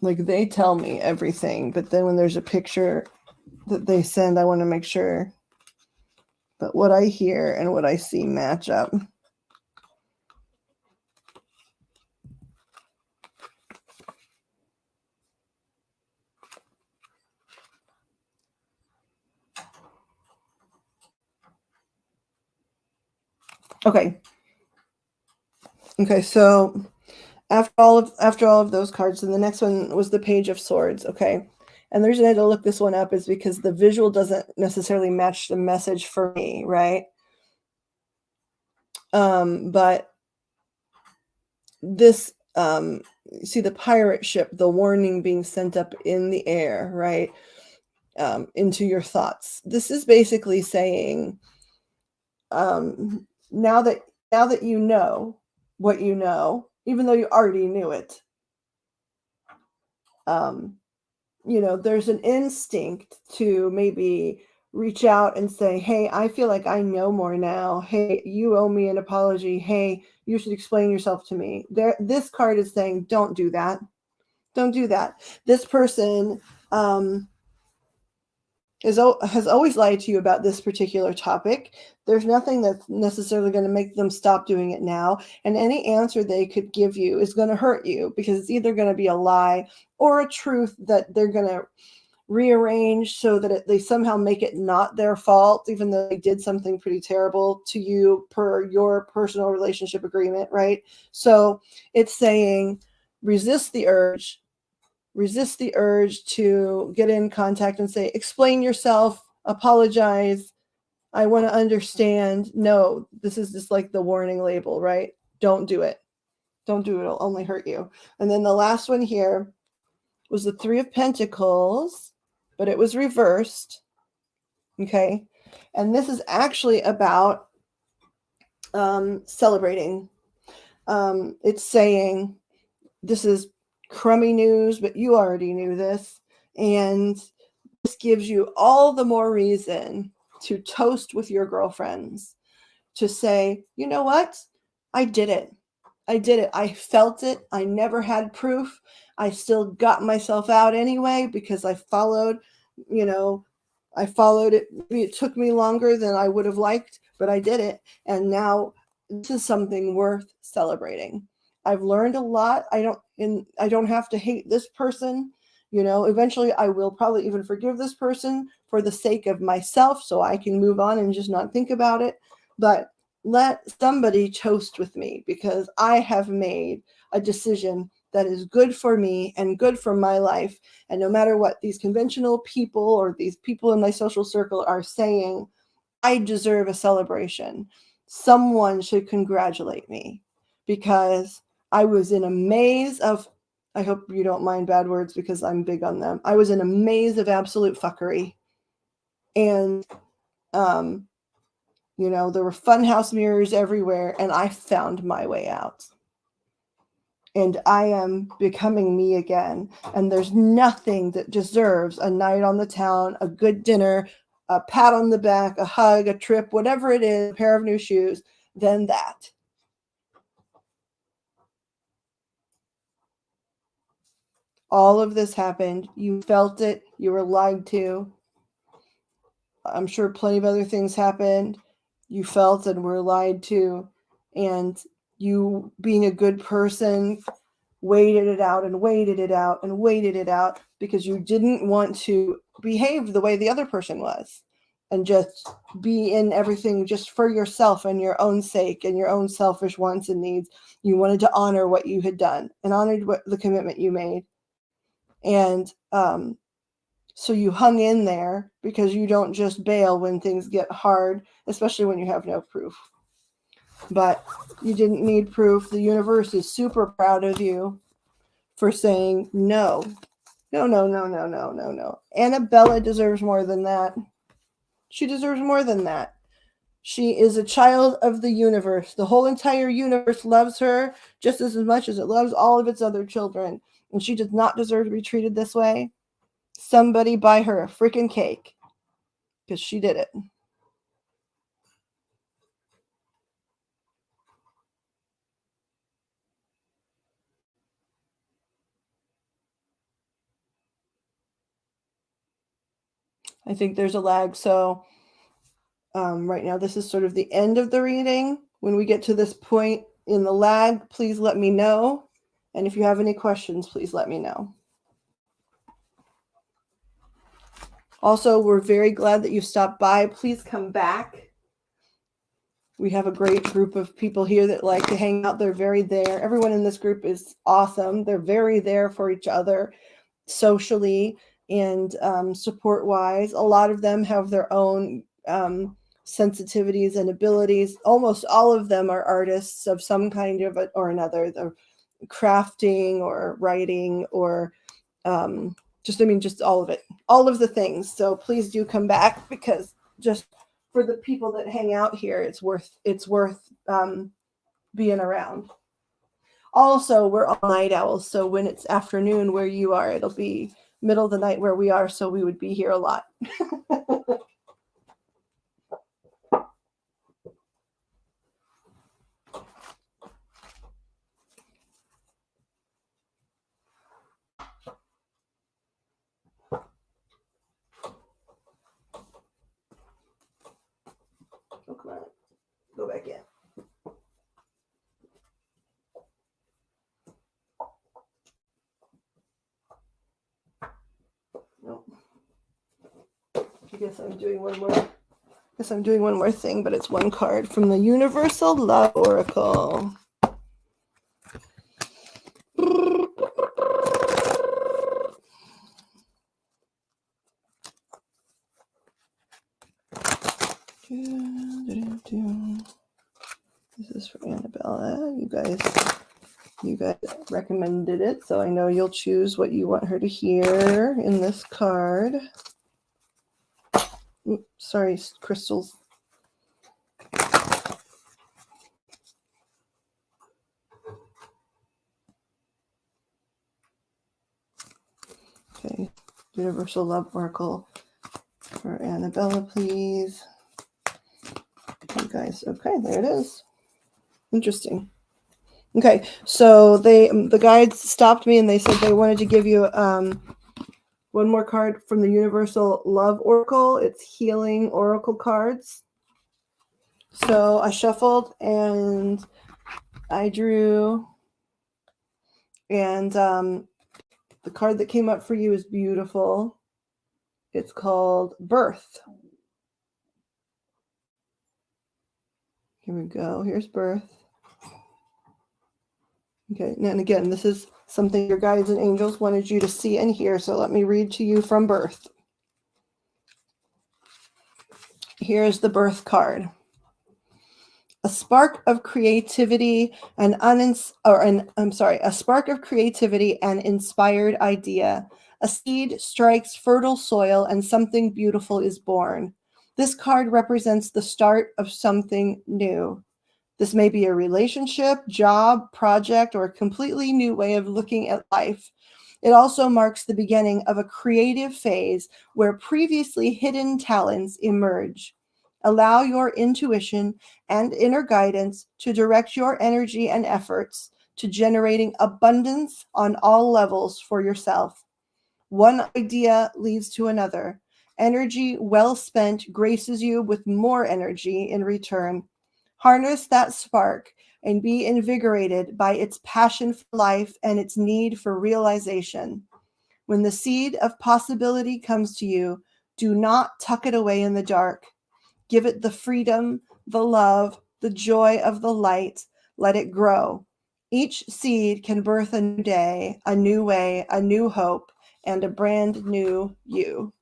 Like they tell me everything, but then when there's a picture that they send, I want to make sure that what I hear and what I see match up. Okay. Okay, so after all of those cards, and the next one was the Page of Swords, okay? And the reason I had to look this one up is because the visual doesn't necessarily match the message for me, right? But this, see the pirate ship, the warning being sent up in the air, right? Into your thoughts. This is basically saying, now that you know what you know, even though you already knew it, there's an instinct to maybe reach out and say, hey, I feel like I know more now. Hey, you owe me an apology. Hey, you should explain yourself to me. This card is saying, don't do that. Don't do that. This person has always lied to you about this particular topic. There's nothing that's necessarily going to make them stop doing it now. And any answer they could give you is going to hurt you because it's either going to be a lie or a truth that they're going to rearrange so that they somehow make it not their fault, even though they did something pretty terrible to you per your personal relationship agreement, right? So it's saying resist the urge to get in contact and say, explain yourself, apologize. I want to understand. No, this is just like the warning label, right? Don't do it. Don't do it. It'll only hurt you. And then the last one here was the Three of Pentacles, but it was reversed. Okay. And this is actually about celebrating. It's saying, this is crummy news, but you already knew this. And this gives you all the more reason to toast with your girlfriends, to say, you know what? I did it. I felt it. I never had proof. I still got myself out anyway because I followed it. Maybe it took me longer than I would have liked, but I did it. And now this is something worth celebrating. I've learned a lot. I don't have to hate this person. Eventually I will probably even forgive this person for the sake of myself so I can move on and just not think about it. But let somebody toast with me because I have made a decision that is good for me and good for my life. And no matter what these conventional people or these people in my social circle are saying, I deserve a celebration. Someone should congratulate me because I was in a maze of, I hope you don't mind bad words because I'm big on them. I was in a maze of absolute fuckery. And, you know, there were funhouse mirrors everywhere, and I found my way out. And I am becoming me again. And there's nothing that deserves a night on the town, a good dinner, a pat on the back, a hug, a trip, whatever it is, a pair of new shoes, than that. All of this happened. You felt it. You were lied to. I'm sure plenty of other things happened. You felt and were lied to. And you, being a good person, waited it out and waited it out and waited it out because you didn't want to behave the way the other person was and just be in everything just for yourself and your own sake and your own selfish wants and needs. You wanted to honor what you had done and honored what the commitment you made. And so you hung in there because you don't just bail when things get hard, especially when you have no proof. But you didn't need proof. The universe is super proud of you for saying no. No, no, no, no, no, no, no. Annabella deserves more than that. She deserves more than that. She is a child of the universe. The whole entire universe loves her just as much as it loves all of its other children. And she does not deserve to be treated this way. Somebody buy her a freaking cake because she did it. I think there's a lag. So right now, this is sort of the end of the reading. When we get to this point in the lag, please let me know. And if you have any questions, please let me know. Also, we're very glad that you stopped by. Please come back. We have a great group of people here that like to hang out. They're very there. Everyone in this group is awesome. They're very there for each other socially and support-wise. A lot of them have their own sensitivities and abilities. Almost all of them are artists of some kind of or another. They're crafting or writing or just all of it, all of the things. So please do come back because just for the people that hang out here, it's worth being around. Also, we're all night owls, so when it's afternoon where you are, it'll be middle of the night where we are, so we would be here a lot. Oh, come on. Go back in. Nope. I guess I'm doing one more thing, but it's one card from the Universal Love Oracle. This is for Annabella. You guys recommended it, so I know you'll choose what you want her to hear in this card. Oops, sorry, crystals. Okay, Universal Love Oracle for Annabella, please. You guys, okay, there it is. Interesting. Okay, so the guides stopped me and they said they wanted to give you one more card from the Universal Love Oracle. It's healing oracle cards. So I shuffled and I drew, and the card that came up for you is beautiful. It's called Birth. Here we go. Here's Birth. Okay, and again, this is something your guides and angels wanted you to see and hear, so let me read to you from birth. Here's the birth card. A spark of creativity and a spark of creativity and inspired idea. A seed strikes fertile soil and something beautiful is born. This card represents the start of something new. This may be a relationship, job, project, or a completely new way of looking at life. It also marks the beginning of a creative phase where previously hidden talents emerge. Allow your intuition and inner guidance to direct your energy and efforts to generating abundance on all levels for yourself. One idea leads to another. Energy well spent graces you with more energy in return. Harness that spark and be invigorated by its passion for life and its need for realization. When the seed of possibility comes to you, do not tuck it away in the dark. Give it the freedom, the love, the joy of the light. Let it grow. Each seed can birth a new day, a new way, a new hope, and a brand new you.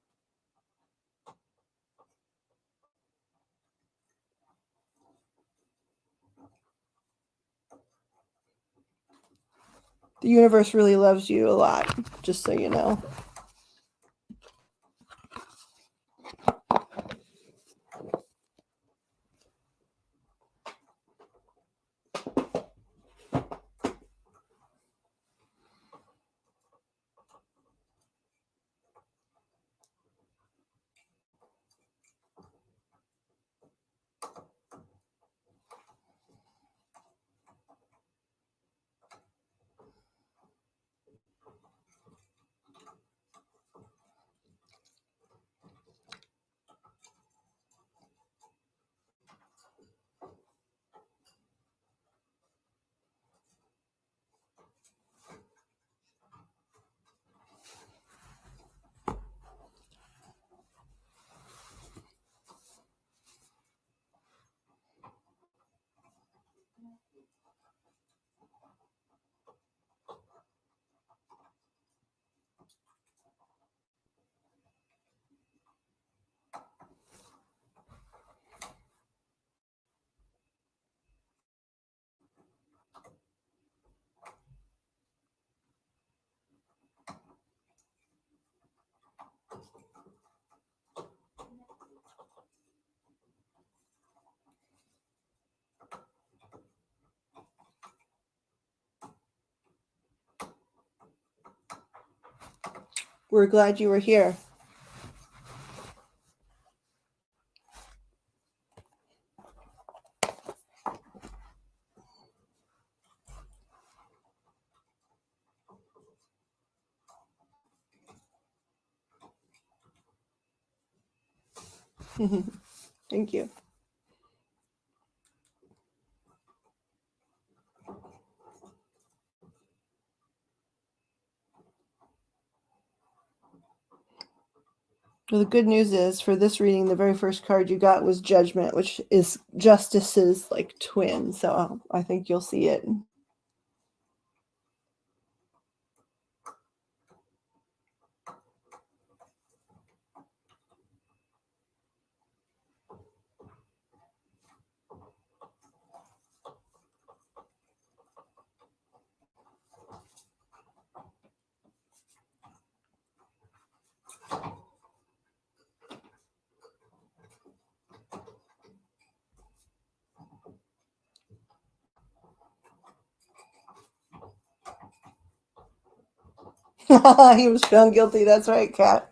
The universe really loves you a lot, just so you know. We're glad you were here. Thank you. Well, the good news is for this reading, the very first card you got was Judgment, which is Justice's like twin. So I think you'll see it. He was found guilty. That's right, Kat.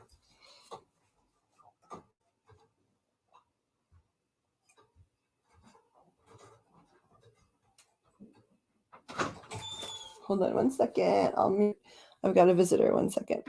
Hold on 1 second. I've got a visitor. 1 second.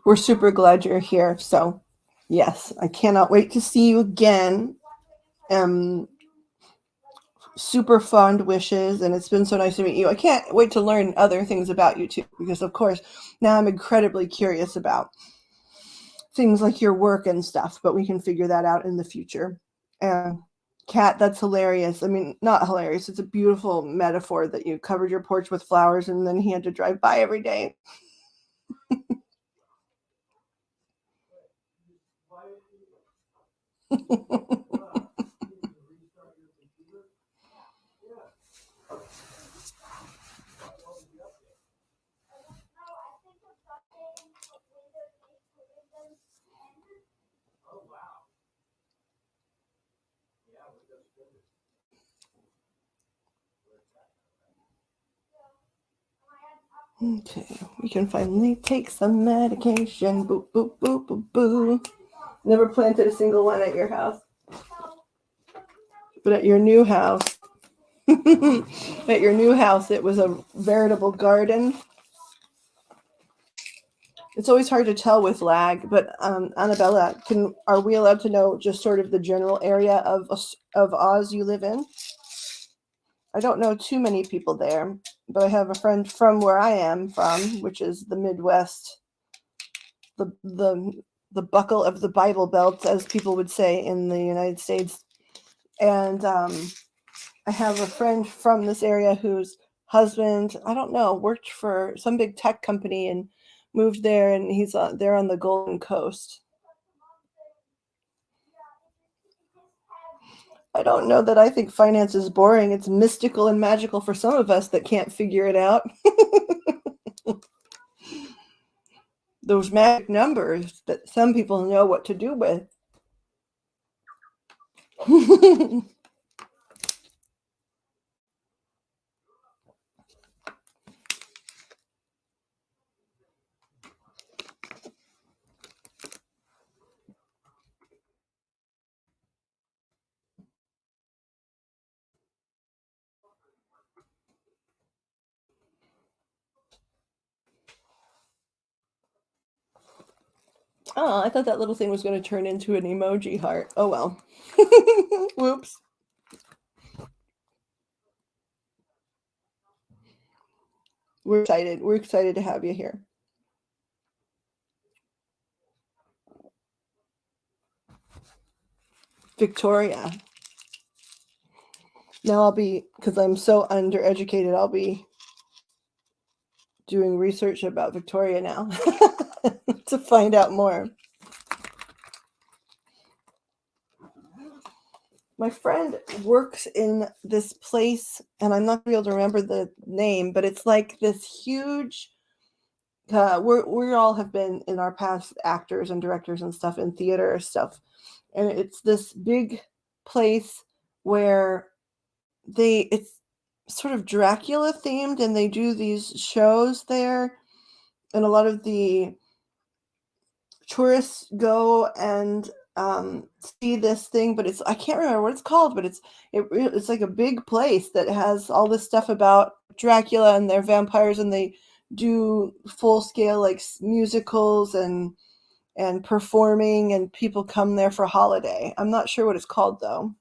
we're super glad you're here. So, yes, I cannot wait to see you again. Super fond wishes, and it's been so nice to meet you. I can't wait to learn other things about you too, because of course now I'm incredibly curious about things like your work and stuff, but we can figure that out in the future. And Kat, that's hilarious. I mean, not hilarious, it's a beautiful metaphor that you covered your porch with flowers and then he had to drive by every day. Okay, we can finally take some medication. Boop, boop, boop, boop, boo. Never planted a single one at your house. But at your new house, at your new house, it was a veritable garden. It's always hard to tell with lag, but Annabella, are we allowed to know just sort of the general area of Oz you live in? I don't know too many people there, but I have a friend from where I am from, which is the Midwest, the buckle of the Bible Belt, as people would say in the United States. And I have a friend from this area whose husband, I don't know, worked for some big tech company and moved there, and he's there on the Golden Coast. I don't know that I think finance is boring. It's mystical and magical for some of us that can't figure it out. Those magic numbers that some people know what to do with. Oh, I thought that little thing was going to turn into an emoji heart. Oh well. Whoops. We're excited. We're excited to have you here. Victoria. Now I'll be, because I'm so undereducated, I'll be doing research about Victoria now to find out more. My friend works in this place, and I'm not going to be able to remember the name, but it's like this huge. We all have been in our past actors and directors and stuff in theater stuff, and it's this big place where it's sort of Dracula themed, and they do these shows there, and a lot of the tourists go and see this thing, but I can't remember what it's called, but it's like a big place that has all this stuff about Dracula and their vampires, and they do full scale like musicals and performing, and people come there for holiday. I'm not sure what it's called though.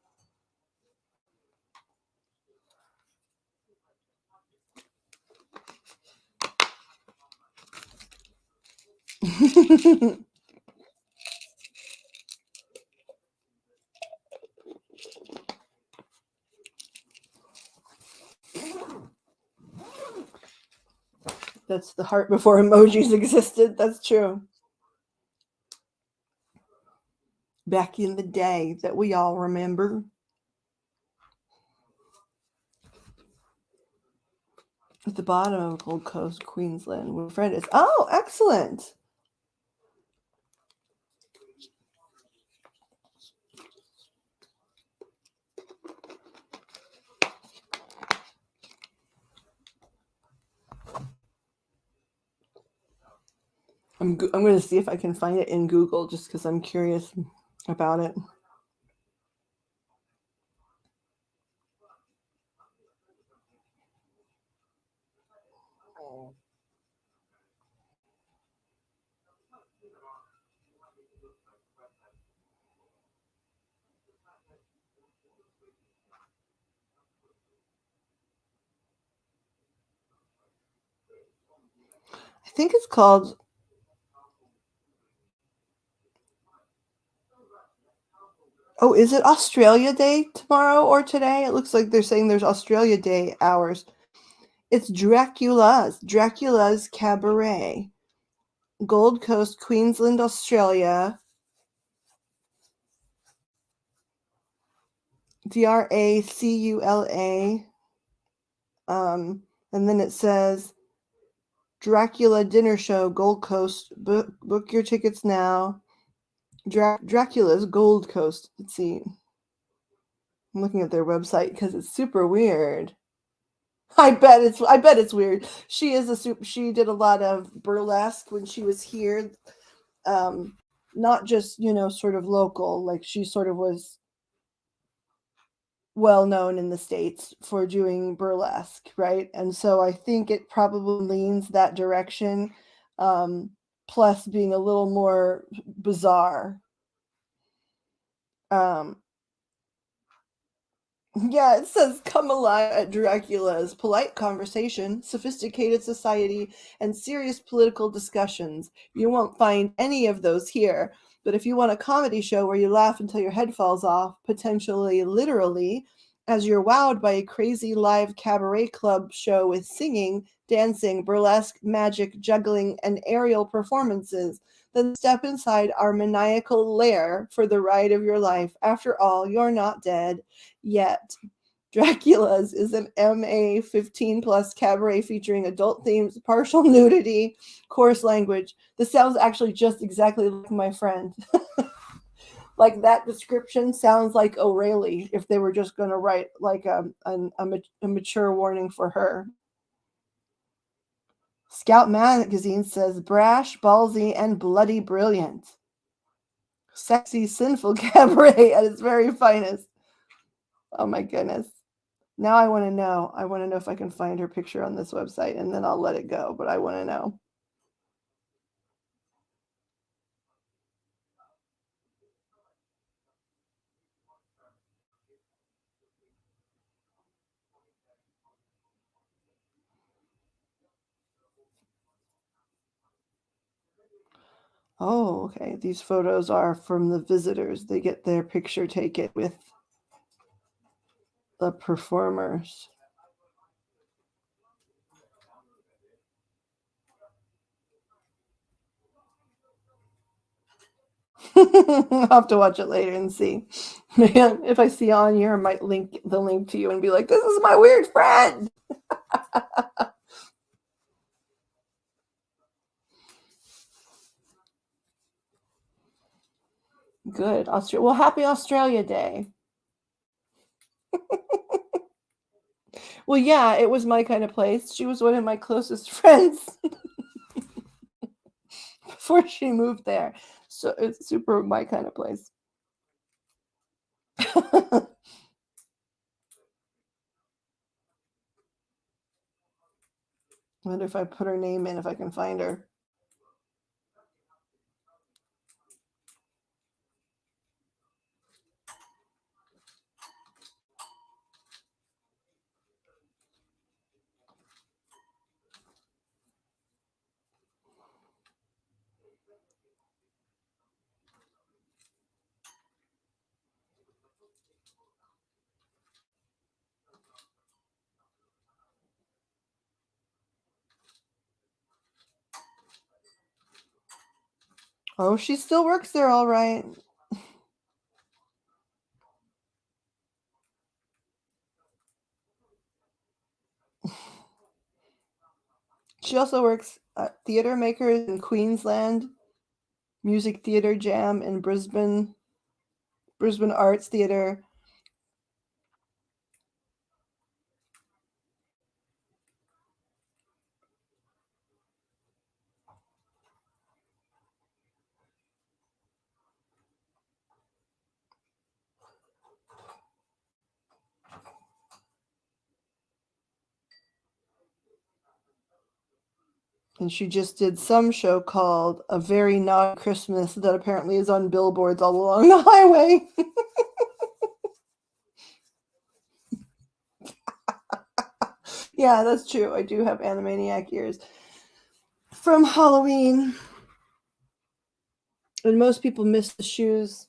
That's the heart before emojis existed. That's true. Back in the day that we all remember. At the bottom of Gold Coast, Queensland, where Fred is. Oh, excellent. I'm going to see if I can find it in Google just because I'm curious about it. I think it's called. Oh, is it Australia Day tomorrow or today? It looks like they're saying there's Australia Day hours. It's Dracula's Cabaret. Gold Coast, Queensland, Australia. Dracula. And then it says Dracula Dinner Show, Gold Coast. Book your tickets now. Dracula's Gold Coast. Let's see. I'm looking at their website because it's super weird. I bet it's weird. She did a lot of burlesque when she was here. Not just, sort of local, like she sort of was well known in the States for doing burlesque, right? And so I think it probably leans that direction, plus being a little more bizarre. Um, Yeah, it says come alive at Dracula's polite conversation, sophisticated society, and serious political discussions. You won't find any of those here. But if you want a comedy show where you laugh until your head falls off, potentially literally, as you're wowed by a crazy live cabaret club show with singing, dancing, burlesque, magic, juggling, and aerial performances, then step inside our maniacal lair for the ride of your life. After all, you're not dead yet. Dracula's is an MA 15 plus cabaret featuring adult themes, partial nudity, coarse language. This sounds actually just exactly like my friend. Like that description sounds like O'Reilly if they were just going to write like a mature warning for her. Scout Magazine says brash, ballsy, and bloody brilliant. Sexy, sinful cabaret at its very finest. Oh my goodness. Now I want to know. I want to know if I can find her picture on this website, and then I'll let it go. But I want to know. Oh, okay. These photos are from the visitors. They get their picture taken with the performers. I'll have to watch it later and see. Man, if I see on here, I might link the link to you and be like, this is my weird friend. Good. Well, happy Australia Day. Well, yeah, it was my kind of place. She was one of my closest friends before she moved there. So it's super my kind of place. I wonder if I put her name in, if I can find her. Oh, she still works there, all right. She also works at Theatre Makers in Queensland, Music Theatre Jam in Brisbane Arts Theatre. And she just did some show called A Very Naughty Christmas that apparently is on billboards all along the highway. Yeah, that's true. I do have Animaniac ears from Halloween. And most people miss the shoes.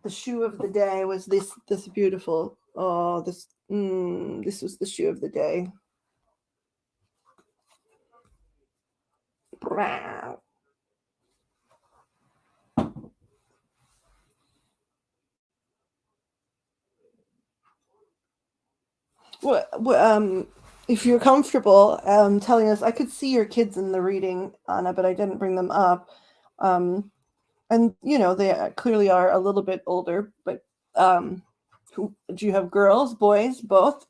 The shoe of the day was this beautiful. Oh, this was the shoe of the day. If you're comfortable telling us, I could see your kids in the reading, Anna, but I didn't bring them up. Um, and they clearly are a little bit older, but do you have girls, boys, both?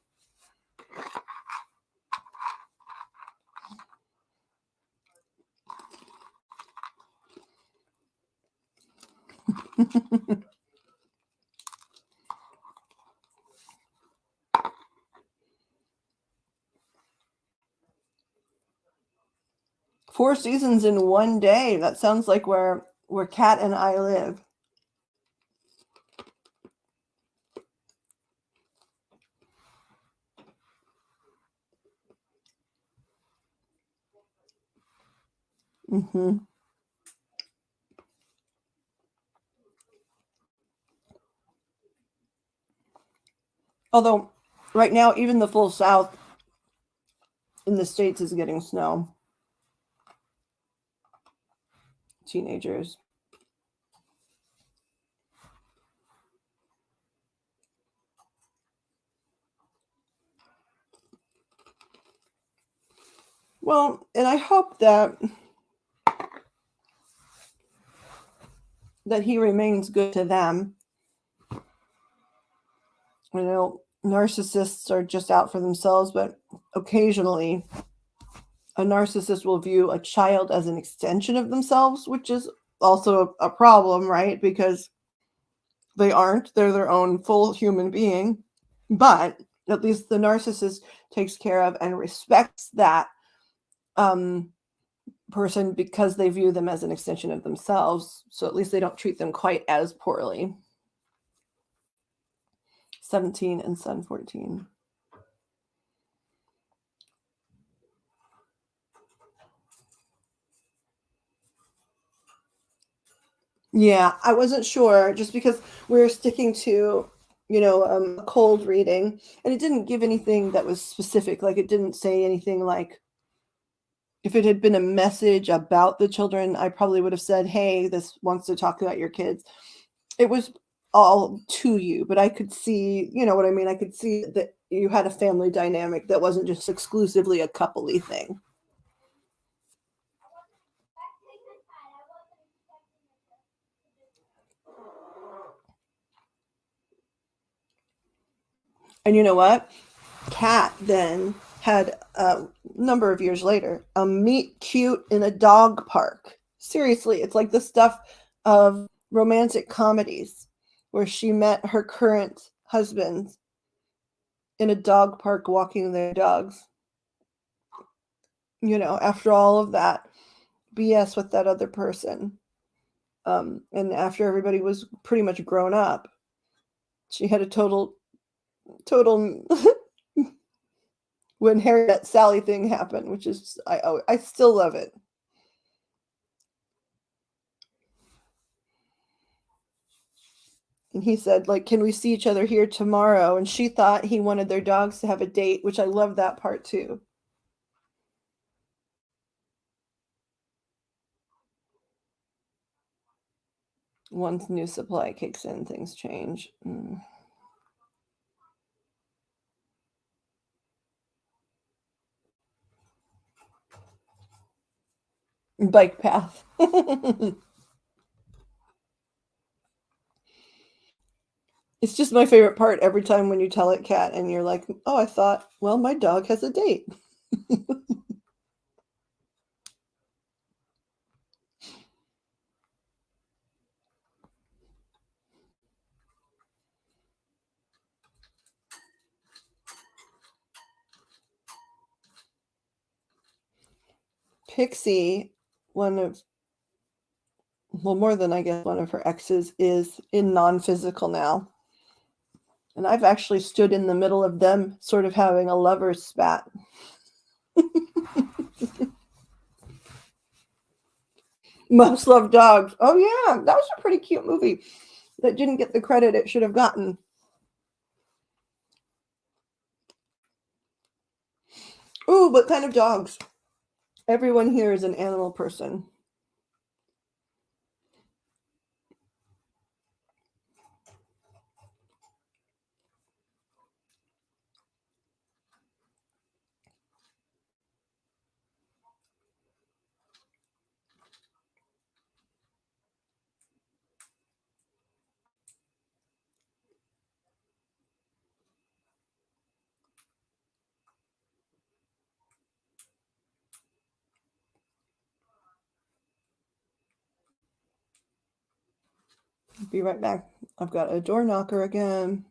Four seasons in one day. That sounds like where Kat and I live. Mm-hmm. Although right now, even the full South in the States is getting snow. Teenagers. Well, and I hope that he remains good to them. Narcissists are just out for themselves, but occasionally a narcissist will view a child as an extension of themselves, which is also a problem, right? Because they aren't. They're their own full human being. But at least the narcissist takes care of and respects that person because they view them as an extension of themselves. So at least they don't treat them quite as poorly. 17 and son 14. Yeah, I wasn't sure just because we're sticking to, a cold reading, and it didn't give anything that was specific. Like it didn't say anything like, if it had been a message about the children, I probably would have said, hey, this wants to talk about your kids. It was all to you, but I could see, you know what I mean? I could see that you had a family dynamic that wasn't just exclusively a coupley thing. And you know what? Kat then had a number of years later a meet cute in a dog park. Seriously, it's like the stuff of romantic comedies where she met her current husband in a dog park walking their dogs. After all of that BS with that other person. And after everybody was pretty much grown up, she had a total when Harry met Sally thing happened, which is I still love it. And he said, like, can we see each other here tomorrow? And she thought he wanted their dogs to have a date, which I love that part too. Once new supply kicks in, things change. Bike path. It's just my favorite part every time when you tell it, Kat, and you're like, oh, I thought, well, my dog has a date. Pixie, more than I guess one of her exes, is in non-physical now. And I've actually stood in the middle of them sort of having a lover's spat. Most Loved Dogs. Oh yeah, that was a pretty cute movie that didn't get the credit it should have gotten. Ooh, what kind of dogs? Everyone here is an animal person. Be right back. I've got a door knocker again.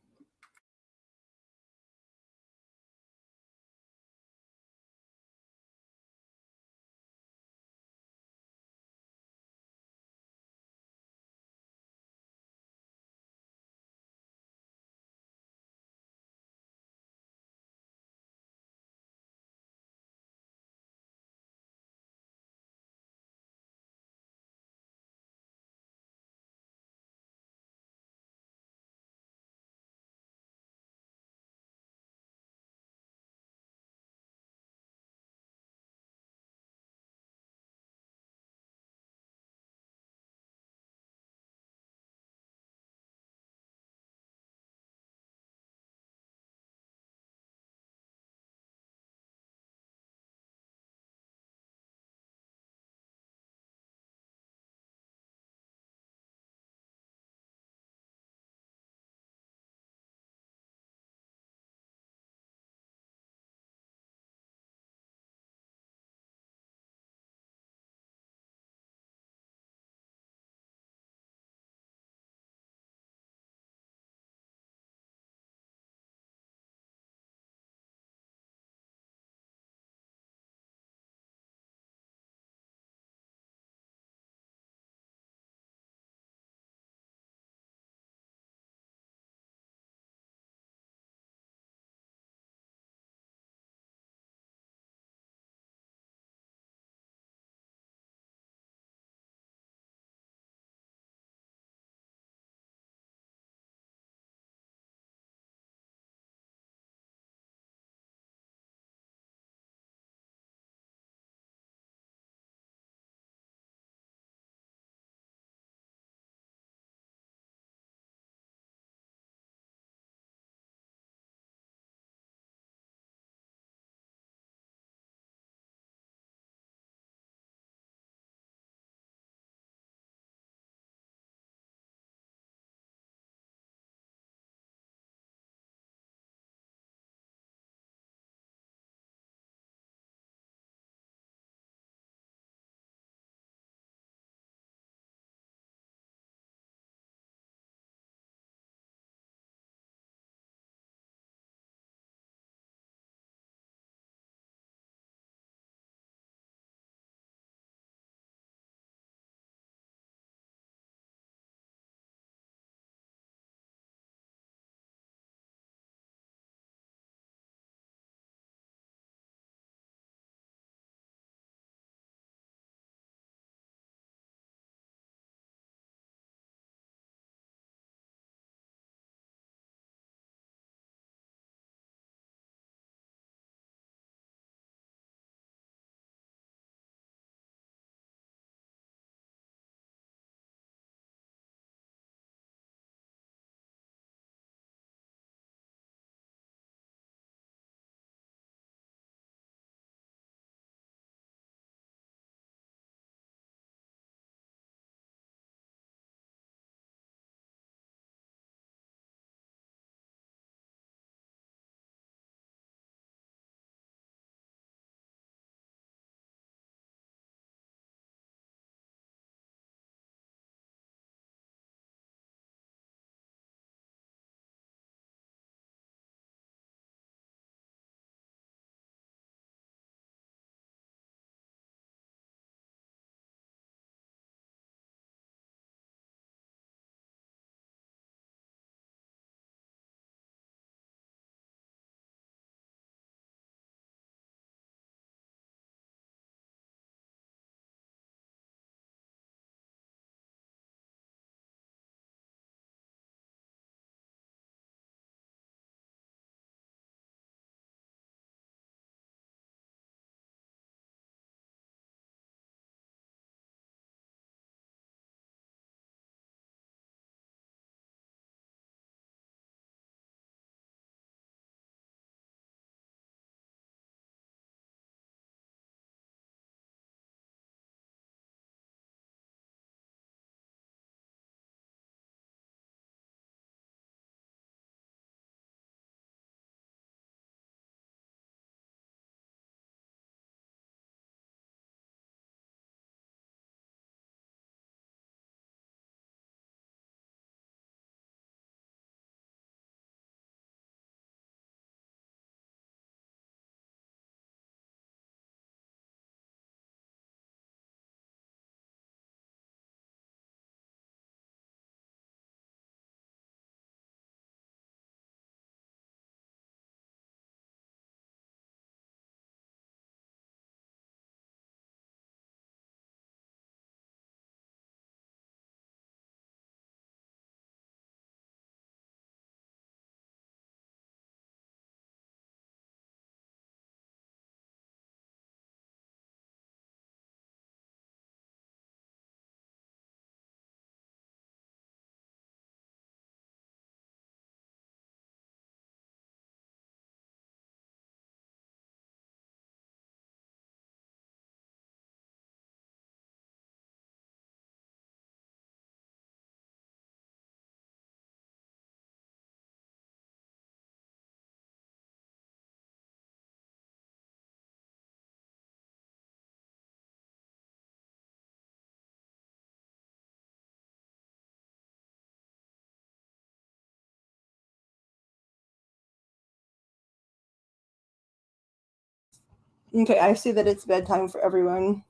Okay, I see that it's bedtime for everyone,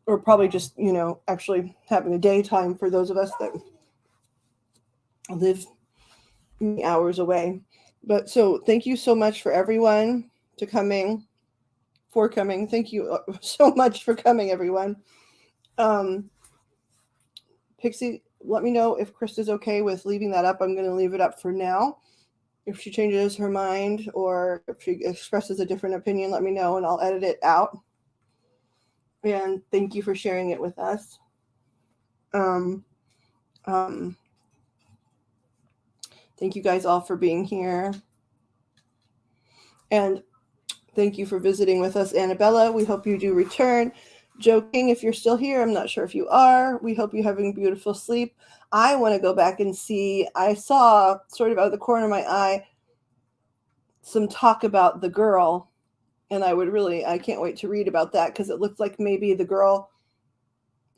or probably just, actually having a daytime for those of us that live many hours away. But so thank you so much for everyone to coming, for coming. Thank you so much for coming, everyone. Um, Pixie, let me know if Krista's okay with leaving that up. I'm going to leave it up for now. If she changes her mind or if she expresses a different opinion, let me know and I'll edit it out. And thank you for sharing it with us. Um, um, Thank you guys all for being here. And thank you for visiting with us, Annabella. We hope you do return. Joe King, if you're still here, I'm not sure if you are. We hope you're having beautiful sleep. I want to go back and see. I saw sort of out of the corner of my eye some talk about the girl. And I can't wait to read about that because it looks like maybe the girl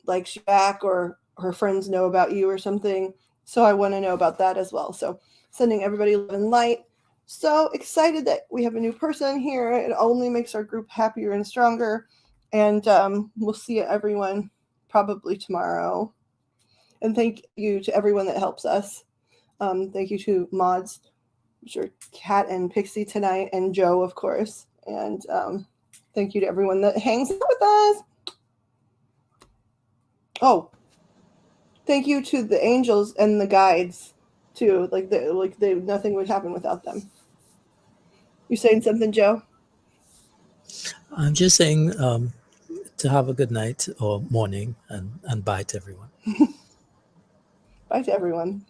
likes you back or her friends know about you or something. So I want to know about that as well. So sending everybody love and light. So excited that we have a new person here. It only makes our group happier and stronger. And we'll see everyone probably tomorrow. And thank you to everyone that helps us. Thank you to mods, sure, Kat and Pixie tonight, and Joe, of course. And thank you to everyone that hangs out with us. Oh, thank you to the angels and the guides too. Nothing would happen without them. You saying something, Joe? I'm just saying to have a good night or morning and bye to everyone. Bye to everyone.